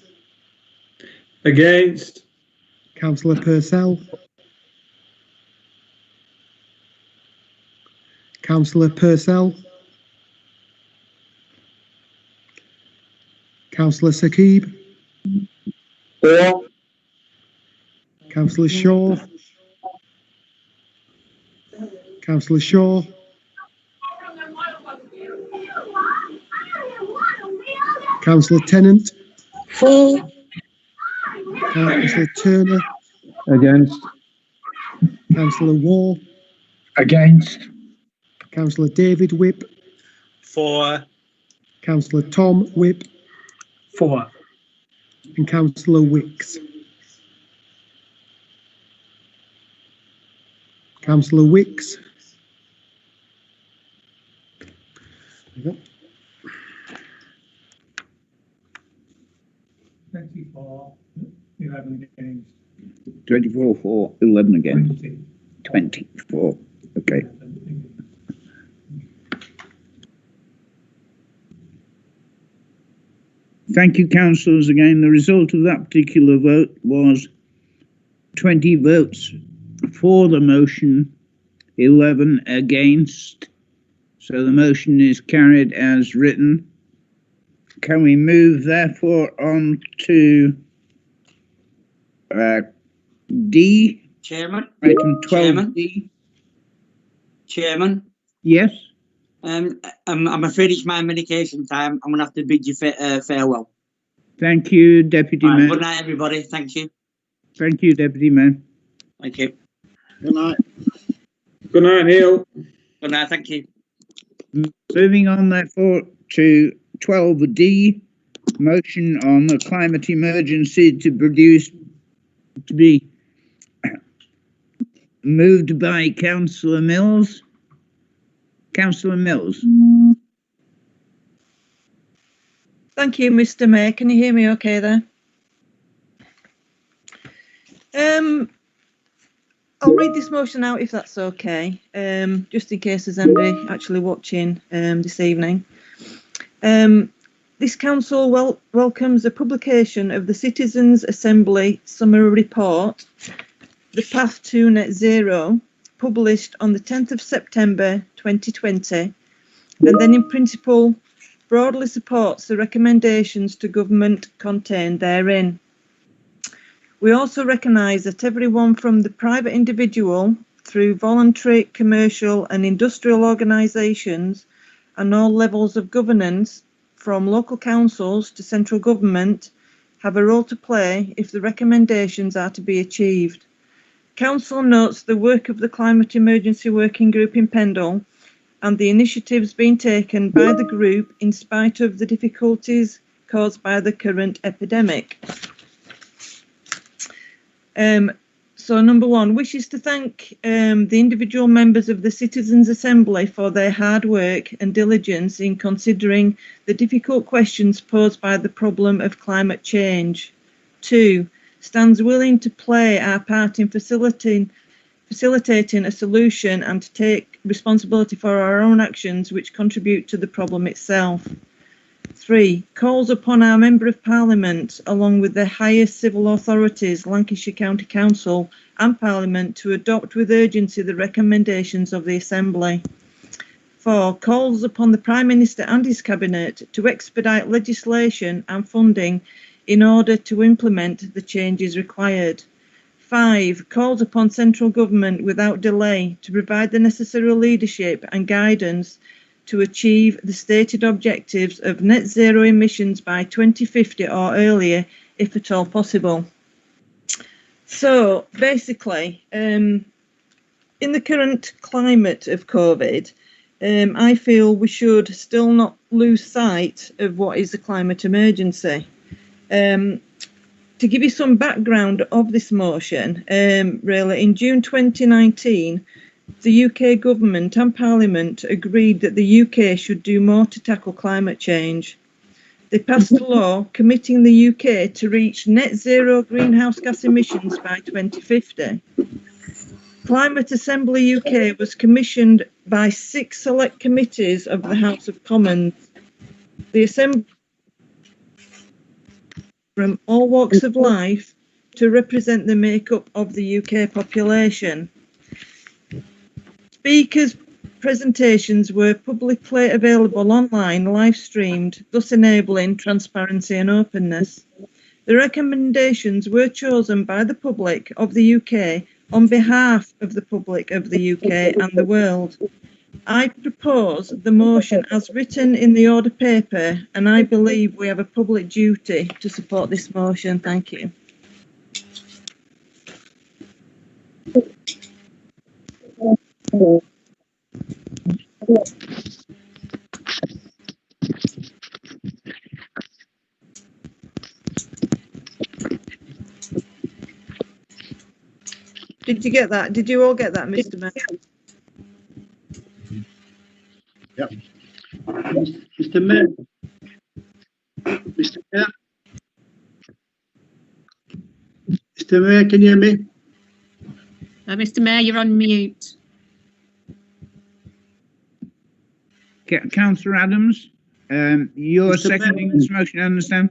Against. Councillor Purcell. Councillor Purcell. Councillor Saqib. For. Councillor Shaw. Councillor Shaw. Councillor Tennant. For. Councillor Turner. Against. Councillor Wall. Against. Councillor David Whip. For. Councillor Tom Whip. For. And Councillor Wicks. Councillor Wicks. There you go. 24, 11 against. 24 for, 11 against. 24. Okay. Thank you, councillors. Again, the result of that particular vote was 20 votes for the motion, 11 against. So the motion is carried as written. Can we move, therefore, on to D? Chairman? Item 12D. Chairman? Chairman? Yes? I'm afraid it's my medication time. I'm going to have to bid you farewell. Thank you, Deputy Mayor. Good night, everybody. Thank you. Thank you, Deputy Mayor. Thank you. Good night. Good night, Neil. Good night. Thank you. Moving on, therefore, to 12D, motion on the climate emergency to be moved by Councillor Mills. Councillor Mills. Thank you, Mr. Mayor. Can you hear me okay there? I'll read this motion out if that's okay, just in case there's anybody actually watching this evening. This council welcomes the publication of the Citizens' Assembly Summary Report, The Path to Net Zero, published on the 10th of September 2020, and then in principle broadly supports the recommendations to government contained therein. We also recognise that everyone from the private individual through voluntary, commercial and industrial organisations and all levels of governance, from local councils to central government, have a role to play if the recommendations are to be achieved. Council notes the work of the Climate Emergency Working Group in Pendle and the initiatives being taken by the group in spite of the difficulties caused by the current epidemic. So number one, wishes to thank the individual members of the Citizens' Assembly for their hard work and diligence in considering the difficult questions posed by the problem of climate change. 2, stands willing to play our part in facilitating a solution and to take responsibility for our own actions which contribute to the problem itself. 3, calls upon our Member of Parliament, along with the highest civil authorities, Lancashire County Council and Parliament, to adopt with urgency the recommendations of the Assembly. 4, calls upon the Prime Minister and his Cabinet to expedite legislation and funding in order to implement the changes required. 5, calls upon central government without delay to provide the necessary leadership and guidance to achieve the stated objectives of net zero emissions by 2050 or earlier, if at all possible. So basically, in the current climate of COVID, I feel we should still not lose sight of what is the climate emergency. To give you some background of this motion, really, in June 2019, the UK government and Parliament agreed that the UK should do more to tackle climate change. They passed a law committing the UK to reach net zero greenhouse gas emissions by 2050. Climate Assembly UK was commissioned by 6 select committees of the House of Commons. The Assembly from all walks of life to represent the makeup of the UK population. Speakers' presentations were publicly available online, live streamed, thus enabling transparency and openness. The recommendations were chosen by the public of the UK on behalf of the public of the UK and the world. I propose the motion as written in the order paper, and I believe we have a public duty to support this motion. Thank you. Did you get that? Did you all get that, Mr. Mayor? Yep. Mr. Mayor. Mr. Mayor. Mr. Mayor, can you hear me? Mr. Mayor, you're on mute. Councillor Adams, you're Mr. seconding Mayor. this motion, I understand?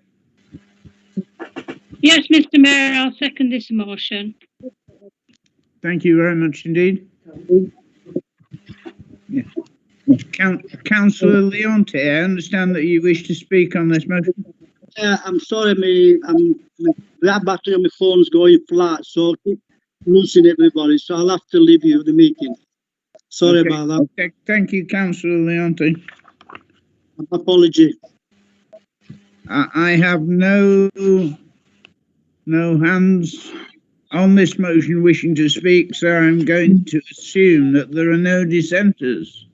Yes, Mr. Mayor, I'll second this motion. Thank you very much indeed. Yeah. Councillor Leonte, I understand that you wish to speak on this motion. I'm sorry, that battery on my phone's going flat, so I keep losing everybody, so I'll have to leave you the meeting. Sorry Okay. about that. Okay. Thank you, Councillor Leonte. Apology. I have no hands on this motion wishing to speak, so I'm going to assume that there are no dissenters.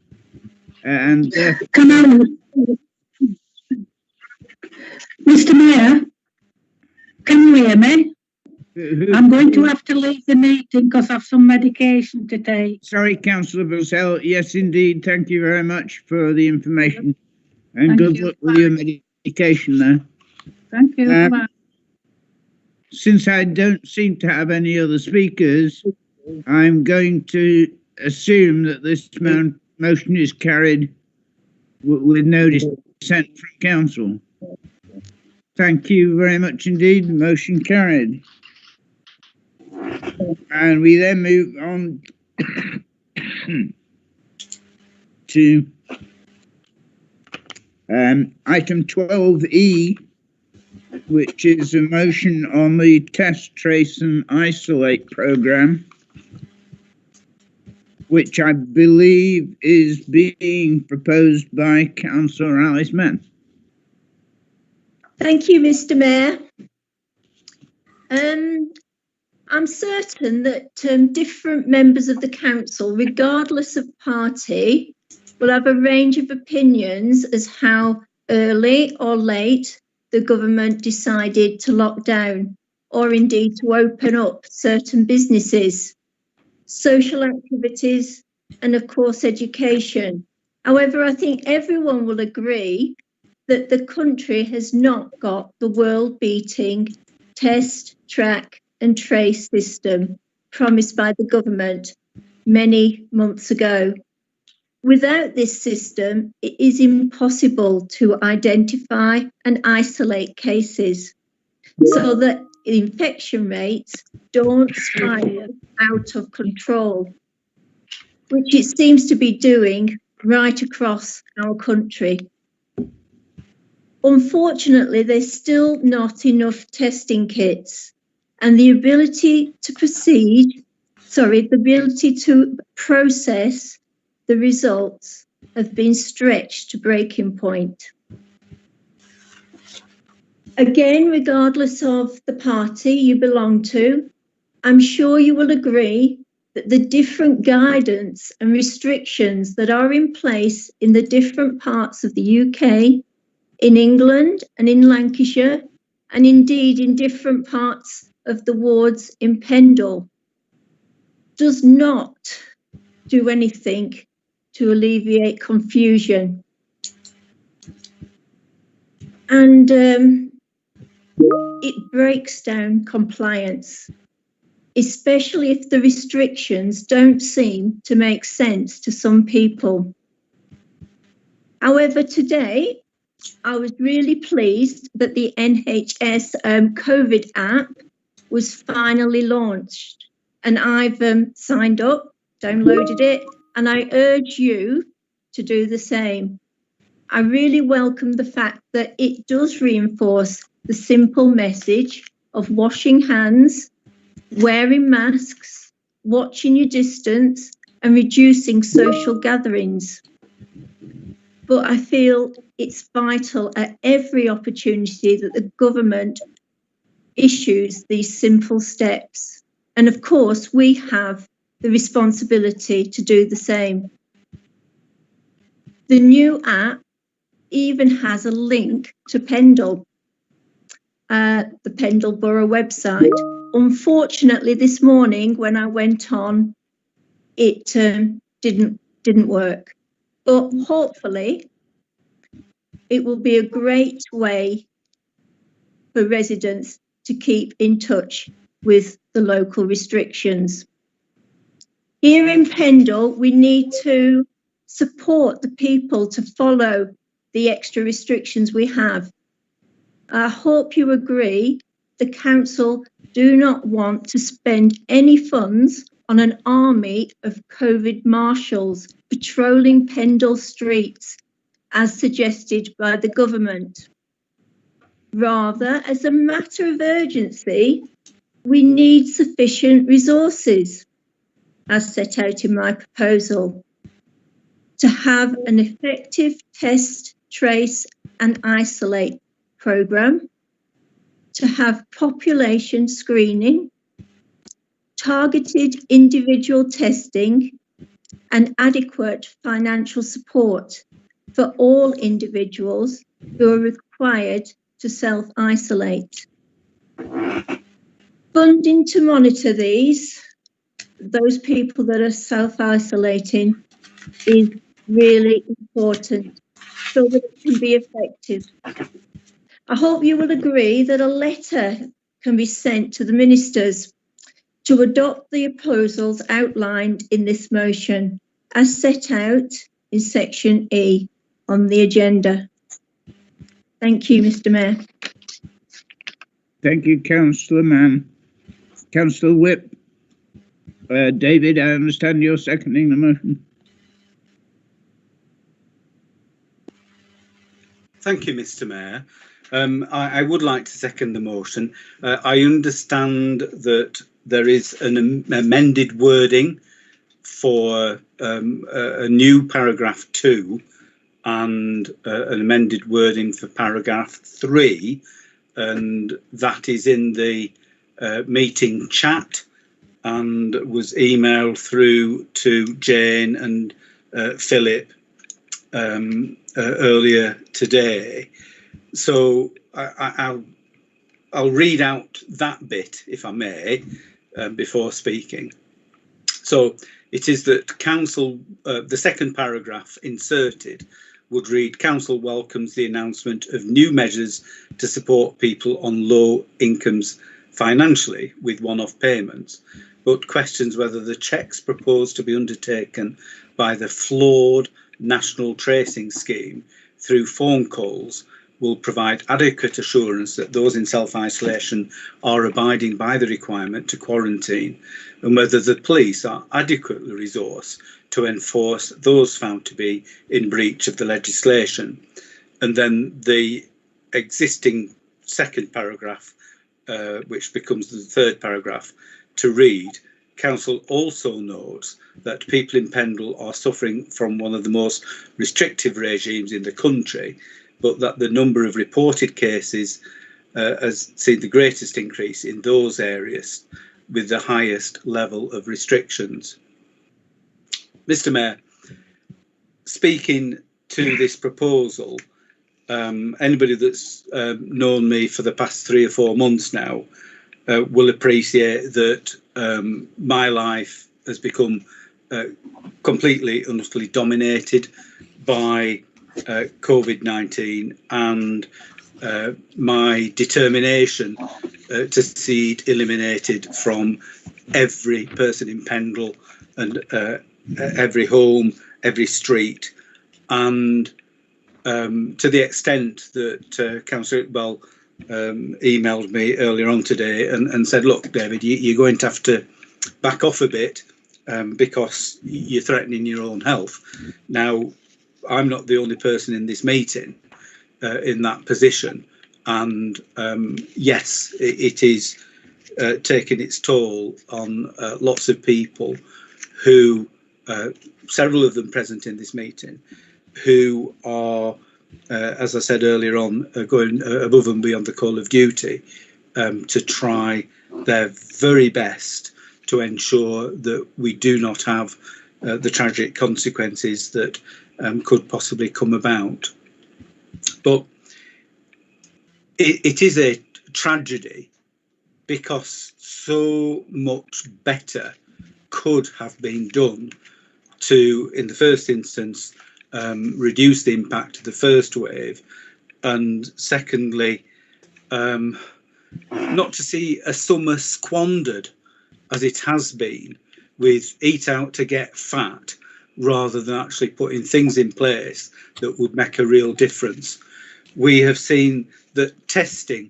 And Come on, Mr. Mayor, can you hear me? I'm going to have to leave the meeting because I have some medication to take. Sorry, Councillor Bussell. Yes, indeed. Thank you very much for the information. And Thank good you. luck with your medication there. Thank you. Bye-bye. Since I don't seem to have any other speakers, I'm going to assume that this motion is carried with no dissent from council. Thank you very much indeed. Motion carried. And we then move on to item 12E, which is a motion on the test, trace and isolate programme, which I believe is being proposed by Councillor Alice Mann. Thank you, Mr. Mayor. I'm certain that different members of the council, regardless of party, will have a range of opinions as how early or late the government decided to lock down or indeed to open up certain businesses, social activities, and of course education. However, I think everyone will agree that the country has not got the world-beating test, track and trace system promised by the government many months ago. Without this system, it is impossible to identify and isolate cases so that infection rates don't spiral out of control, which it seems to be doing right across our country. Unfortunately, there's still not enough testing kits, and the ability to process the results have been stretched to breaking point. Again, regardless of the party you belong to, I'm sure you will agree that the different guidance and restrictions that are in place in the different parts of the UK, in England and in Lancashire, and indeed in different parts of the wards in Pendle, does not do anything to alleviate confusion. And it breaks down compliance, especially if the restrictions don't seem to make sense to some people. However, today, I was really pleased that the NHS COVID app was finally launched, and I've signed up, downloaded it, and I urge you to do the same. I really welcome the fact that it does reinforce the simple message of washing hands, wearing masks, watching your distance, and reducing social gatherings. But I feel it's vital at every opportunity that the government issues these simple steps. And of course, we have the responsibility to do the same. The new app even has a link to Pendle, the Pendle Borough website. Unfortunately, this morning when I went on, it didn't work. But hopefully, it will be a great way for residents to keep in touch with the local restrictions. Here in Pendle, we need to support the people to follow the extra restrictions we have. I hope you agree the council do not want to spend any funds on an army of COVID marshals patrolling Pendle streets as suggested by the government. Rather, as a matter of urgency, we need sufficient resources, as set out in my proposal, to have an effective test, trace and isolate programme, to have population screening, targeted individual testing and adequate financial support for all individuals who are required to self-isolate. Funding to monitor those people that are self-isolating is really important so that it can be effective. I hope you will agree that a letter can be sent to the ministers to adopt the proposals outlined in this motion as set out in section E on the agenda. Thank you, Mr. Mayor. Thank you, Councillor Mann. Councillor Whip. David, I understand you're seconding the motion. Thank you, Mr. Mayor. I would like to second the motion. I understand that there is an amended wording for a new paragraph 2 and an amended wording for paragraph 3, and that is in the meeting chat and was emailed through to Jane and Philip earlier today. So I'll read out that bit, if I may, before speaking. So it is that Council, the second paragraph inserted would read, Council welcomes the announcement of new measures to support people on low incomes financially with one-off payments, but questions whether the checks proposed to be undertaken by the flawed national tracing scheme through phone calls will provide adequate assurance that those in self-isolation are abiding by the requirement to quarantine, and whether the police are adequately resourced to enforce those found to be in breach of the legislation. And then the existing second paragraph, which becomes the third paragraph, to read, Council also notes that people in Pendle are suffering from one of the most restrictive regimes in the country, but that the number of reported cases has seen the greatest increase in those areas with the highest level of restrictions. Mr. Mayor, speaking to this proposal, anybody that's known me for the past 3 or 4 months now will appreciate that my life has become completely and utterly dominated by COVID-19 and my determination to see it eliminated from every person in Pendle and every home, every street, and to the extent that Councillor Iqbal emailed me earlier on today and said, look, David, you're going to have to back off a bit because you're threatening your own health. Now, I'm not the only person in this meeting in that position, and yes, it is taking its toll on lots of people who, several of them present in this meeting, who are, as I said earlier on, going above and beyond the call of duty to try their very best to ensure that we do not have the tragic consequences that could possibly come about. But it is a tragedy because so much better could have been done to, in the first instance, reduce the impact of the first wave, and secondly, not to see a summer squandered as it has been with eat out to get fat rather than actually putting things in place that would make a real difference. We have seen that testing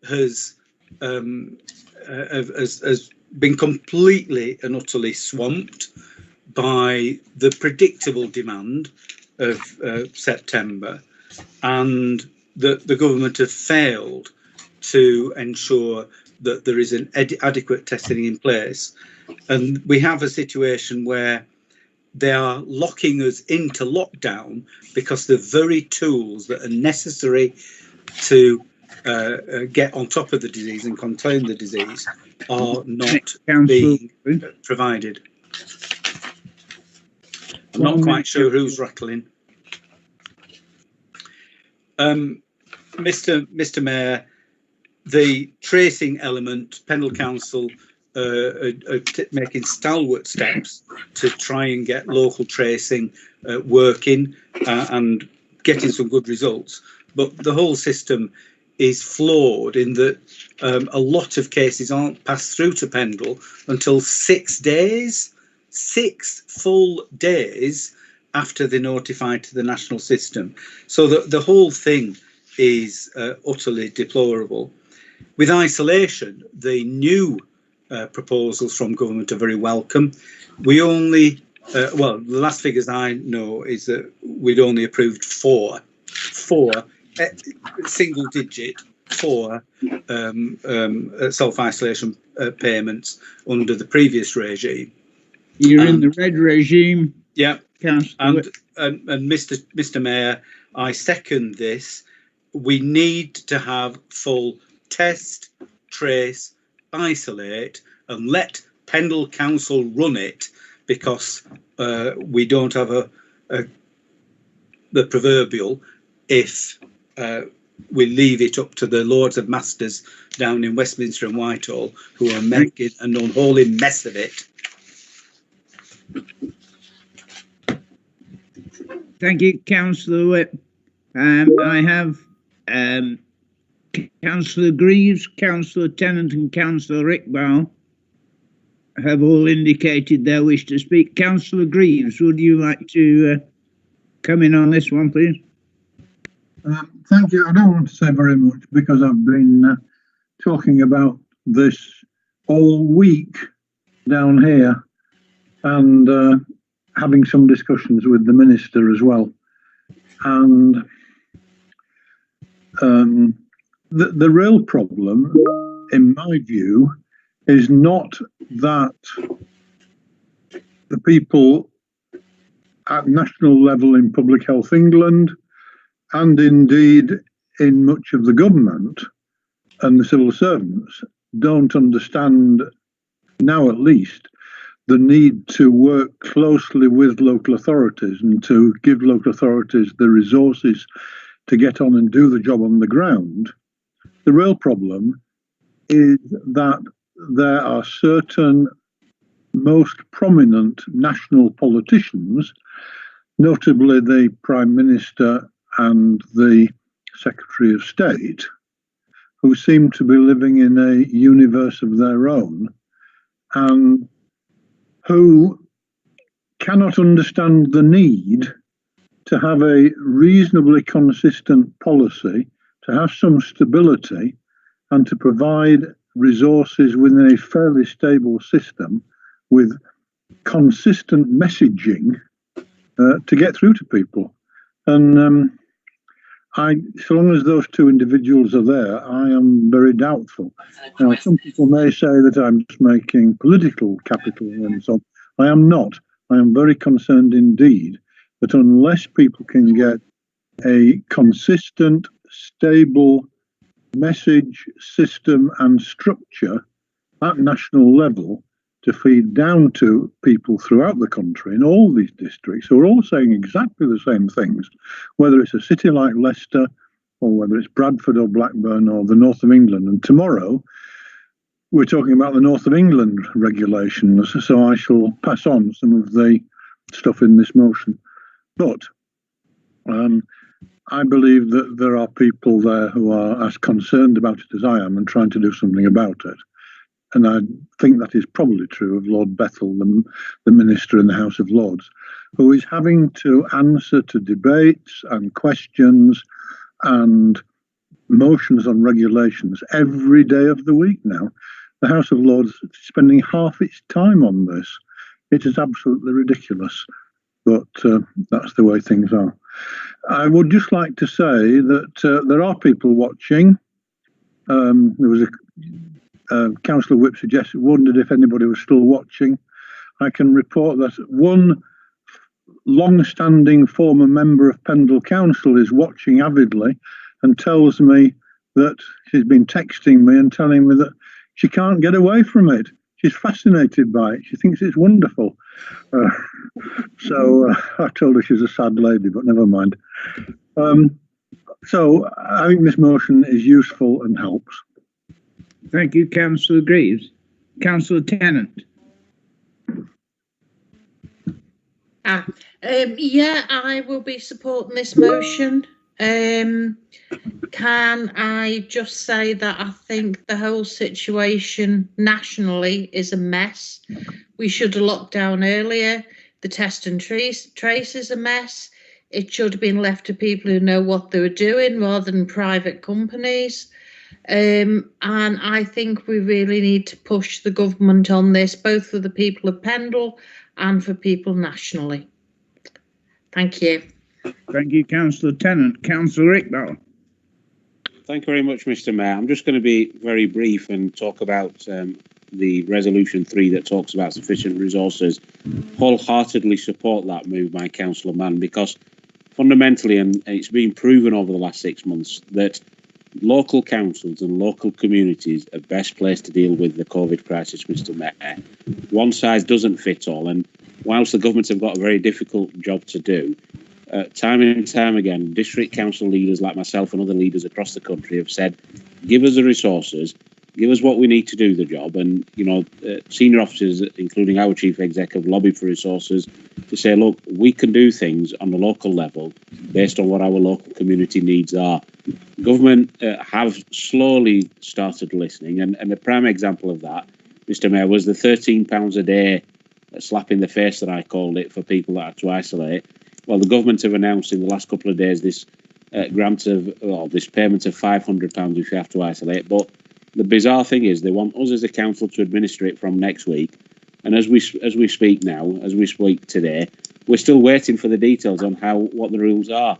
has been completely and utterly swamped by the predictable demand of September, and the government have failed to ensure that there is an adequate testing in place. And we have a situation where they are locking us into lockdown because the very tools that are necessary to get on top of the disease and contain the disease are not being provided. I'm not quite sure who's rattling. Mr. Mayor, the tracing element, Pendle Council are making stalwart steps to try and get local tracing working and getting some good results. But the whole system is flawed in that a lot of cases aren't passed through to Pendle until 6 days, 6 full days after they're notified to the national system. So the whole thing is utterly deplorable. With isolation, the new proposals from government are very welcome. We only, well, the last figures I know is that we'd only approved four single digit, 4 self-isolation payments under the previous regime. You're in the red regime. Yeah. Councillor. And Mr. Mayor, I second this. We need to have full test, trace, isolate, and let Pendle Council run it, because we don't have the proverbial if we leave it up to the Lords of Masters down in Westminster and Whitehall, who are making an unholy mess of it. Thank you, Councillor Whip. I have Councillor Greaves, Councillor Tennant and Councillor Iqbal have all indicated their wish to speak. Councillor Greaves, would you like to come in on this one, please? Thank you. I don't want to say very much because I've been talking about this all week down here and having some discussions with the Minister as well. And the real problem, in my view, is not that the people at national level in Public Health England, and indeed in much of the government and the civil servants, don't understand, now at least, the need to work closely with local authorities and to give local authorities the resources to get on and do the job on the ground. The real problem is that there are certain most prominent national politicians, notably the Prime Minister and the Secretary of State, who seem to be living in a universe of their own and who cannot understand the need to have a reasonably consistent policy, to have some stability, and to provide resources within a fairly stable system with consistent messaging to get through to people. And so long as those two individuals are there, I am very doubtful. Now, some people may say that I'm just making political capital and so on. I am not. I am very concerned indeed that unless people can get a consistent, stable message, system and structure at national level to feed down to people throughout the country in all these districts who are all saying exactly the same things, whether it's a city like Leicester or whether it's Bradford or Blackburn or the north of England. And tomorrow we're talking about the north of England regulations, so I shall pass on some of the stuff in this motion. But I believe that there are people there who are as concerned about it as I am and trying to do something about it. and I think that is probably true of Lord Bethell, the Minister in the House of Lords, who is having to answer to debates and questions and motions on regulations every day of the week now. The House of Lords is spending half its time on this. It is absolutely ridiculous, but that's the way things are. I would just like to say that there are people watching. There was a Councillor Whip wondered if anybody was still watching. I can report that one long-standing former member of Pendle Council is watching avidly and tells me that she's been texting me and telling me that she can't get away from it. She's fascinated by it. She thinks it's wonderful. So I told her she's a sad lady, but never mind. So I think this motion is useful and helps. Thank you, Councillor Greaves. Councillor Tennant. Yeah, I will be supporting this motion. Can I just say that I think the whole situation nationally is a mess. We should have locked down earlier. The test and trace is a mess. It should have been left to people who know what they were doing rather than private companies. And I think we really need to push the government on this, both for the people of Pendle and for people nationally. Thank you. Thank you, Councillor Tennant. Councillor Iqbal. Thank you very much, Mr. Mayor. I'm just going to be very brief and talk about the resolution 3 that talks about sufficient resources. Wholeheartedly support that move by Councillor Mann, because fundamentally, and it's been proven over the last 6 months, that local councils and local communities are best placed to deal with the COVID crisis, Mr. Mayor. One size doesn't fit all, and whilst the governments have got a very difficult job to do, time and time again, district council leaders like myself and other leaders across the country have said, give us the resources, give us what we need to do the job. And, you know, senior officers, including our chief exec, have lobbied for resources to say, look, we can do things on the local level based on what our local community needs are. Government have slowly started listening. And a prime example of that, Mr. Mayor, was the £13 a day slap in the face that I called it for people that had to isolate. Well, the government have announced in the last couple of days this grant of, well, this payment of £500 if you have to isolate. But the bizarre thing is they want us as a council to administer it from next week. And as we speak now, as we speak today, we're still waiting for the details on what the rules are.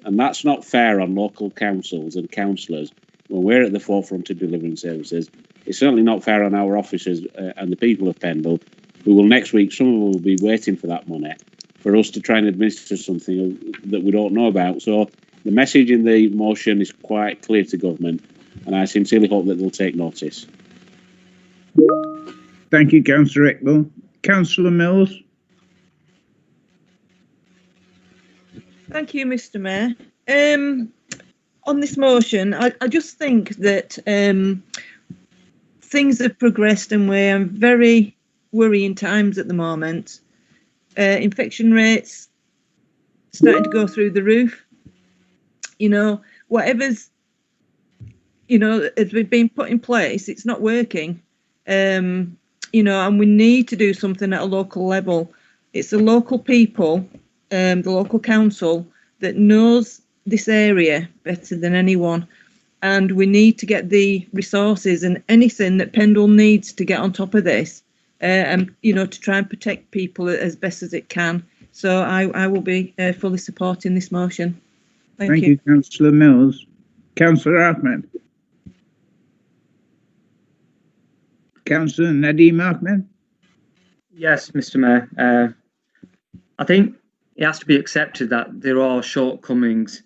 And that's not fair on local councils and councillors when we're at the forefront of delivering services. It's certainly not fair on our officers and the people of Pendle, who will next week, some of them will be waiting for that money, for us to try and administer something that we don't know about. So the message in the motion is quite clear to government, and I sincerely hope that they'll take notice. Thank you, Councillor Iqbal. Councillor Mills. Thank you, Mr. Mayor. On this motion, I just think that things have progressed and we're in very worrying times at the moment. Infection rates starting to go through the roof. You know, whatever's, you know, has been put in place, it's not working. You know, and we need to do something at a local level. It's the local people, the local council that knows this area better than anyone. And we need to get the resources and anything that Pendle needs to get on top of this. And, you know, to try and protect people as best as it can. So I will be fully supporting this motion. Thank you. Councillor Mills. Councillor Ahmed. Councillor Nadeem Ahmed. Yes, Mr. Mayor. I think it has to be accepted that there are shortcomings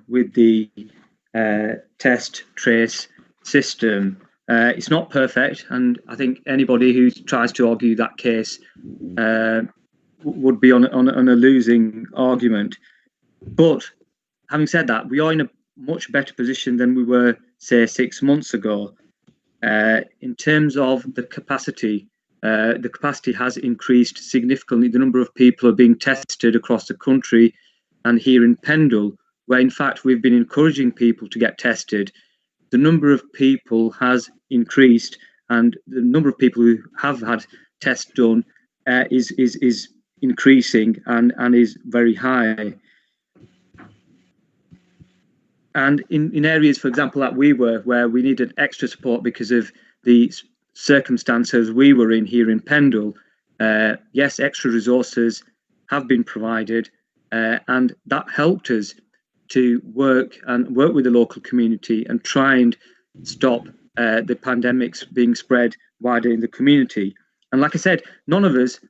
with the test trace system. It's not perfect, and I think anybody who tries to argue that case would be on a losing argument. But having said that, we are in a much better position than we were, say, 6 months ago. In terms of the capacity has increased significantly. The number of people are being tested across the country, and here in Pendle, where in fact we've been encouraging people to get tested, the number of people has increased, and the number of people who have had tests done is increasing and is very high. And in areas, for example, that we were, where we needed extra support because of the circumstances we were in here in Pendle, yes, extra resources have been provided, and that helped us to work with the local community and try and stop the pandemics being spread wider in the community. And like I said, none of us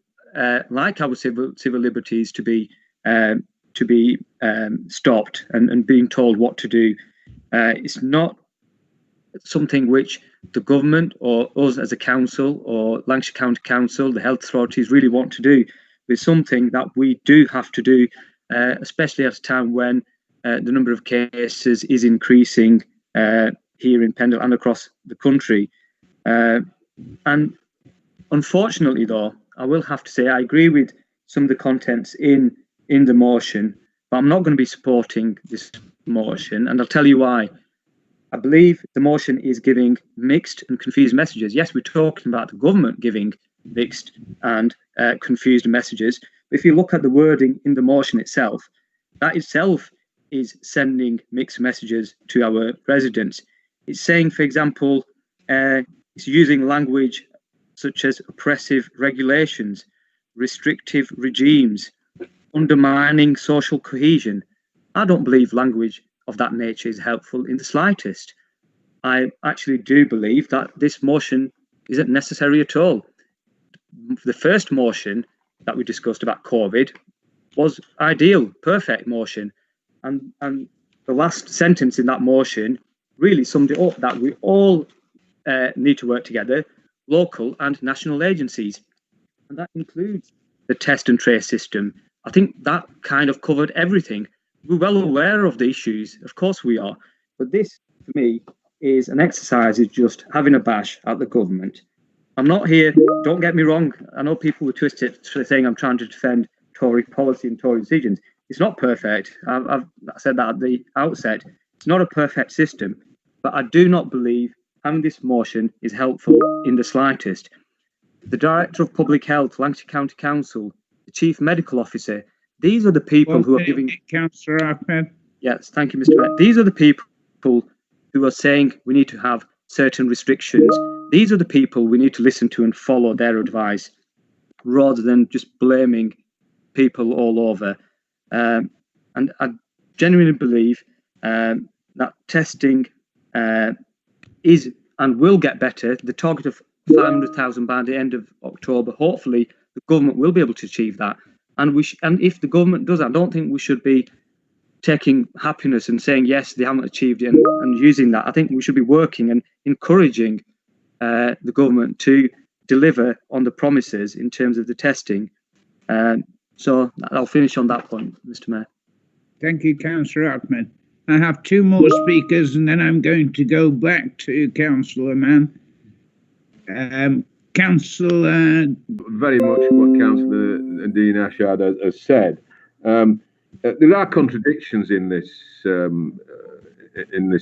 like our civil liberties to be stopped and being told what to do. It's not something which the government or us as a council or Lancashire County Council, the health authorities really want to do. It's something that we do have to do, especially at a time when the number of cases is increasing here in Pendle and across the country. And unfortunately, though, I will have to say I agree with some of the contents in the motion, but I'm not going to be supporting this motion, and I'll tell you why. I believe the motion is giving mixed and confused messages. Yes, we're talking about the government giving mixed and confused messages, but if you look at the wording in the motion itself, that itself is sending mixed messages to our residents. It's saying, for example, it's using language such as oppressive regulations, restrictive regimes, undermining social cohesion. I don't believe language of that nature is helpful in the slightest. I actually do believe that this motion isn't necessary at all. The first motion that we discussed about COVID was ideal, perfect motion. And the last sentence in that motion really summed it up, that we all need to work together, local and national agencies. And that includes the test and trace system. I think that kind of covered everything. We're well aware of the issues, of course we are. But this, for me, is an exercise is just having a bash at the government. I'm not here, don't get me wrong, I know people will twist it saying I'm trying to defend Tory policy and Tory decisions. It's not perfect. I've said that at the outset. It's not a perfect system, but I do not believe having this motion is helpful in the slightest. The Director of Public Health, Lancashire County Council, the Chief Medical Officer, these are the people who are giving... Councillor Ahmed. Yes, thank you, Mr. Mayor. These are the people who are saying we need to have certain restrictions. These are the people we need to listen to and follow their advice, rather than just blaming people all over. And I genuinely believe that testing is and will get better. The target of £500,000 by the end of October, hopefully the government will be able to achieve that. And if the government does, I don't think we should be taking happiness and saying, yes, they haven't achieved it and using that. I think we should be working and encouraging the government to deliver on the promises in terms of the testing. So I'll finish on that point, Mr. Mayor. Thank you, Councillor Ahmed. I have two more speakers and then I'm going to go back to Councillor Mann. Councillor... Very much what Councillor Dean Ashard has said. There are contradictions in this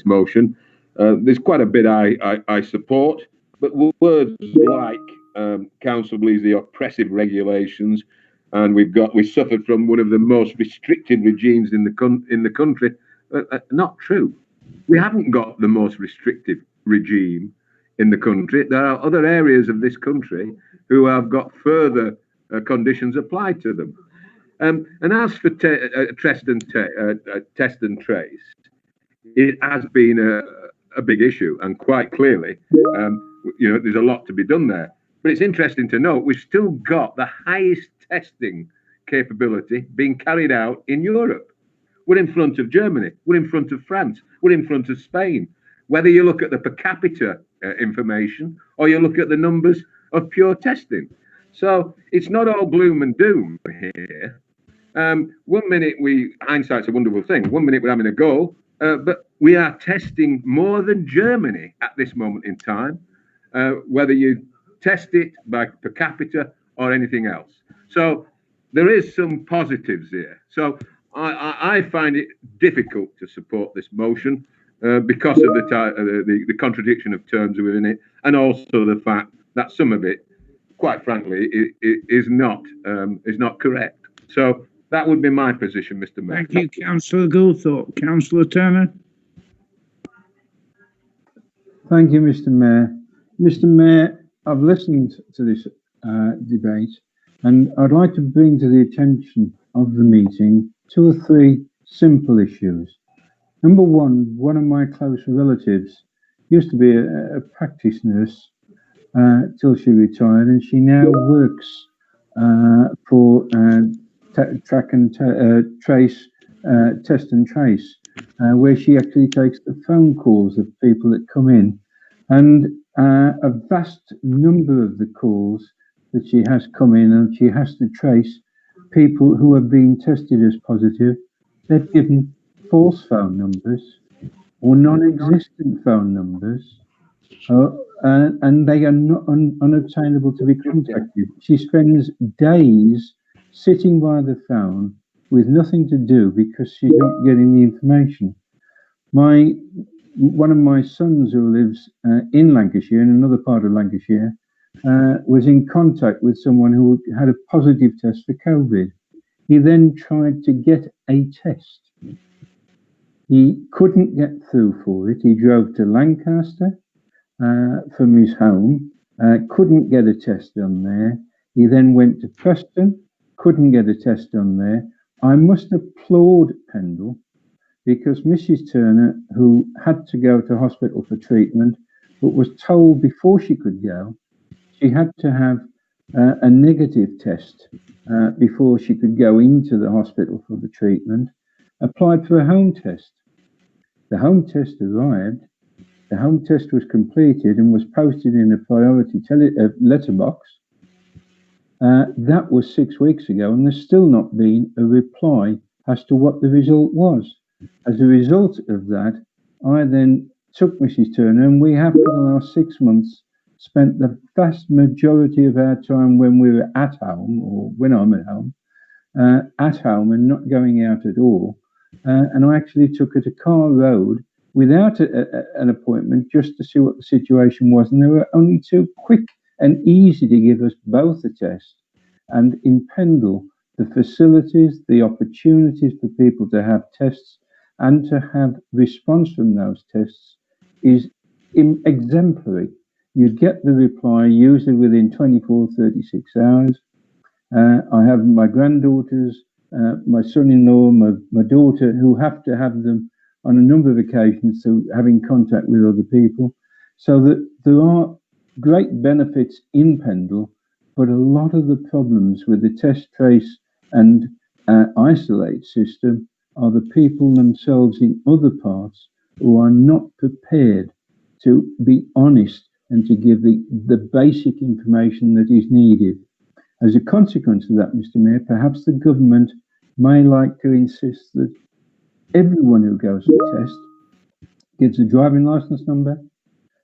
motion. There's quite a bit I support, but words like council believes the oppressive regulations, and we suffered from one of the most restrictive regimes in the country. Not true. We haven't got the most restrictive regime in the country. There are other areas of this country who have got further conditions applied to them. And as for test and trace, it has been a big issue, and quite clearly, there's a lot to be done there. But it's interesting to note we've still got the highest testing capability being carried out in Europe. We're in front of Germany, we're in front of France, we're in front of Spain. Whether you look at the per capita information or you look at the numbers of pure testing. So it's not all gloom and doom here. 1 minute hindsight's a wonderful thing. 1 minute we're having a go, but we are testing more than Germany at this moment in time, whether you test it by per capita or anything else. So there is some positives here. So I find it difficult to support this motion. because of the contradiction of terms within it, and also the fact that some of it, quite frankly, is not correct. So that would be my position, Mr. Mayor. Thank you, Councillor Goldthorpe. Councillor Turner. Thank you, Mr. Mayor. Mr. Mayor, I've listened to this debate, and I'd like to bring to the attention of the meeting 2 or 3 simple issues. Number one of my close relatives used to be a practice nurse till she retired, and she now works for track and trace, test and trace, where she actually takes the phone calls of people that come in, and a vast number of the calls that she has come in, and she has to trace people who have been tested as positive. They've given false phone numbers or non-existent phone numbers, and they are not unobtainable to be contacted. She spends days sitting by the phone with nothing to do because she's not getting the information. One of my sons, who lives in Lancashire, in another part of Lancashire, was in contact with someone who had a positive test for COVID. He then tried to get a test. He couldn't get through for it. He drove to Lancaster from his home, couldn't get a test done there. He then went to Preston, couldn't get a test done there. I must applaud Pendle, because Mrs. Turner, who had to go to hospital for treatment, but was told before she could go, she had to have a negative test before she could go into the hospital for the treatment, applied for a home test. The home test arrived, the home test was completed and was posted in a priority letterbox. That was 6 weeks ago, and there's still not been a reply as to what the result was. As a result of that, I then took Mrs. Turner, and we have for the last 6 months spent the vast majority of our time when we were at home, or when I'm at home and not going out at all. And I actually took her to Carr Road without an appointment, just to see what the situation was. And they were only too quick and easy to give us both a test. And in Pendle, the facilities, the opportunities for people to have tests and to have response from those tests is exemplary. You get the reply usually within 24, 36 hours. I have my granddaughters, my son-in-law, my daughter, who have to have them on a number of occasions through having contact with other people. So that there are great benefits in Pendle, but a lot of the problems with the test, trace and isolate system are the people themselves in other parts who are not prepared to be honest and to give the basic information that is needed. As a consequence of that, Mr. Mayor, perhaps the government may like to insist that everyone who goes for a test gives a driving licence number,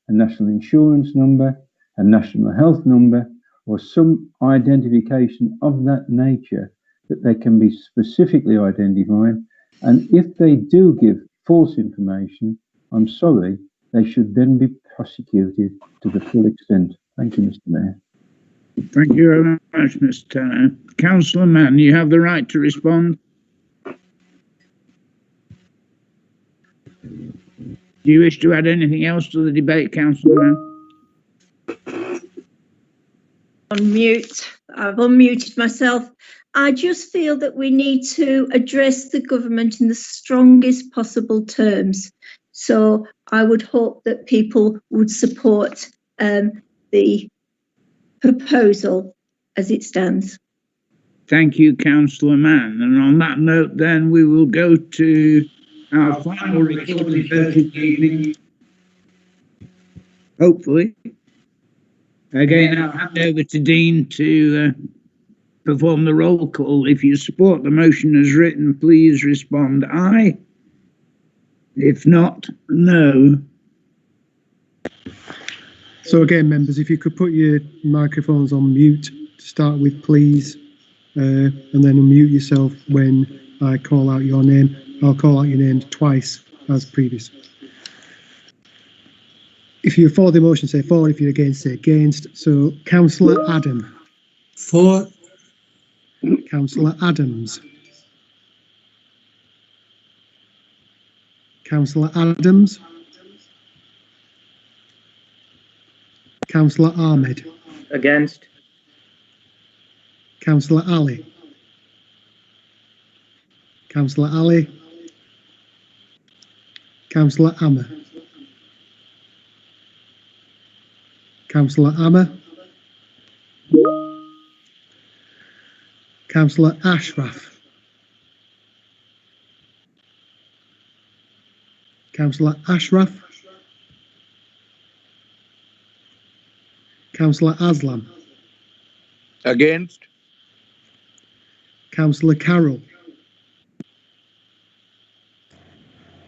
a national insurance number, a national health number, or some identification of that nature that they can be specifically identified. And if they do give false information, I'm sorry, they should then be prosecuted to the full extent. Thank you, Mr. Mayor. Thank you very much, Mr. Turner. Councillor Mann, you have the right to respond. Do you wish to add anything else to the debate, Councillor Mann? On mute. I've unmuted myself. I just feel that we need to address the government in the strongest possible terms. So I would hope that people would support the proposal as it stands. Thank you, Councillor Mann. And on that note, then, we will go to our final recorded vote of the evening. Hopefully. Again, I'll hand over to Dean to perform the roll call. If you support the motion as written, please respond aye. If not, no. So again, members, if you could put your microphones on mute to start with, please, and then unmute yourself when I call out your name. I'll call out your name twice as previous. If you're for the motion, say for. If you're against, say against. So, Councillor Adam. For. Councillor Adams. Councillor Adams. Councillor Ahmed. Against. Councillor Ali. Councillor Ali. Councillor Amma. Councillor Amma. Councillor Ashraf. Councillor Ashraf. Councillor Aslam. Against. Councillor Carroll.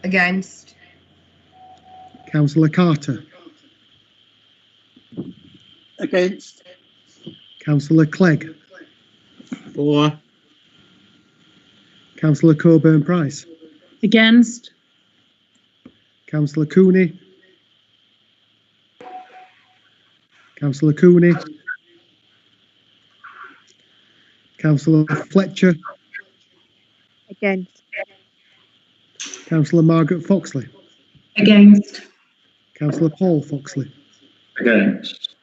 Against. Councillor Carter. Against. Councillor Clegg. For. Councillor Coburn-Price. Against. Councillor Cooney. Councillor Cooney. Councillor Fletcher. Against. Councillor Margaret Foxley. Against. Councillor Paul Foxley. Against.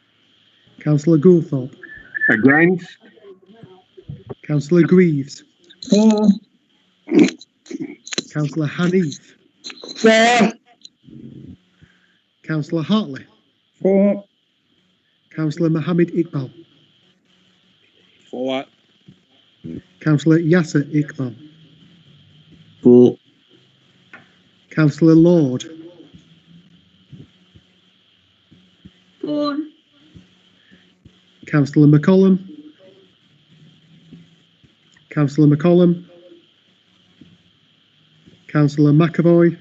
Councillor Goulthorpe. Against. Councillor Greaves. For. Councillor Hanif. For. Councillor Hartley. For. Councillor Mohammed Iqbal. For. Councillor Yasser Iqbal. For. Councillor Lord. For. Councillor McCollum. Councillor McCollum. Councillor McAvoy.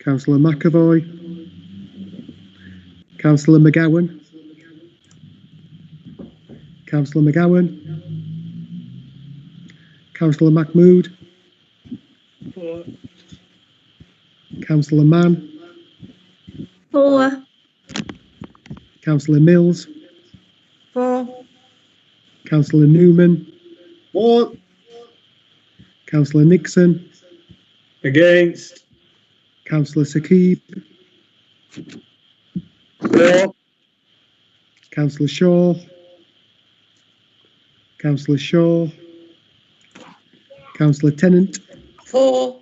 Councillor McAvoy. Councillor McGowan. Councillor McGowan. Councillor Mahmood. For. Councillor Mann. For. Councillor Mills. For. Councillor Newman. For. Councillor Nixon. Against. Councillor Sakib. For. Councillor Shaw. Councillor Shaw. Councillor Tennant. For.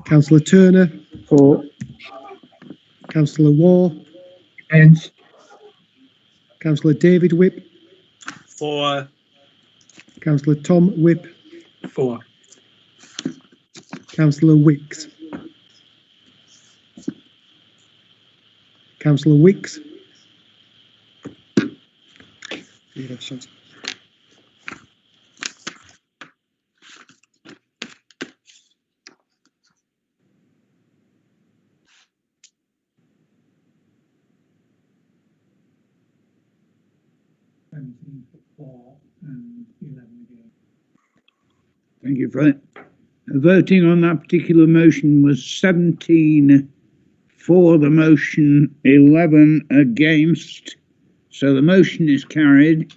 Councillor Turner. For. Councillor Waugh. Against. Councillor David Whip. For. Councillor Tom Whip. For. Councillor Wicks. Councillor Wicks. Thank you, Fred. Voting on that particular motion was 17 for the motion, 11 against. So the motion is carried.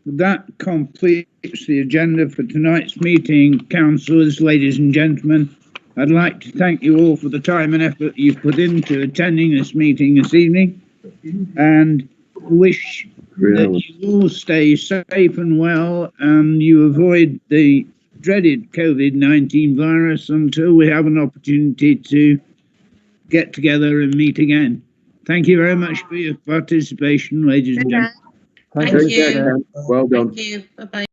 That completes the agenda for tonight's meeting. Councillors, ladies and gentlemen, I'd like to thank you all for the time and effort you've put into attending this meeting this evening, and wish that you all stay safe and well and you avoid the dreaded COVID-19 virus until we have an opportunity to get together and meet again. Thank you very much for your participation, ladies and gentlemen. Thank you. Well done. Thank you. Bye-bye.